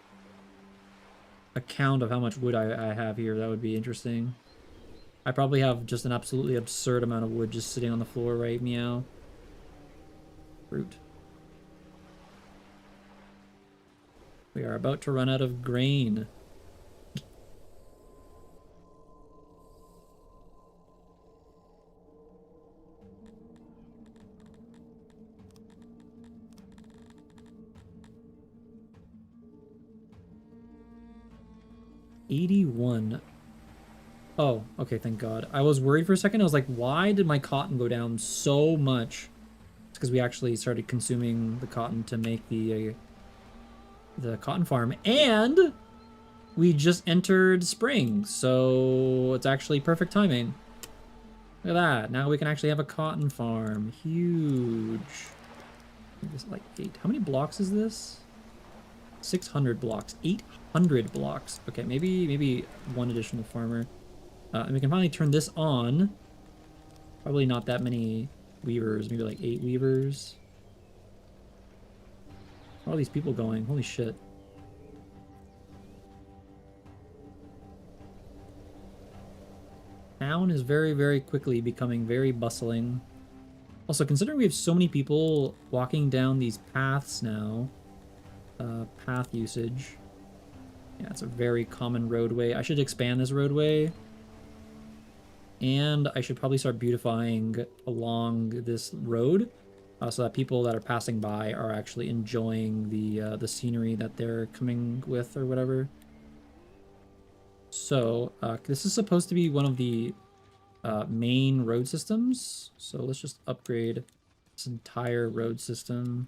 a count of how much wood I have here. That would be interesting. I probably have just an absolutely absurd amount of wood just sitting on the floor, right? Meow. Fruit. We are about to run out of grain. $81. Oh, okay, thank God. I was worried for a second. I was like, why did my cotton go down so much? It's because we actually started consuming the cotton to make the cotton farm, and we just entered spring, so it's actually perfect timing. Look at that. Now we can actually have a cotton farm. Huge. This like 8. How many blocks is this? 600 blocks. 800 blocks. Okay, maybe one additional farmer. And we can finally turn this on. Probably not that many weavers. Maybe like 8 weavers. Where are all these people going? Holy shit. Town is very, very quickly becoming very bustling. Also, considering we have so many people walking down these paths now, path usage. Yeah, it's a very common roadway. I should expand this roadway. And I should probably start beautifying along this road so that people that are passing by are actually enjoying the scenery that they're coming with or whatever. So this is supposed to be one of the main road systems. So let's just upgrade this entire road system.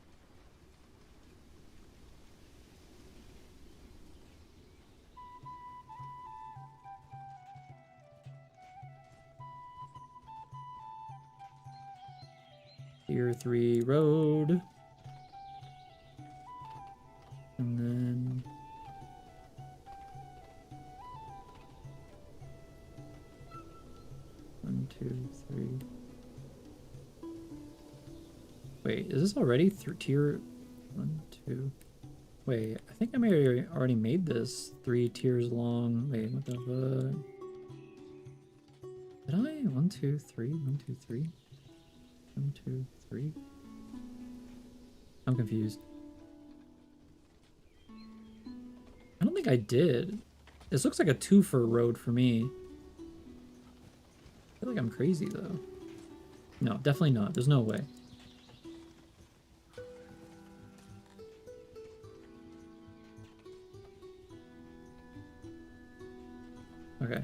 Tier 3 road. And then... One, two, three. Wait, is this already through tier 1, 2? Wait, I think I may have already made this 3 tiers long. Wait, what the fuck? Did I? 1, 2, 3, 1, 2, 3. 1, 2, 3. I'm confused. I don't think I did. This looks like a 2 for road for me. I feel like I'm crazy though. No, definitely not. There's no way. Okay.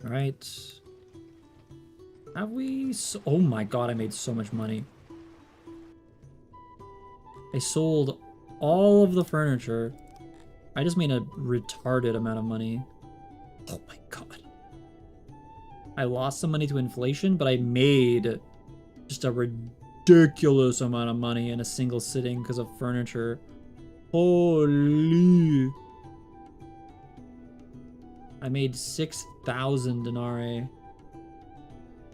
All right. Have we... Oh my god, I made so much money. I sold all of the furniture. I just made a retarded amount of money. Oh my god. I lost some money to inflation, but I made just a ridiculous amount of money in a single sitting because of furniture. Holy. I made 6,000 denarii.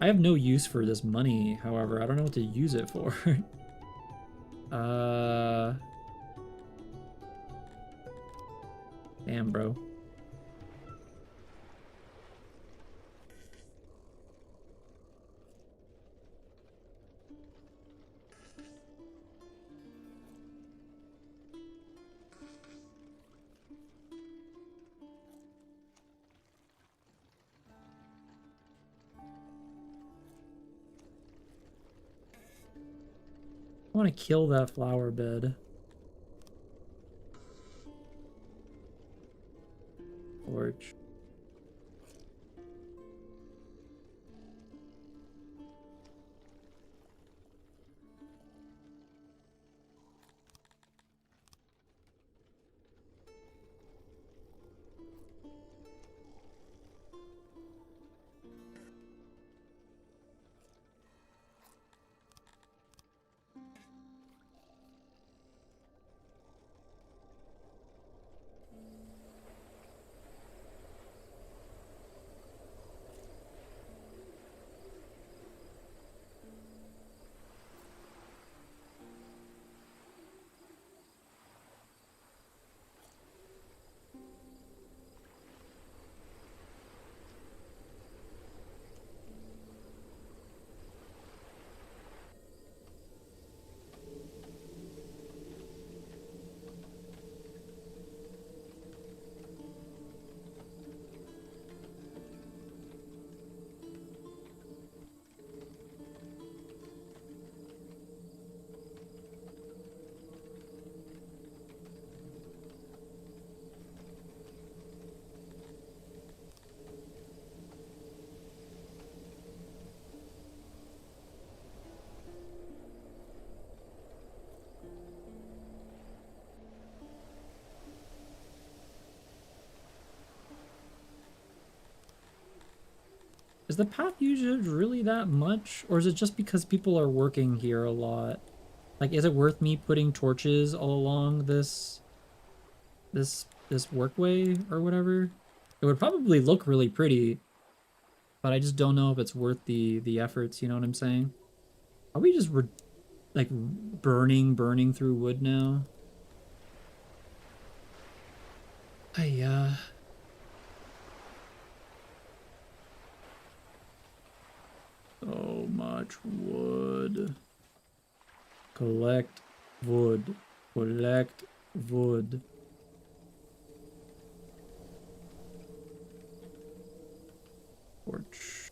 I have no use for this money, however. I don't know what to use it for. Damn, bro. I want to kill that flower bed. Forge. the path usage really that much? Or is it just because people are working here a lot? Like, is it worth me putting torches all along this workway or whatever? It would probably look really pretty, but I just don't know if it's worth the efforts, you know what I'm saying? Are we just like burning through wood now? Yeah. So much wood. Collect wood. Collect wood. Torch.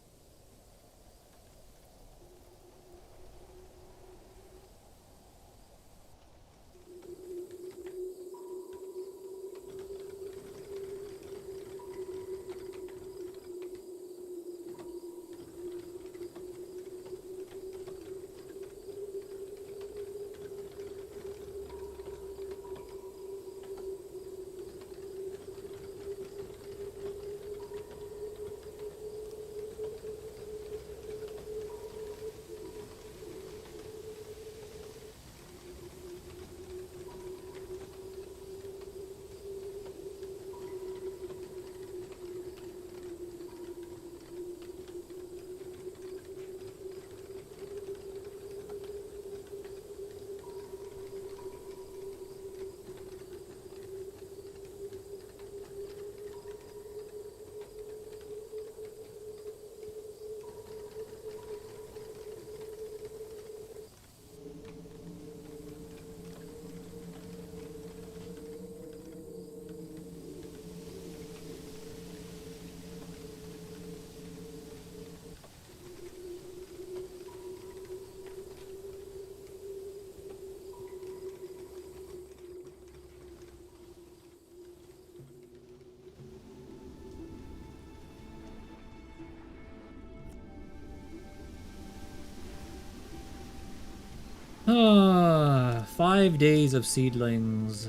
Ah, 5 days of seedlings.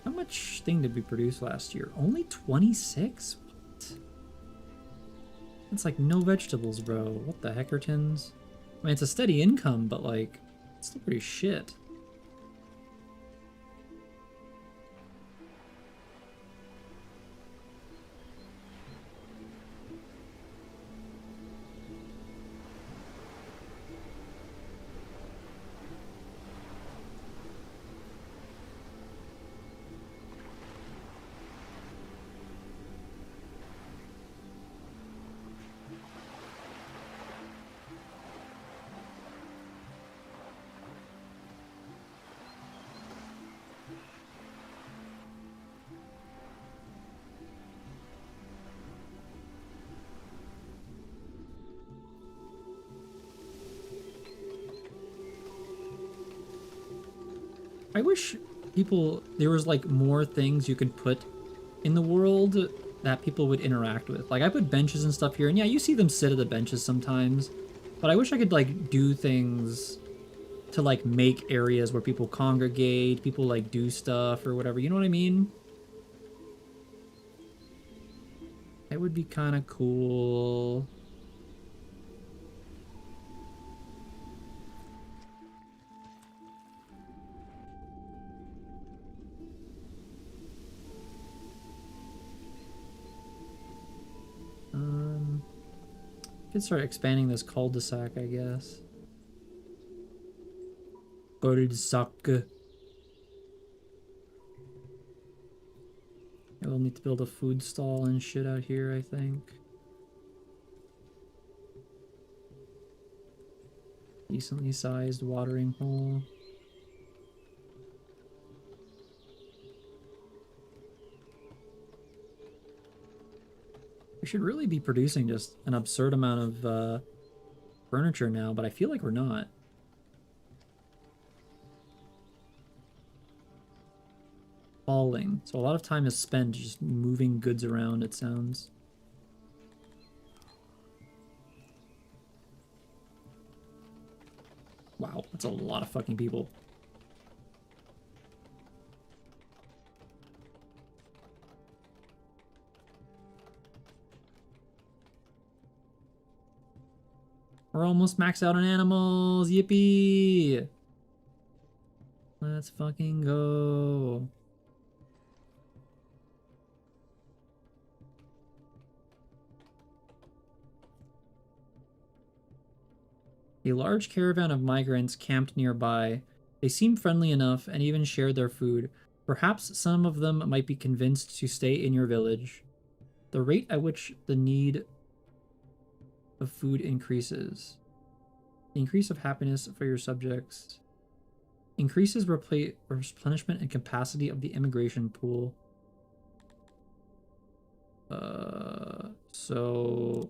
How much thing did we produce last year? Only 26? What? That's like no vegetables, bro. What the heckertons? I mean, it's a steady income, but like, it's still pretty shit. I wish there was like more things you could put in the world that people would interact with. Like I put benches and stuff here, and yeah, you see them sit at the benches sometimes, but I wish I could like do things to like make areas where people congregate, people like do stuff or whatever. You know what I mean? It would be kind of cool. Could start expanding this cul-de-sac, I guess. Cul-de-sac. We'll need to build a food stall and shit out here, I think. Decently sized watering hole. We should really be producing just an absurd amount of furniture now, but I feel like we're not. Hauling. So a lot of time is spent just moving goods around, it sounds. Wow, that's a lot of fucking people. We're almost maxed out on animals. Yippee! Let's fucking go. A large caravan of migrants camped nearby. They seemed friendly enough and even shared their food. Perhaps some of them might be convinced to stay in your village. The rate at which the need of food increases. The increase of happiness for your subjects. Increases replenishment and capacity of the immigration pool. So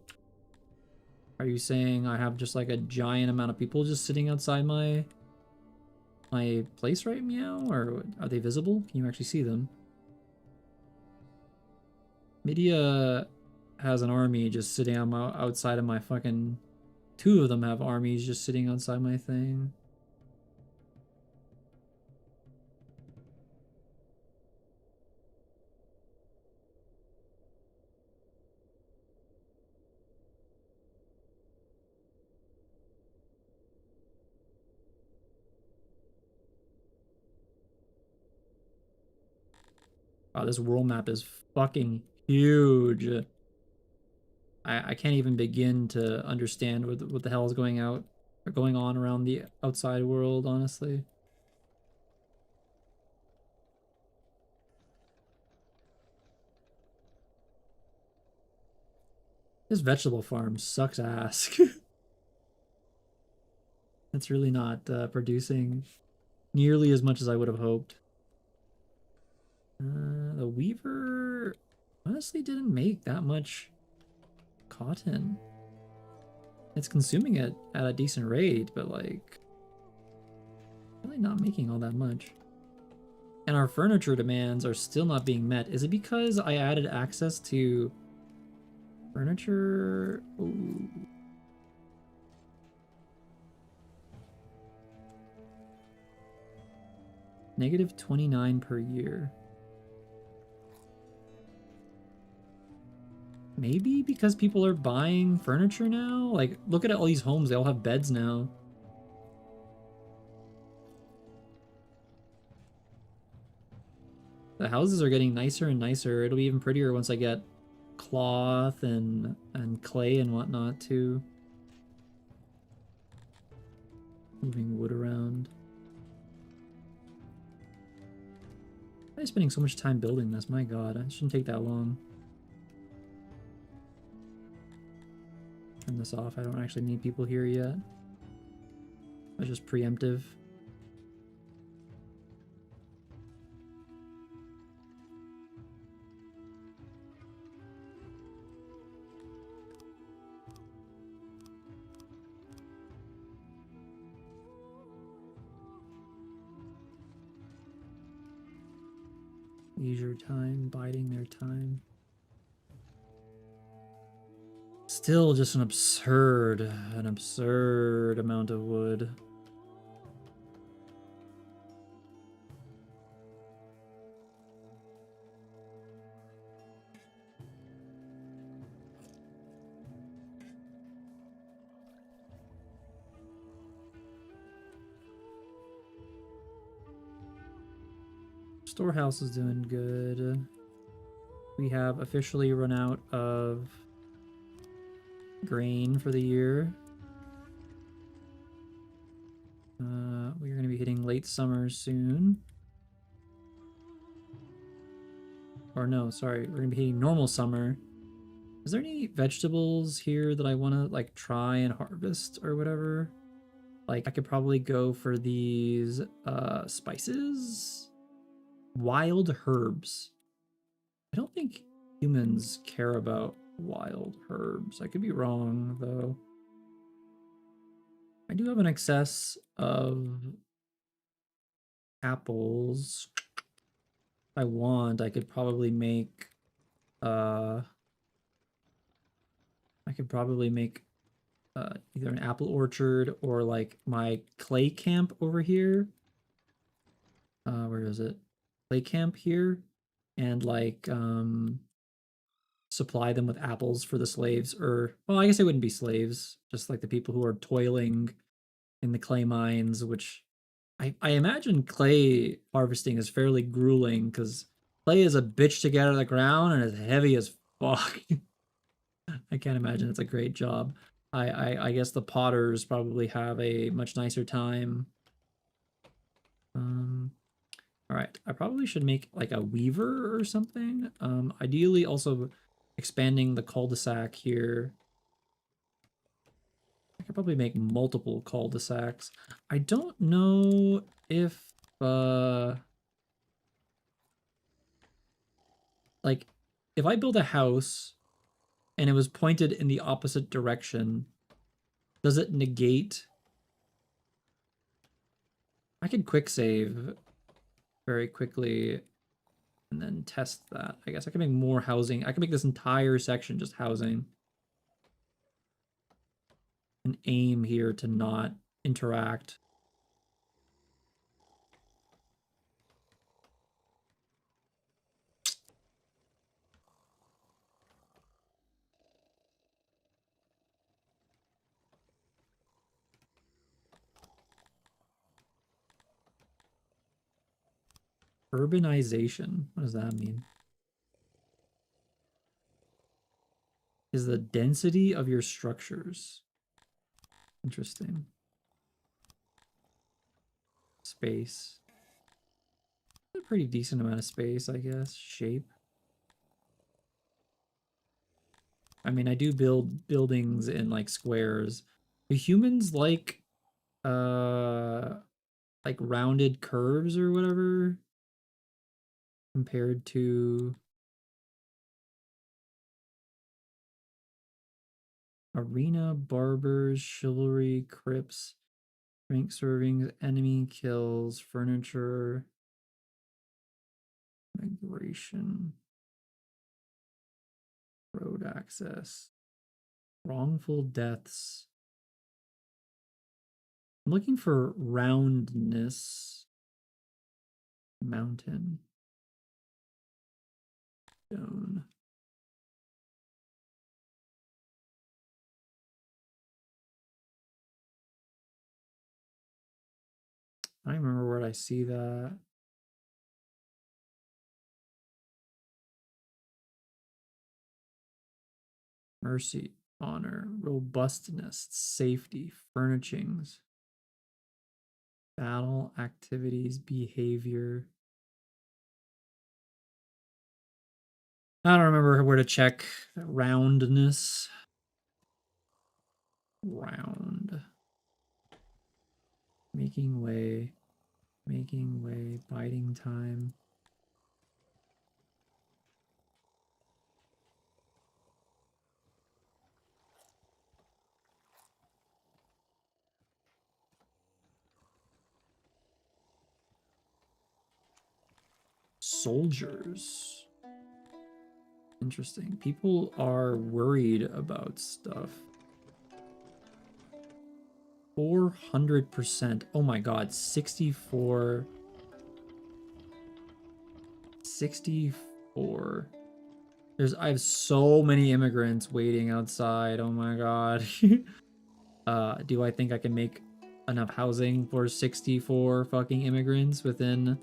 are you saying I have just like a giant amount of people just sitting outside my place right meow? Or are they visible? Can you actually see them? Media has an army just sitting on outside of my fucking... Two of them have armies just sitting outside my thing. Wow, this world map is fucking huge. I can't even begin to understand what the hell is going out or going on around the outside world, honestly. This vegetable farm sucks ass. It's really not producing nearly as much as I would have hoped. The weaver honestly didn't make that much cotton. It's consuming it at a decent rate, but like really not making all that much. And our furniture demands are still not being met. Is it because I added access to furniture? Ooh. Negative 29 per year. Maybe because people are buying furniture now? Like, look at all these homes. They all have beds now. The houses are getting nicer and nicer. It'll be even prettier once I get cloth and clay and whatnot too. Moving wood around. Why am I spending so much time building this? My god, it shouldn't take that long. Turn this off. I don't actually need people here yet. That's just preemptive. Leisure time, biding their time. Still just an absurd amount of wood. Storehouse is doing good. We have officially run out of grain for the year. We're going to be hitting late summer soon. Or no, sorry, we're going to be hitting normal summer. Is there any vegetables here that I want to like try and harvest or whatever? Like I could probably go for these spices. Wild herbs. I don't think humans care about wild herbs. I could be wrong, though. I do have an excess of apples. If I want, I could probably make either an apple orchard or like my clay camp over here. Where is it? Clay camp here, and like supply them with apples for the slaves, or well, I guess they wouldn't be slaves, just like the people who are toiling in the clay mines, which I imagine clay harvesting is fairly grueling because clay is a bitch to get out of the ground and is heavy as fuck. I can't imagine it's a great job. I guess the potters probably have a much nicer time. Um, all right, I probably should make like a weaver or something. Ideally also expanding the cul-de-sac here. I could probably make multiple cul-de-sacs. I don't know if like if I build a house and it was pointed in the opposite direction, does it negate? I could quick save very quickly and then test that. I guess I can make more housing. I can make this entire section just housing. And aim here to not interact. Urbanization. What does that mean? Is the density of your structures. Interesting. Space. A pretty decent amount of space, I guess. Shape. I mean, I do build buildings in like squares. Do humans like rounded curves or whatever compared to arena, barbers, chivalry, crypts, drink servings, enemy kills, furniture, migration, road access, wrongful deaths. I'm looking for roundness. Mountain. Stone. I remember where I see that. Mercy, honor, robustness, safety, furnishings, battle, activities, behavior. I don't remember where to check roundness. Round. Making way, biding time. Soldiers. Interesting. People are worried about stuff. 400%. Oh my god, 64. 64. I have so many immigrants waiting outside. Oh my god. Do I think I can make enough housing for 64 fucking immigrants within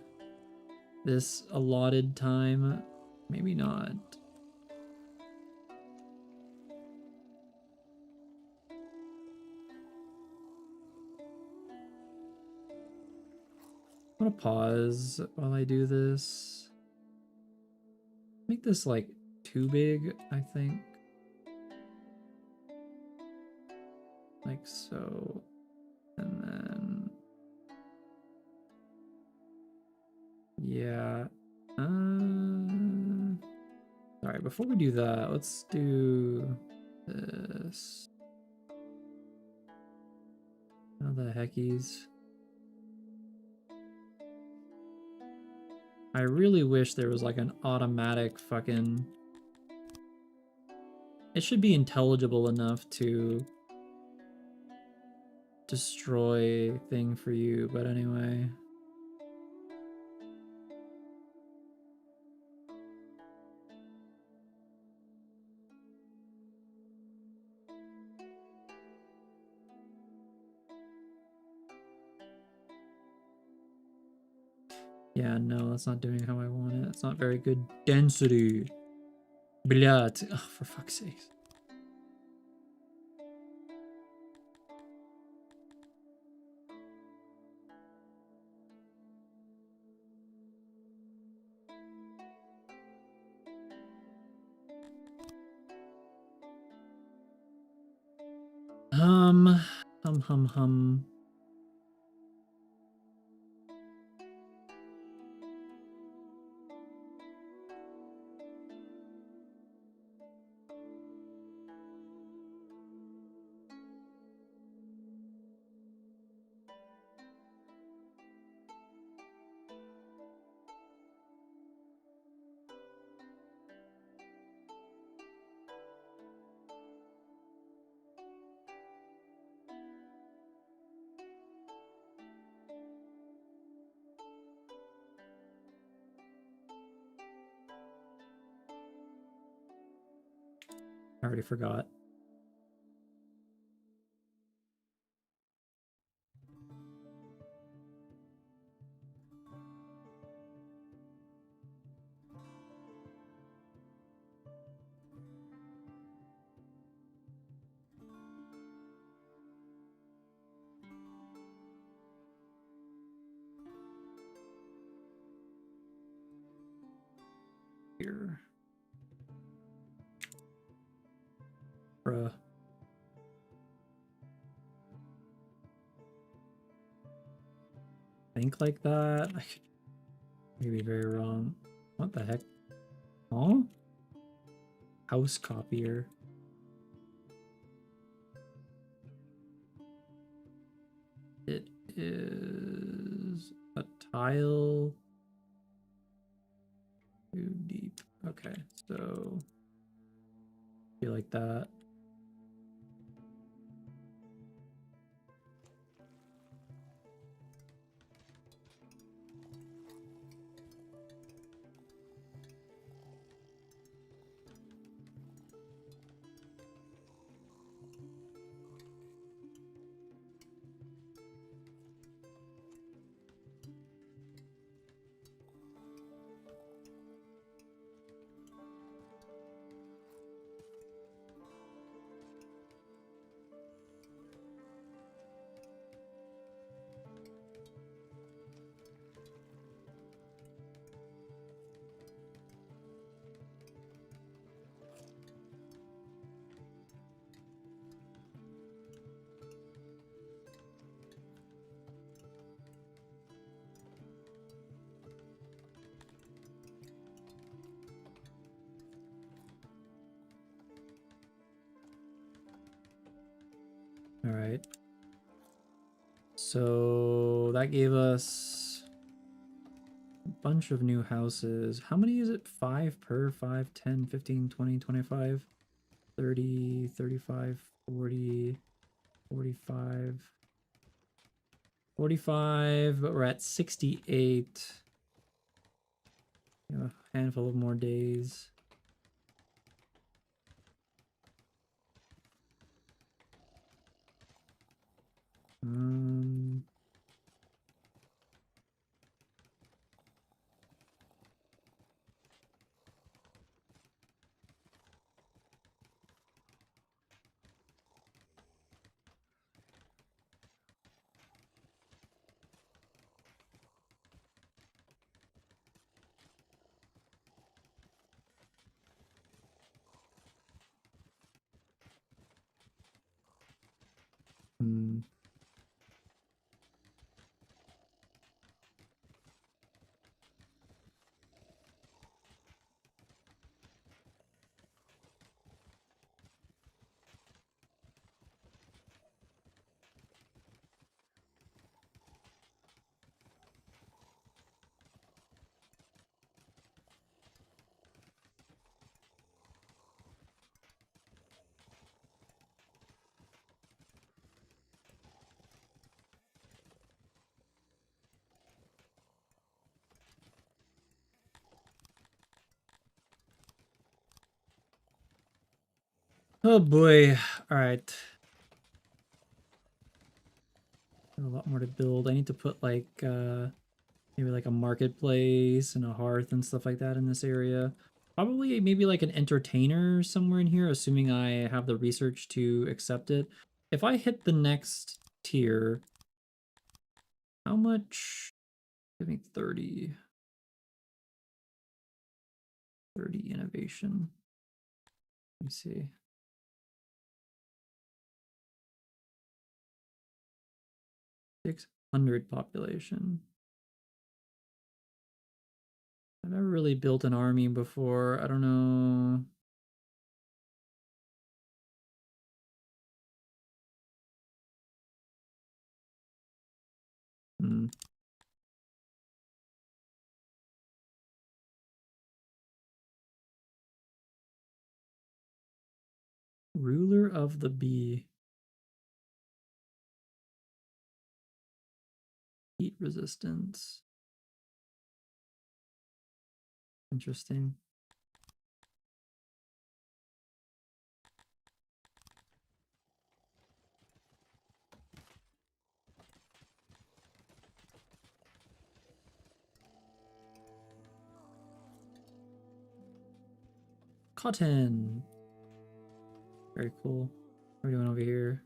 this allotted time? Maybe not. I'm gonna pause while I do this. Make this like too big, I think. Like so. And then yeah. Alright, before we do that, let's do this. How the heckies? I really wish there was like an automatic fucking... It should be intelligible enough to destroy thing for you, but anyway. Yeah, no, that's not doing how I want it. It's not very good density. Блядь. Oh, for fuck's sake. Hum. I already forgot. Here. Bruh. Think like that? I could maybe be very wrong. What the heck? Oh? House copier. It is a tile. Too deep. Okay, so be like that. All right. So that gave us a bunch of new houses. How many is it? 5 per 5, 10, 15, 20, 25, 30, 35, 40, 45, 45, but we're at 68. A handful of more days. Um, hmm. Oh boy. All right. A lot more to build. I need to put like Maybe like a marketplace and a hearth and stuff like that in this area. Probably maybe like an entertainer somewhere in here, assuming I have the research to accept it. If I hit the next tier, how much? Give me 30. 30 innovation. Let me see. 600 population. I've never really built an army before. I don't know. Hmm. Ruler of the bee. Heat resistance. Interesting. Cotton. Very cool. What are we doing over here?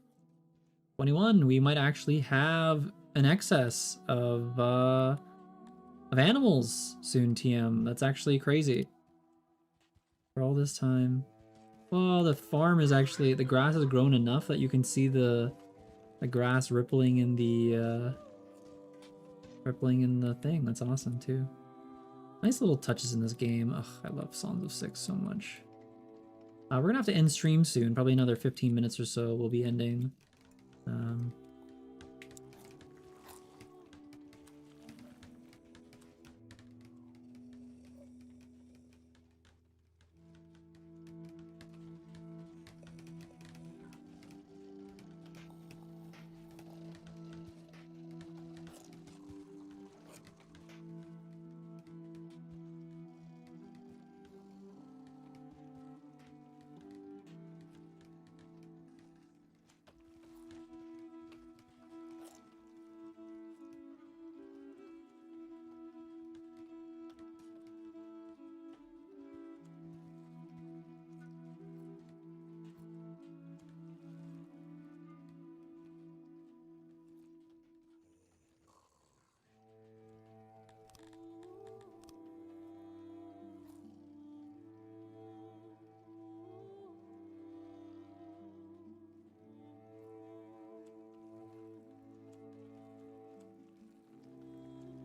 21. We might actually have an excess of animals soon, TM. That's actually crazy. For all this time. Well, the farm is actually, the grass has grown enough that you can see the grass rippling in the thing. That's awesome too. Nice little touches in this game. Ugh, I love Songs of Six so much. We're gonna have to end stream soon. Probably another 15 minutes or so we'll be ending.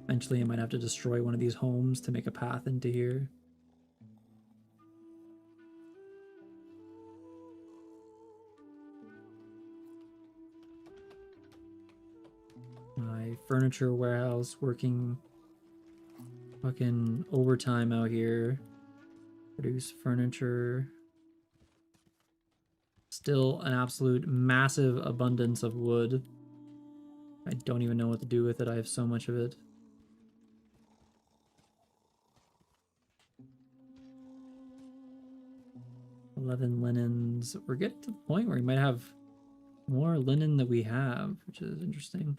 Eventually I might have to destroy one of these homes to make a path into here. My furniture warehouse working fucking overtime out here. Produce furniture. Still an absolute massive abundance of wood. I don't even know what to do with it. I have so much of it. $11 linens. We're getting to the point where we might have more linen than we have, which is interesting.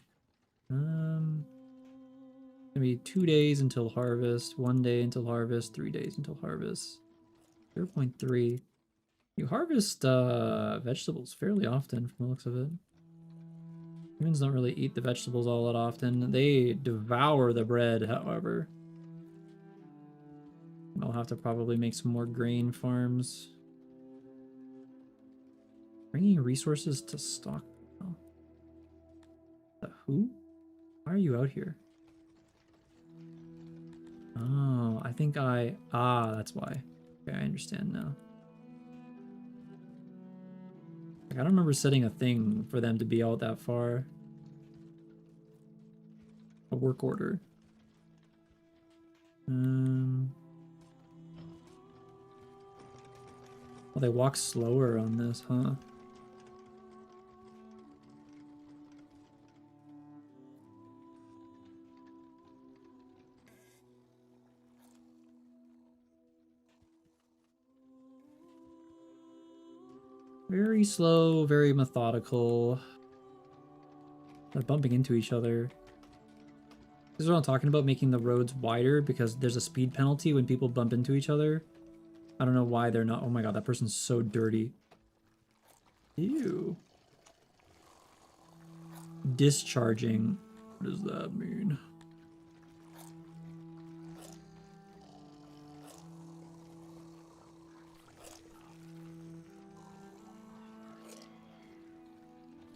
Gonna be 2 days until harvest, 1 day until harvest, 3 days until harvest. 0.3. You harvest vegetables fairly often from the looks of it. Humans don't really eat the vegetables all that often. They devour the bread, however. I'll have to probably make some more grain farms. Bringing resources to stock. Oh. Who? Why are you out here? Oh, I think that's why. Okay, I understand now. Like, I don't remember setting a thing for them to be out that far. A work order. Well, they walk slower on this, huh? Very slow, very methodical. They're bumping into each other. This is what I'm talking about, making the roads wider because there's a speed penalty when people bump into each other. I don't know why they're not. Oh my god, that person's so dirty. Ew. Discharging. What does that mean?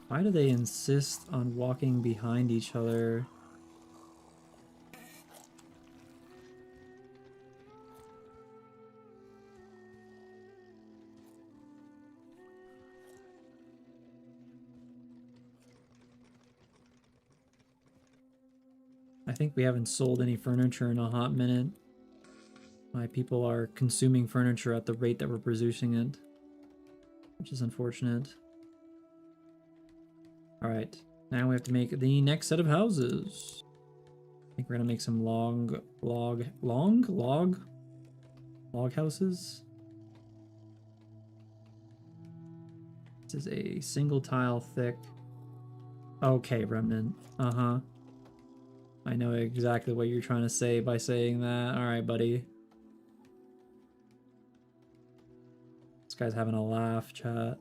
Why do they insist on walking behind each other? I think we haven't sold any furniture in a hot minute. My people are consuming furniture at the rate that we're producing it, which is unfortunate. All right, now we have to make the next set of houses. I think we're gonna make some log houses. This is a single tile thick. Okay, Remnant. Uh-huh. I know exactly what you're trying to say by saying that. All right, buddy. This guy's having a laugh, chat.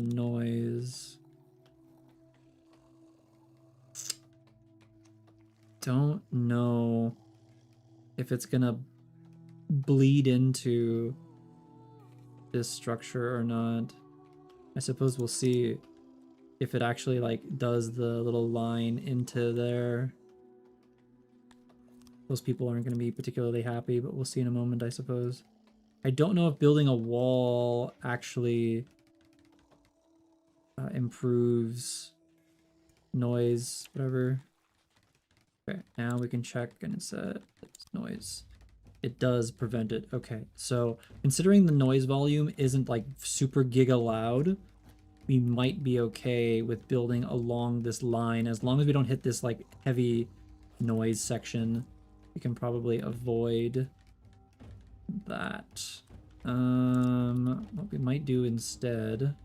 Noise. Don't know if it's gonna bleed into this structure or not. I suppose we'll see if it actually like does the little line into there. Those people aren't going to be particularly happy, but we'll see in a moment, I suppose. I don't know if building a wall actually improves noise, whatever. Okay, now we can check and it's noise. It does prevent it. Okay, so considering the noise volume isn't like super giga loud, we might be okay with building along this line. As long as we don't hit this like heavy noise section, we can probably avoid that. What we might do instead.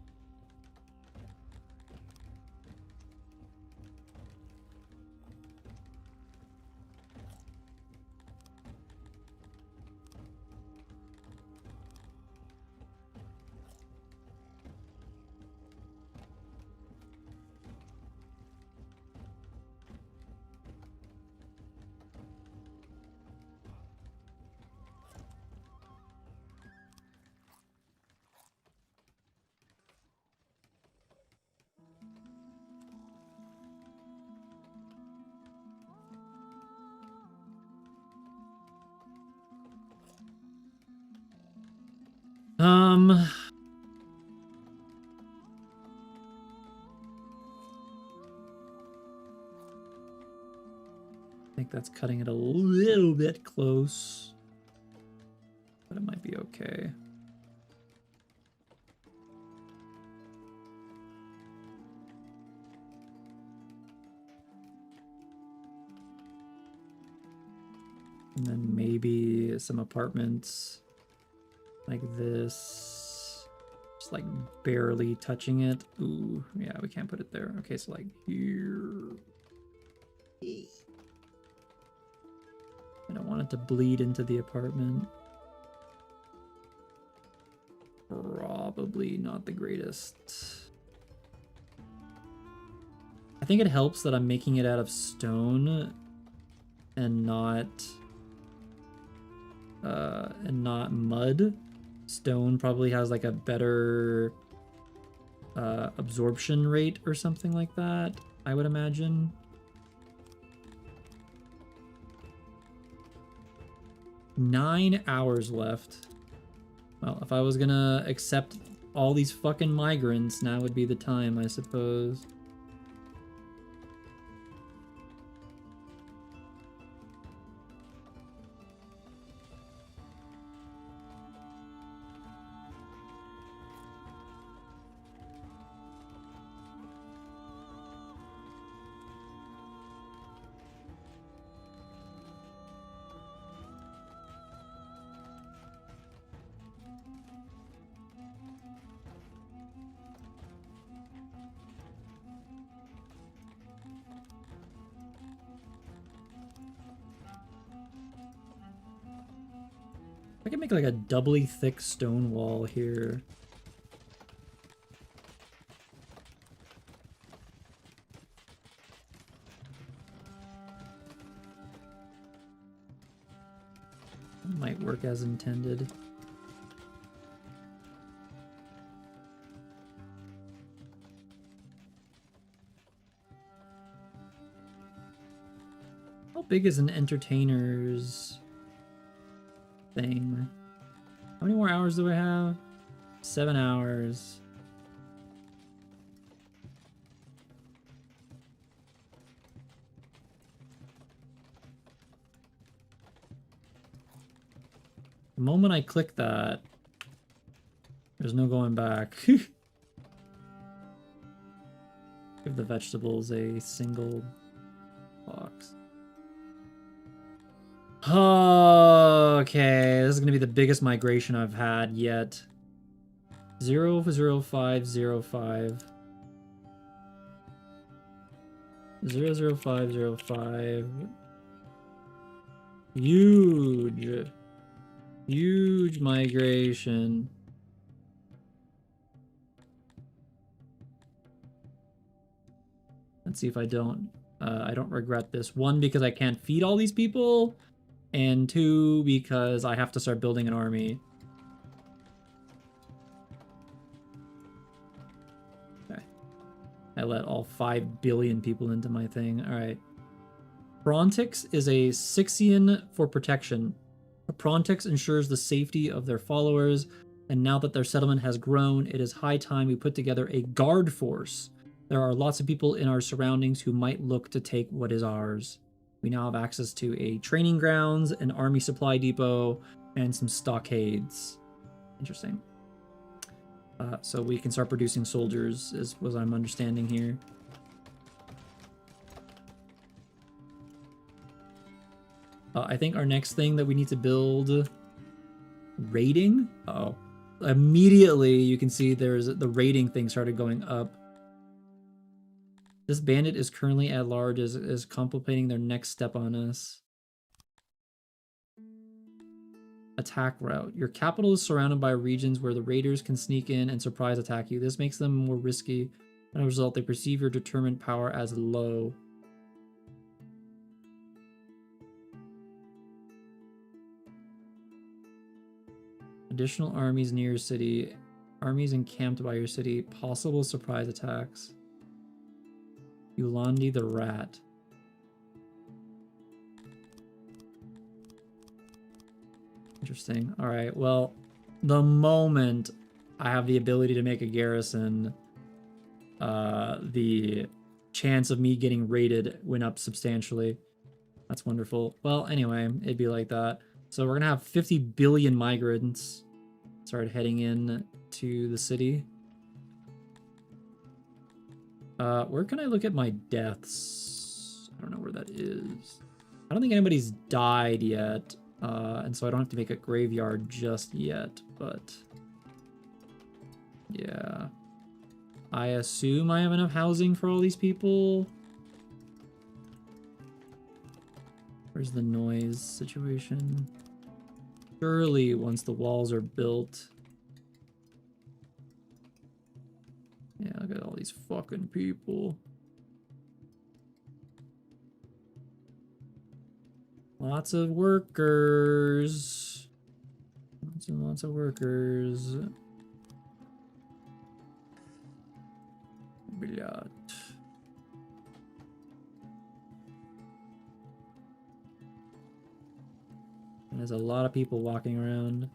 I think that's cutting it a little bit close, but it might be okay. And then maybe some apartments like this, just like barely touching it. Ooh, yeah, we can't put it there. Okay, so like here. I don't want it to bleed into the apartment. Probably not the greatest. I think it helps that I'm making it out of stone and not mud. Stone probably has like a better absorption rate or something like that, I would imagine. Nine hours left. Well, if I was gonna accept all these fucking migrants, now would be the time, I suppose. I can make like a doubly thick stone wall here. Might work as intended. How big is an entertainer's thing? How many more hours do I have? 7 hours. The moment I click that, there's no going back. Give the vegetables a single box. Okay, this is gonna be the biggest migration I've had yet. 00505. 00505. Huge migration. Let's see if I don't regret this. 1, because I can't feed all these people, and 2, because I have to start building an army. Okay. I let all 5 billion people into my thing. All right. Prontix is a Sixian for protection. A Prontix ensures the safety of their followers, and now that their settlement has grown, it is high time we put together a guard force. There are lots of people in our surroundings who might look to take what is ours. We now have access to a training grounds, an army supply depot, and some stockades. Interesting. So we can start producing soldiers, is what I'm understanding here. I think our next thing that we need to build... Raiding? Uh-oh. Immediately, you can see there's the raiding thing started going up. This bandit is currently at large, is contemplating their next step on us. Attack route. Your capital is surrounded by regions where the raiders can sneak in and surprise attack you. This makes them more risky. As a result, they perceive your determined power as low. Additional armies near your city. Armies encamped by your city. Possible surprise attacks. Yulandi the Rat. Interesting. Alright, well, the moment I have the ability to make a garrison, the chance of me getting raided went up substantially. That's wonderful. Well, anyway, it'd be like that. So we're gonna have 50 billion migrants start heading in to the city. Where can I look at my deaths? I don't know where that is. I don't think anybody's died yet, and so I don't have to make a graveyard just yet, but yeah. I assume I have enough housing for all these people. Where's the noise situation? Surely once the walls are built. Yeah, look at all these fucking people. Lots of workers. Lots of workers. Блядь. And there's a lot of people walking around.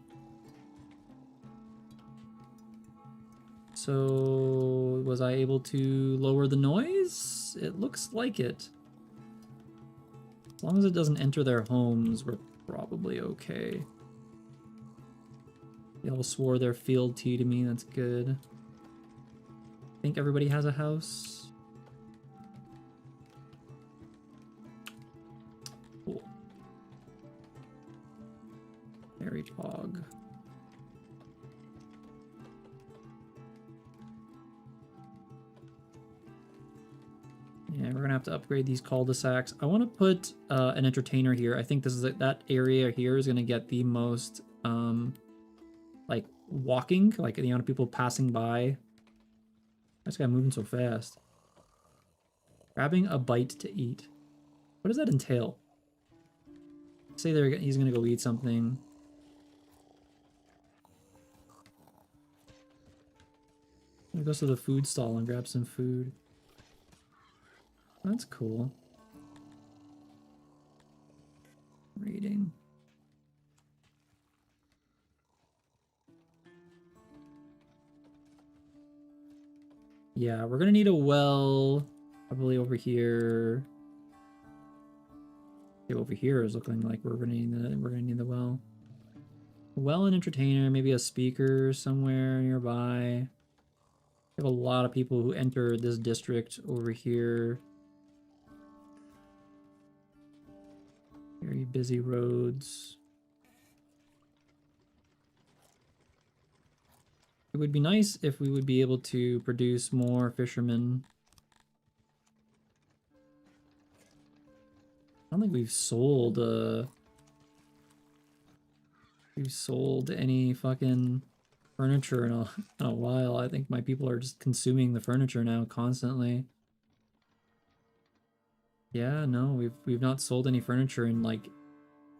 So, was I able to lower the noise? It looks like it. As long as it doesn't enter their homes, we're probably okay. They all swore their fealty to me, that's good. I think everybody has a house. Cool. Very pog. Yeah, we're gonna have to upgrade these cul-de-sacs. I want to put an entertainer here. I think this is that area here is gonna get the most like walking, like the amount of people passing by. This guy moving so fast. Grabbing a bite to eat. What does that entail? Say he's gonna go eat something. He goes to the food stall and grabs some food. That's cool. Reading. Yeah, we're gonna need a well, probably over here. Okay, over here is looking like we're gonna need the well. A well, and entertainer, maybe a speaker somewhere nearby. We have a lot of people who enter this district over here. Very busy roads. It would be nice if we would be able to produce more fishermen. I don't think we've sold any fucking furniture in a while. I think my people are just consuming the furniture now constantly. Yeah, no, we've not sold any furniture in like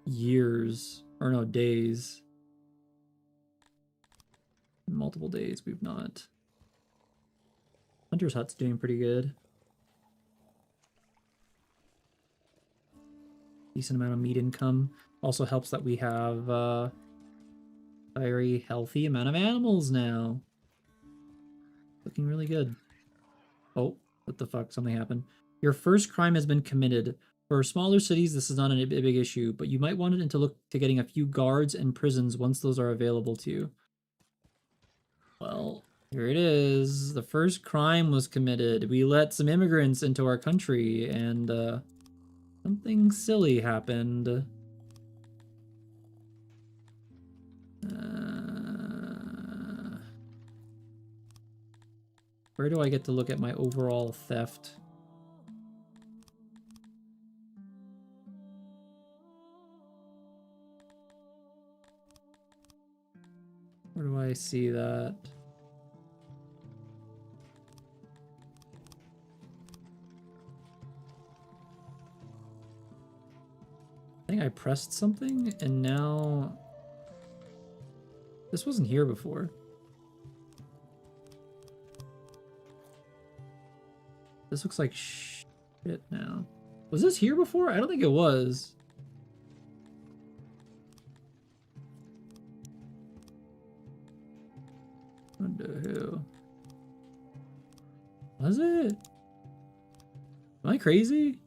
years, or no, days. Multiple days we've not. Hunter's Hut's doing pretty good. Decent amount of meat income. Also helps that we have a very healthy amount of animals now. Looking really good. Oh, what the fuck? Something happened. Your first crime has been committed. For smaller cities, this is not a big issue, but you might want it to look to getting a few guards and prisons once those are available to you. Well, here it is. The first crime was committed. We let some immigrants into our country, and something silly happened. Where do I get to look at my overall theft? Where do I see that? I think I pressed something and now... This wasn't here before. This looks like shit now. Was this here before? I don't think it was. What the hell? Was it? Am I crazy?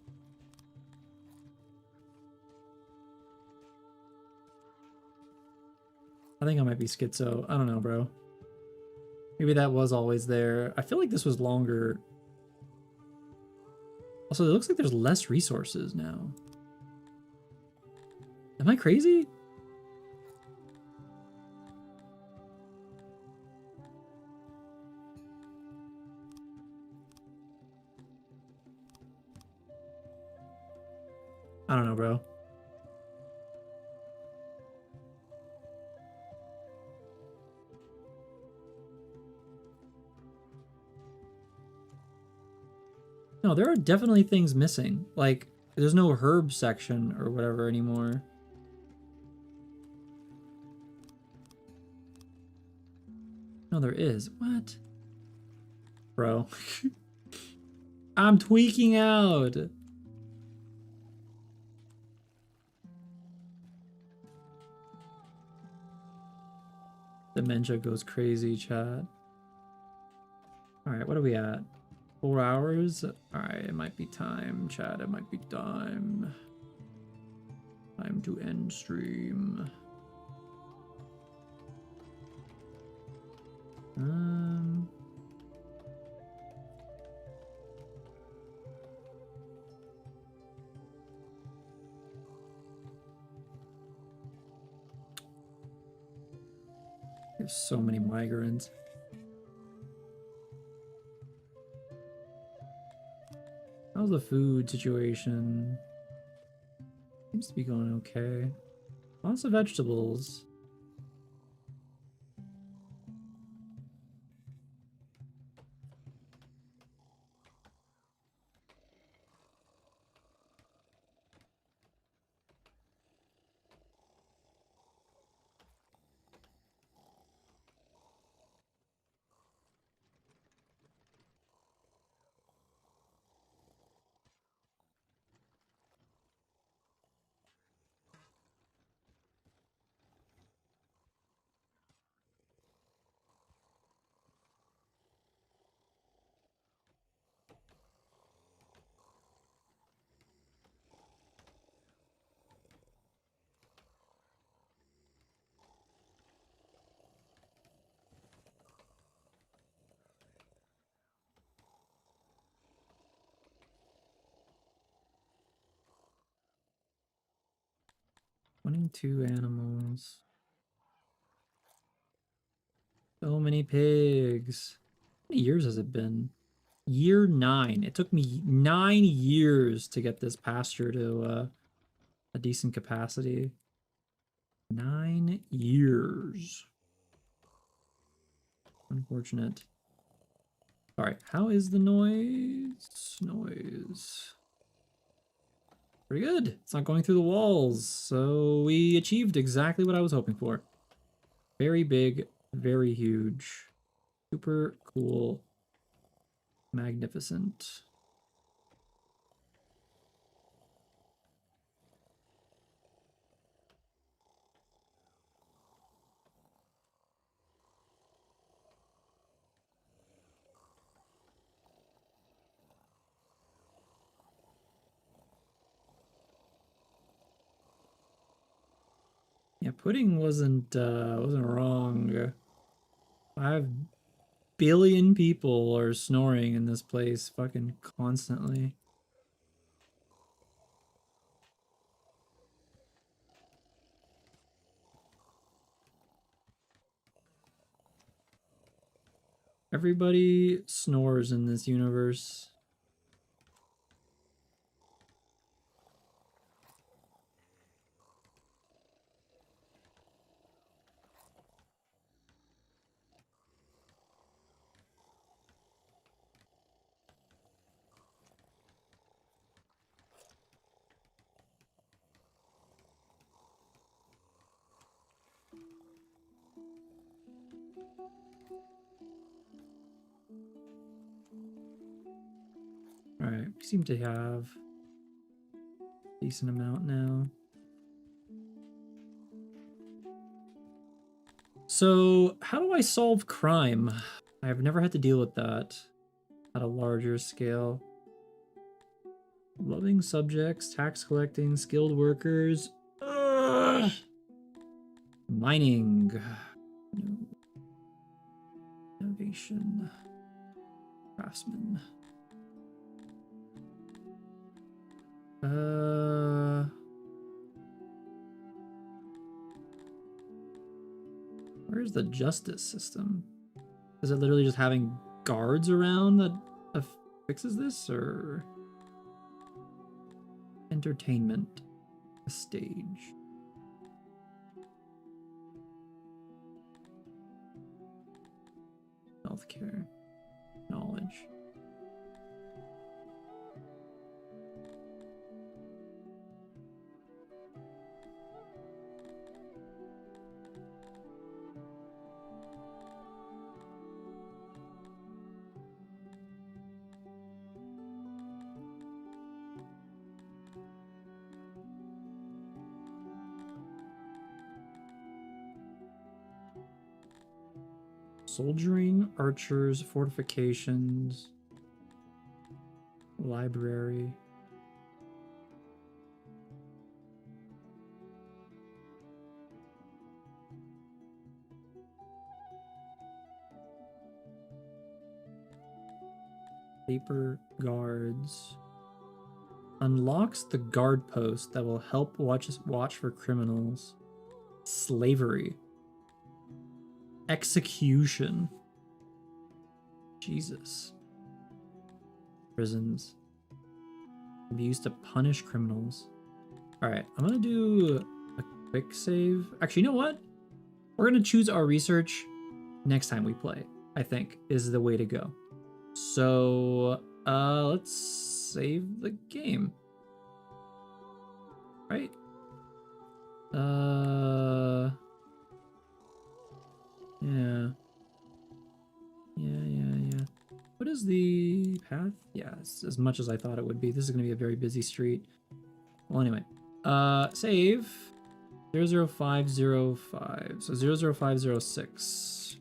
I think I might be schizo. I don't know, bro. Maybe that was always there. I feel like this was longer. Also, it looks like there's less resources now. Am I crazy? I don't know, bro. No, there are definitely things missing. Like, there's no herb section or whatever anymore. No, there is. What? Bro. I'm tweaking out. Dementia goes crazy, chat. Alright, what are we at? 4 hours? Alright, it might be time, chat. It might be time. Time to end stream. There's so many migrants. How's the food situation? Seems to be going okay. Lots of vegetables. 22 animals. So many pigs. How many years has it been? Year 9. It took me 9 years to get this pasture to a decent capacity. 9 years. Unfortunate. Alright, how is the noise? Noise. Pretty good. It's not going through the walls, so we achieved exactly what I was hoping for. Very big, very huge. Super cool. Magnificent. Yeah, pudding wasn't wrong. 5 billion people are snoring in this place fucking constantly. Everybody snores in this universe. Alright, we seem to have a decent amount now. So, how do I solve crime? I've never had to deal with that at a larger scale. Loving subjects, tax collecting, skilled workers. Ugh. Mining. No. Innovation. Craftsman. Where's the justice system? Is it literally just having guards around that fixes this, or entertainment, a stage? Healthcare, knowledge. Soldiering, archers, fortifications, library. Paper guards. Unlocks the guard post that will help watch for criminals. Slavery. Execution. Jesus. Prisons. Can be used to punish criminals. Alright, I'm gonna do a quick save. Actually, you know what? We're gonna choose our research next time we play, I think, is the way to go. So, let's save the game. Right? Yeah. Yeah. What is the path? Yeah, it's as much as I thought it would be. This is gonna be a very busy street. Well, anyway. Save. 00505. So 00506.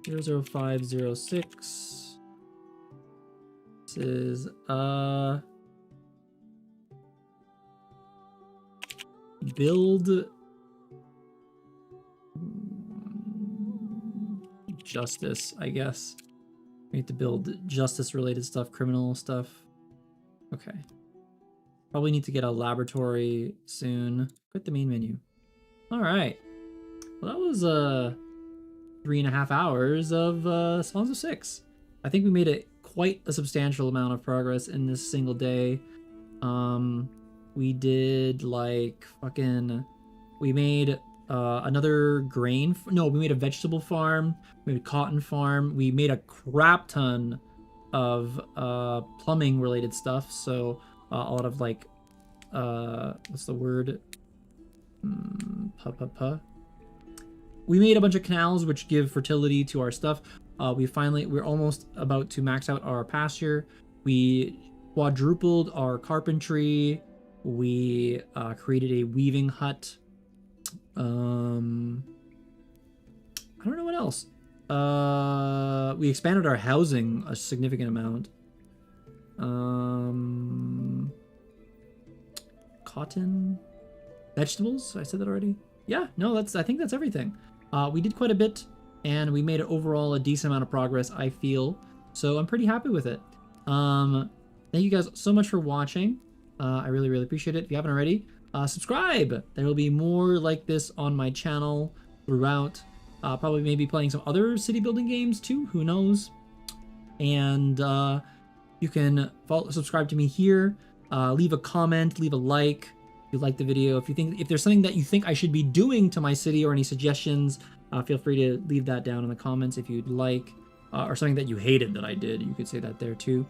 00506. This is, build justice, I guess. We need to build justice related stuff, criminal stuff. Okay. Probably need to get a laboratory soon. Quit the main menu. All right. Well, that was 3.5 hours of Songs of Six. I think we made it quite a substantial amount of progress in this single day. We did like fucking. We made another grain. No, we made a vegetable farm. We made a cotton farm. We made a crap ton of plumbing related stuff. So a lot of like what's the word? We made a bunch of canals which give fertility to our stuff. We're almost about to max out our pasture. We quadrupled our carpentry. We created a weaving hut. I don't know what else. We expanded our housing a significant amount. Cotton, vegetables. I said that already. Yeah, no, I think that's everything. We did quite a bit, and we made it overall a decent amount of progress, I feel. So I'm pretty happy with it. Thank you guys so much for watching. I really, really appreciate it. If you haven't already, subscribe. There will be more like this on my channel throughout. Probably maybe playing some other city building games too. Who knows? And you can subscribe to me here. Leave a comment, leave a like if you like the video. If there's something that you think I should be doing to my city or any suggestions, feel free to leave that down in the comments if you'd like, or something that you hated that I did. You could say that there too.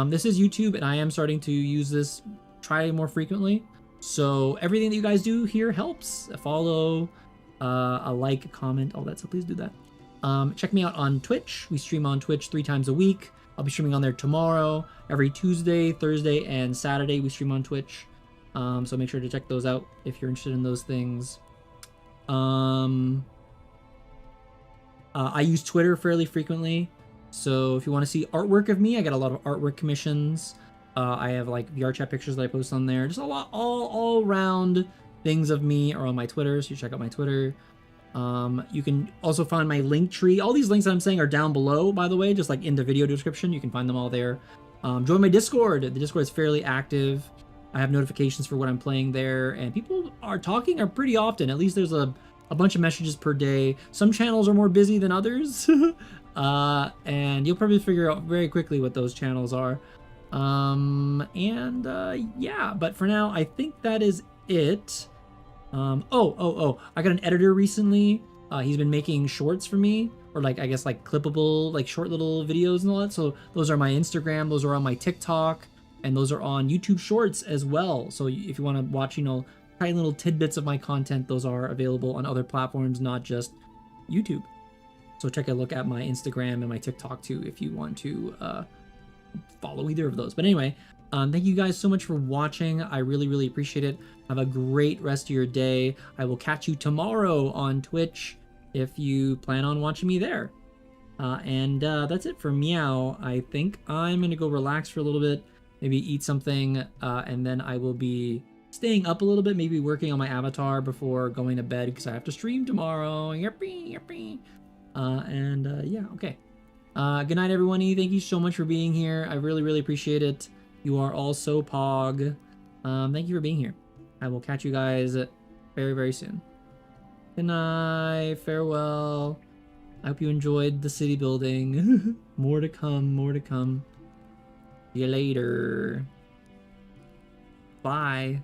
This is YouTube, and I am starting to use this, try more frequently. So everything that you guys do here helps. A follow, a like, a comment, all that. So please do that. Check me out on Twitch. We stream on Twitch 3 times a week. I'll be streaming on there tomorrow. Every Tuesday, Thursday, and Saturday we stream on Twitch. So make sure to check those out if you're interested in those things. I use Twitter fairly frequently. So if you want to see artwork of me, I got a lot of artwork commissions. I have like VR chat pictures that I post on there. Just a lot, all around things of me are on my Twitter. So you check out my Twitter. You can also find my link tree. All these links that I'm saying are down below, by the way, just like in the video description. You can find them all there. Join my Discord. The Discord is fairly active. I have notifications for what I'm playing there, and people are talking pretty often. At least there's a bunch of messages per day. Some channels are more busy than others. And you'll probably figure out very quickly what those channels are. Yeah, but for now, I think that is it. I got an editor recently. He's been making shorts for me, or like, I guess like clippable, like short little videos and all that. So those are my Instagram, those are on my TikTok, and those are on YouTube Shorts as well. So if you want to watch, tiny little tidbits of my content, those are available on other platforms, not just YouTube. So take a look at my Instagram and my TikTok too if you want to follow either of those. But anyway, thank you guys so much for watching. I really, really appreciate it. Have a great rest of your day. I will catch you tomorrow on Twitch if you plan on watching me there. That's it for Meow. I think I'm going to go relax for a little bit, maybe eat something, and then I will be staying up a little bit, maybe working on my avatar before going to bed because I have to stream tomorrow. Yippee, yippee. Yeah, okay. Good night, everyone. Thank you so much for being here. I really, really appreciate it. You are all so pog. Thank you for being here. I will catch you guys very, very soon. Good night. Farewell. I hope you enjoyed the city building. More to come. More to come. See you later. Bye.